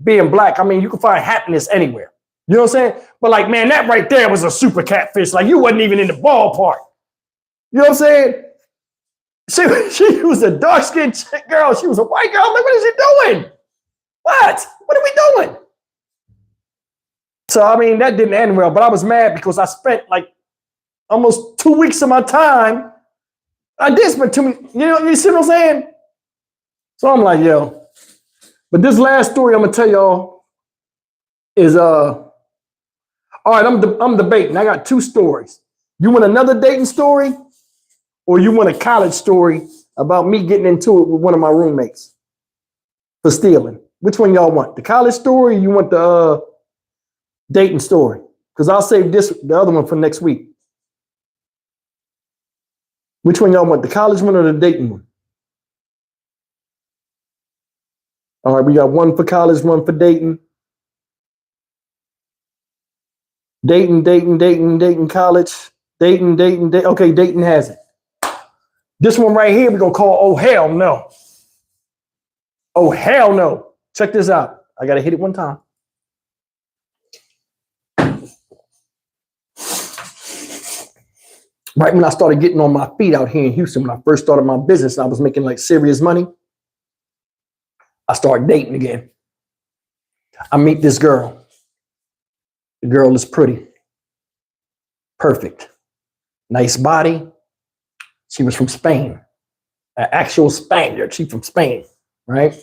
being black. I mean, you can find happiness anywhere. You know what I'm saying? But like, man, that right there was a super catfish. Like, you wasn't even in the ballpark. You know what I'm saying? She was a dark-skinned chick girl. She was a white girl. I'm like, what is she doing? What are we doing? So, I mean, that didn't end well, but I was mad because I spent like almost 2 weeks of my time. I did spend 2 weeks, you see what I'm saying? So I'm like, yo. But this last story I'm gonna tell y'all is all right, I'm debating. I got 2 stories. You want another dating story, or you want a college story about me getting into it with one of my roommates for stealing? Which one y'all want? The college story, or you want the dating story? Because I'll save the other one for next week. Which one y'all want? The college one or the dating one? All right, we got one for college, one for dating. Dating, college. Dating. Okay, dating has it. This one right here, we're going to call Oh Hell No. Oh Hell No. Check this out. I got to hit it one time. Right when I started getting on my feet out here in Houston, when I first started my business, I was making like serious money. I started dating again. I meet this girl. The girl is pretty. Perfect. Nice body. She was from Spain. An actual Spaniard. She's from Spain, right?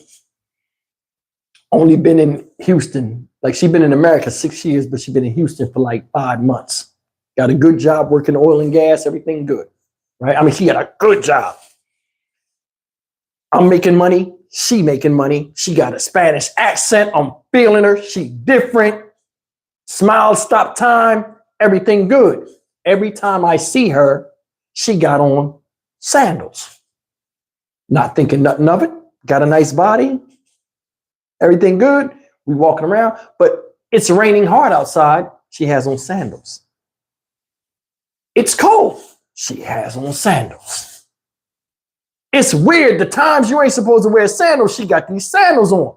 Only been in Houston. Like, she's been in America 6 years, but she's been in Houston for like 5 months. Got a good job working oil and gas, everything good, right? I mean, she got a good job. I'm making money. She making money. She got a Spanish accent. I'm feeling her. She different. Smile, stop time, everything good. Every time I see her, she got on sandals. Not thinking nothing of it. Got a nice body. Everything good. We walking around, but it's raining hard outside. She has on sandals. It's cold. She has on sandals. It's weird. The times you ain't supposed to wear sandals, she got these sandals on.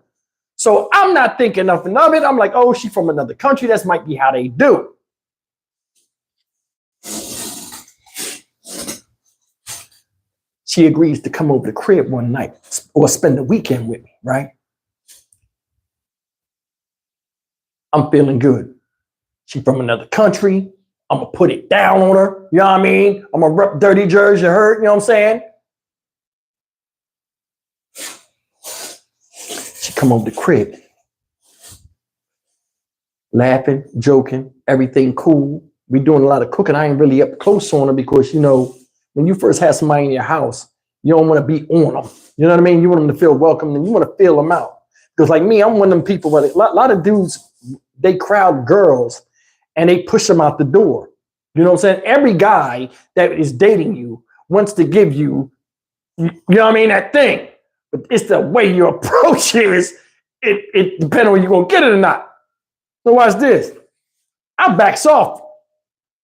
So I'm not thinking nothing of it. I'm like, oh, she's from another country. That might be how they do. She agrees to come over to the crib one night or spend the weekend with me, right? I'm feeling good. She's from another country. I'm going to put it down on her. You know what I mean? I'm going to rep dirty jersey, you heard? You know what I'm saying? She come over the crib. Laughing, joking, everything cool. We doing a lot of cooking. I ain't really up close on her because, when you first have somebody in your house, you don't want to be on them. You know what I mean? You want them to feel welcome and you want to feel them out. Because like me, I'm one of them people where a lot of dudes, they crowd girls and they push them out the door. You know what I'm saying? Every guy that is dating you wants to give you, you know what I mean? That thing. But it's the way you approach it depends on whether you're going to get it or not. So watch this. I backs off.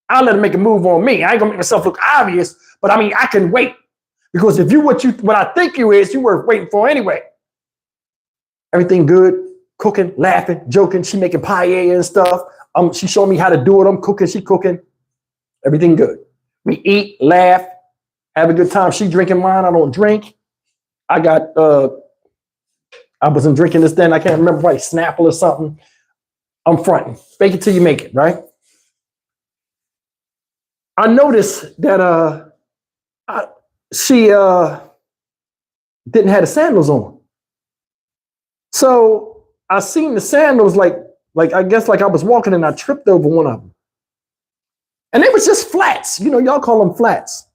I'll let him make a move on me. I ain't gonna make myself look obvious, but I mean, I can wait. Because if you what I think you is, you worth waiting for anyway. Everything good, cooking, laughing, joking. She making paella and stuff. She showed me how to do it. I'm cooking, she cooking. Everything good. We eat, laugh, have a good time. She drinking wine, I don't drink. I wasn't drinking this then. I can't remember, right? Snapple or something. I'm fronting. Fake it till you make it, right? I noticed that she didn't have the sandals on. So I seen the sandals like I guess like I was walking and I tripped over one of them. And it was just flats. You know, y'all call them flats.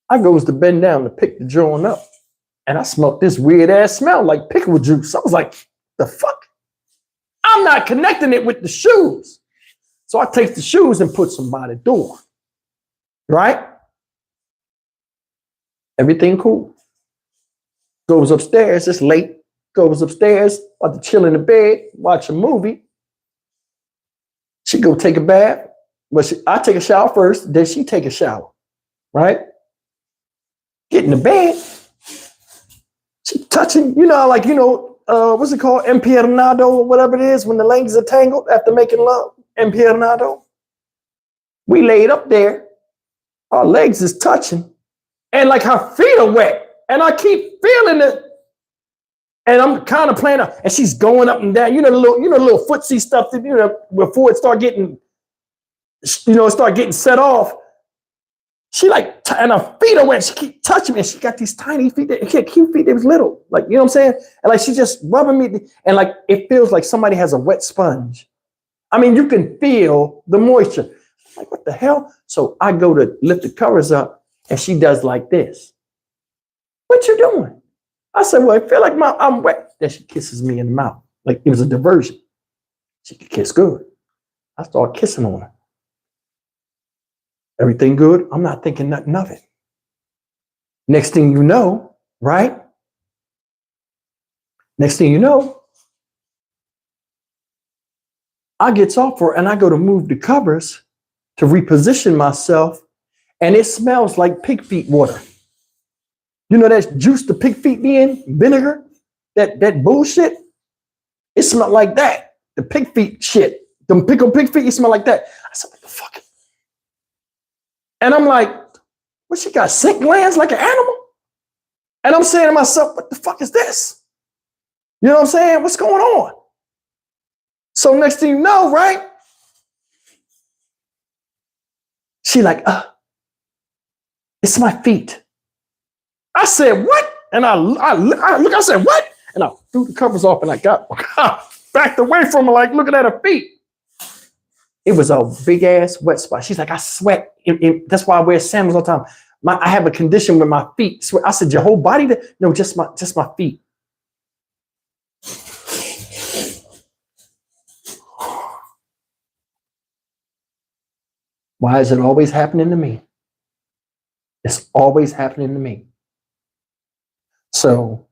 I goes to bend down to pick the joint up. And I smelled this weird ass smell like pickle juice. I was like, the fuck? I'm not connecting it with the shoes. So I take the shoes and put them by the door. Right? Everything cool. Goes upstairs, it's late. Goes upstairs, about to chill in the bed, watch a movie. She go take a bath. But I take a shower first, then she take a shower. Right? Get in the bed. She touching, what's it called? Empiernado or whatever it is when the legs are tangled after making love. Empiernado. We laid up there. Our legs is touching. And like her feet are wet. And I keep feeling it. And I'm kind of playing up. And she's going up and down. The little footsie stuff that, before it start getting set off. She and her feet are wet. She keep touching me. And she got these tiny feet. She had cute feet. They was little. Like, you know what I'm saying? And like, she just rubbing me. And like, it feels like somebody has a wet sponge. I mean, you can feel the moisture. Like, what the hell? So I go to lift the covers up and she does like this. What you doing? I said, well, I feel like I'm wet. Then she kisses me in the mouth. Like it was a diversion. She could kiss good. I start kissing on her. Everything good? I'm not thinking nothing of it. Next thing you know, right? Next thing you know, I gets off her and I go to move the covers to reposition myself, and it smells like pig feet water. You know that juice the pig feet be in? Vinegar? That bullshit? It smelled like that. The pig feet shit. Them pickled pig feet, it smell like that. I said, what the fuck? And I'm like, what, she got scent glands like an animal? And I'm saying to myself, what the fuck is this? You know what I'm saying? What's going on? So next thing you know, right? She like, it's my feet. I said, what? And I look, I said, what? And I threw the covers off and I got backed away from her, like looking at her feet. It was a big ass wet spot. She's like, I sweat. That's why I wear sandals all the time. I have a condition with my feet sweat. I said, your whole body? No, just my feet. Why is it always happening to me? It's always happening to me. So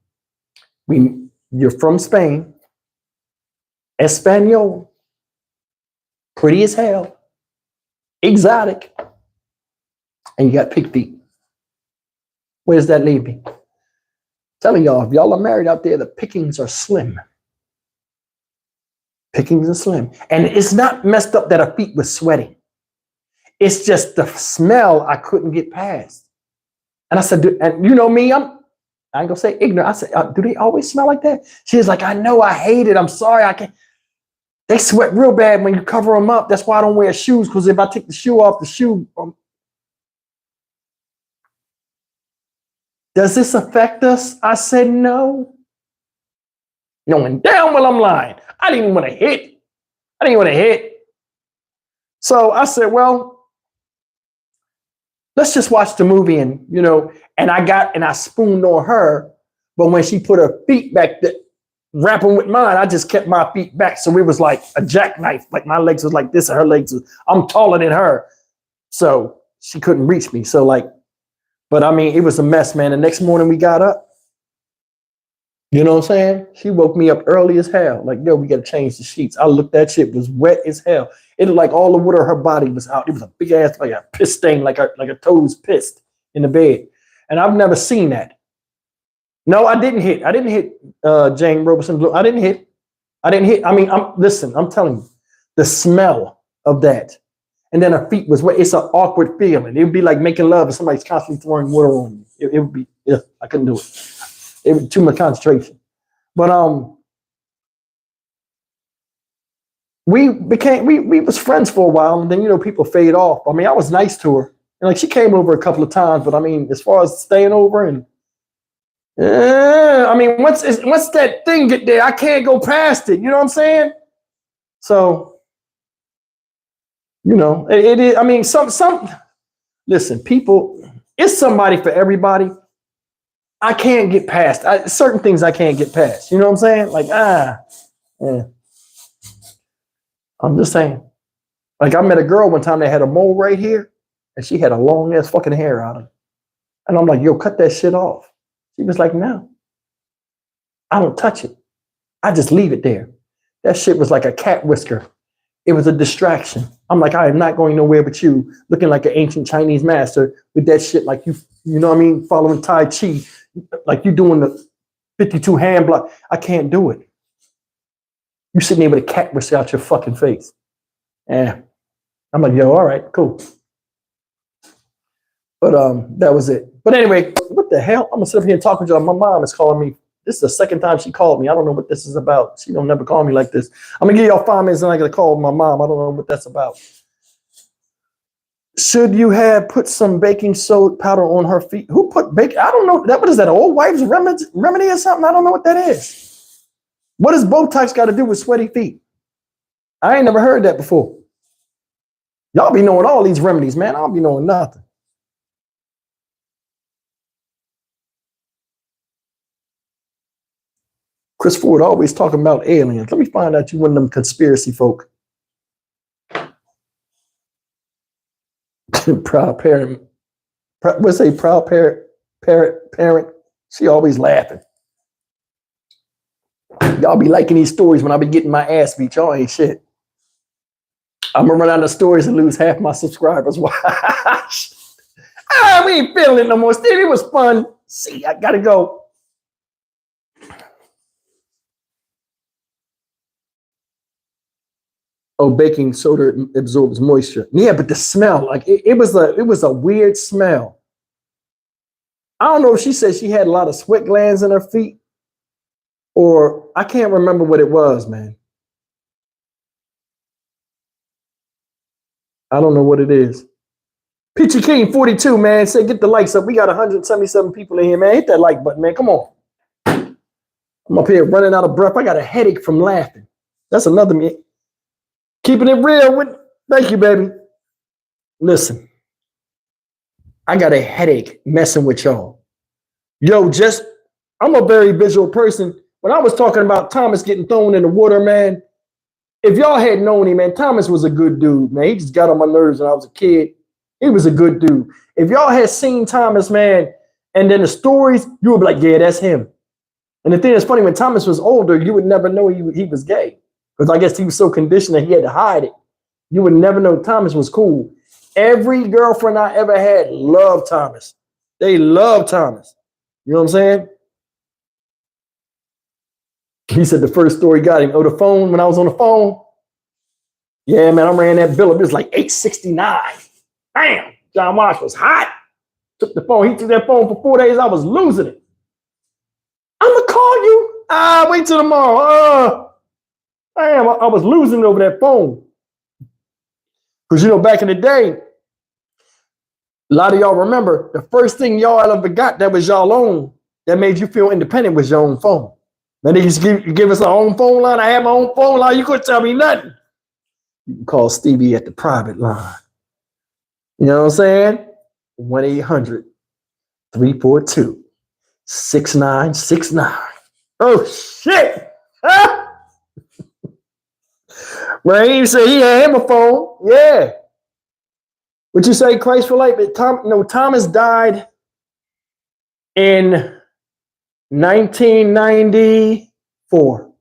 you're from Spain, Espanol, pretty as hell, exotic, and you got pig feet. Where does that leave me? Telling y'all, if y'all are married out there, the pickings are slim. Pickings are slim. And it's not messed up that her feet were sweating. It's just the smell I couldn't get past. And I said, and you know me, I ain't gonna say ignorant. I said, do they always smell like that? She was like, I know, I hate it. I'm sorry, I can't. They sweat real bad when you cover them up. That's why I don't wear shoes, because if I take the shoe off, the shoe. Does this affect us? I said, no. Knowing damn well I'm lying. I didn't even want to hit. So I said, well, let's just watch the movie. And, and I spooned on her. But when she put her feet back, wrapping with mine, I just kept my feet back. So it was like a jackknife. Like my legs was like this and her legs was, I'm taller than her. So she couldn't reach me. So like, But I mean, it was a mess, man. The next morning we got up. You know what I'm saying? She woke me up early as hell. Like, yo, we got to change the sheets. I looked, that shit was wet as hell. It looked like all the water of her body was out. It was a big ass, like a piss stain, like a toes pissed in the bed. And I've never seen that. No, I didn't hit. Jane Roberson Blue. I didn't hit. I mean, I'm telling you, the smell of that. And then her feet was wet. It's an awkward feeling. It would be like making love and somebody's constantly throwing water on you. It would be, I couldn't do it. It was too much concentration. But we was friends for a while, and then, you know, people fade off. I mean, I was nice to her. And like, she came over a couple of times, but I mean, as far as staying over and I mean, once that thing get there, I can't go past it. You know what I'm saying? So, you know, it is. I mean, listen, people, it's somebody for everybody. I can't get past certain things. I can't get past. You know what I'm saying? Like, yeah. I'm just saying. Like, I met a girl one time that had a mole right here, and she had a long ass fucking hair out of it. And I'm like, yo, cut that shit off. She was like, no, I don't touch it. I just leave it there. That shit was like a cat whisker. It was a distraction. I'm like, I am not going nowhere but you, looking like an ancient Chinese master with that shit, like you know what I mean, following Tai Chi, like you doing the 52 hand block. I can't do it. You sitting there with a cat whisker out your fucking face. And I'm like, yo, all right, cool. But that was it. But anyway, what the hell? I'm gonna sit up here and talk with y'all. My mom is calling me. This is the second time she called me. I don't know what this is about. She don't never call me like this. I'm gonna give y'all 5 minutes and I gotta call my mom. I don't know what that's about. Should you have put some baking soda powder on her feet? Who put baking? I don't know. What is that? Old wife's remedy or something? I don't know what that is. What does Botox got to do with sweaty feet? I ain't never heard that before. Y'all be knowing all these remedies, man. I don't be knowing nothing. Chris Ford always talking about aliens. Let me find out you one of them conspiracy folk. Proud parent. What's a proud parent? She always laughing. Y'all be liking these stories when I be getting my ass beat. Y'all ain't shit. I'm gonna run out of stories and lose half my subscribers. Watch. We ain't feeling it no more. Steve, it was fun. See, I gotta go. Oh, baking soda absorbs moisture. Yeah, but the smell, like it was a weird smell. I don't know if she said she had a lot of sweat glands in her feet, or I can't remember what it was, man. I don't know what it is. Peachy King 42, man, say get the likes up. We got 177 people in here, man. Hit that like button, man. Come on. I'm up here running out of breath. I got a headache from laughing. That's another me. Keeping it real. Thank you, baby. Listen, I got a headache messing with y'all. Yo, I'm a very visual person. When I was talking about Thomas getting thrown in the water, man, if y'all had known him, man, Thomas was a good dude, man. He just got on my nerves when I was a kid. He was a good dude. If y'all had seen Thomas, man, and then the stories, you would be like, yeah, that's him. And the thing that's funny, when Thomas was older, you would never know he was gay. Because I guess he was so conditioned that he had to hide it. You would never know Thomas was cool. Every girlfriend I ever had loved Thomas. They loved Thomas. You know what I'm saying? He said the first story got him. Oh, the phone, when I was on the phone. Yeah, man, I ran that bill up. It was like $8.69. Damn, John Marsh was hot. Took the phone. He took that phone for 4 days. I was losing it. I'm going to call you. Wait till tomorrow. Damn, I was losing it over that phone. Because, you know, back in the day, a lot of y'all remember the first thing y'all ever got that was y'all own, that made you feel independent, was your own phone. Now they just give us our own phone line. I have my own phone line. You couldn't tell me nothing. You can call Stevie at the private line. You know what I'm saying? 1-800-342-6969. Oh, shit. Raheem said he had him a phone. Yeah. What you say, Christ for life? Thomas died in 1994.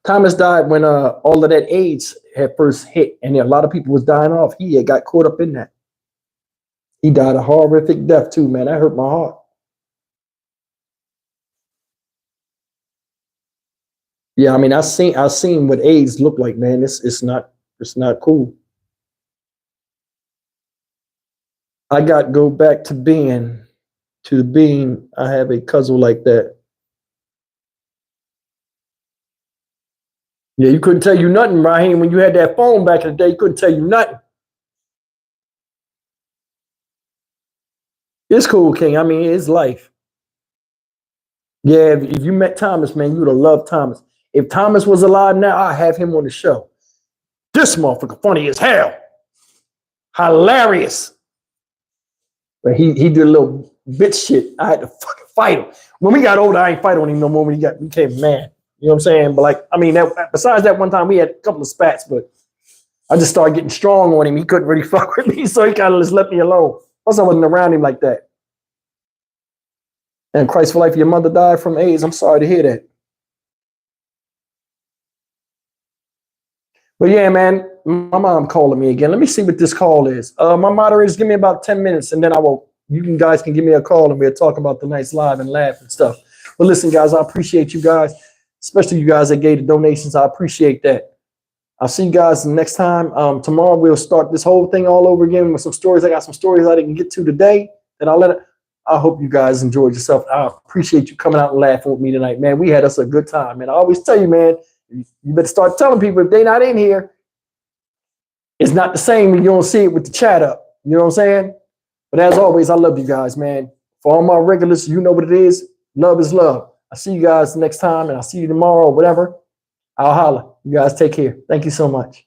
Thomas died when all of that AIDS had first hit, and a lot of people was dying off. He had got caught up in that. He died a horrific death too, man. That hurt my heart. Yeah, I mean, I seen what AIDS looked like, man. It's not cool. I got to go back to being I have a cousin like that. Yeah, you couldn't tell you nothing, Raheem. When you had that phone back in the day, you couldn't tell you nothing. It's cool, King. I mean, it's life. Yeah, if you met Thomas, man, you would have loved Thomas. If Thomas was alive now, I'd have him on the show. This motherfucker funny as hell. Hilarious. But he did a little bitch shit. I had to fucking fight him. When we got older, I ain't fight on him no more when he became mad. You know what I'm saying? But like, I mean, besides that one time, we had a couple of spats, but I just started getting strong on him. He couldn't really fuck with me, so he kind of just left me alone. Plus, I wasn't around him like that. And Christ for life, your mother died from AIDS. I'm sorry to hear that. But yeah, man, my mom calling me again. Let me see what this call is. My moderators, give me about 10 minutes, and then you guys can give me a call, and we'll talk about the night's live and laugh and stuff. But listen, guys, I appreciate you guys, especially you guys that gave the donations. I appreciate that. I'll see you guys next time. Tomorrow we'll start this whole thing all over again with some stories. I got some stories I didn't get to today that I hope you guys enjoyed yourself. I appreciate you coming out and laughing with me tonight, man. We had us a good time, man. I always tell you, man, you better start telling people if they're not in here. It's not the same when you don't see it with the chat up. You know what I'm saying? But as always, I love you guys, man. For all my regulars, you know what it is. Love is love. I'll see you guys next time, and I'll see you tomorrow or whatever. I'll holler. You guys take care. Thank you so much.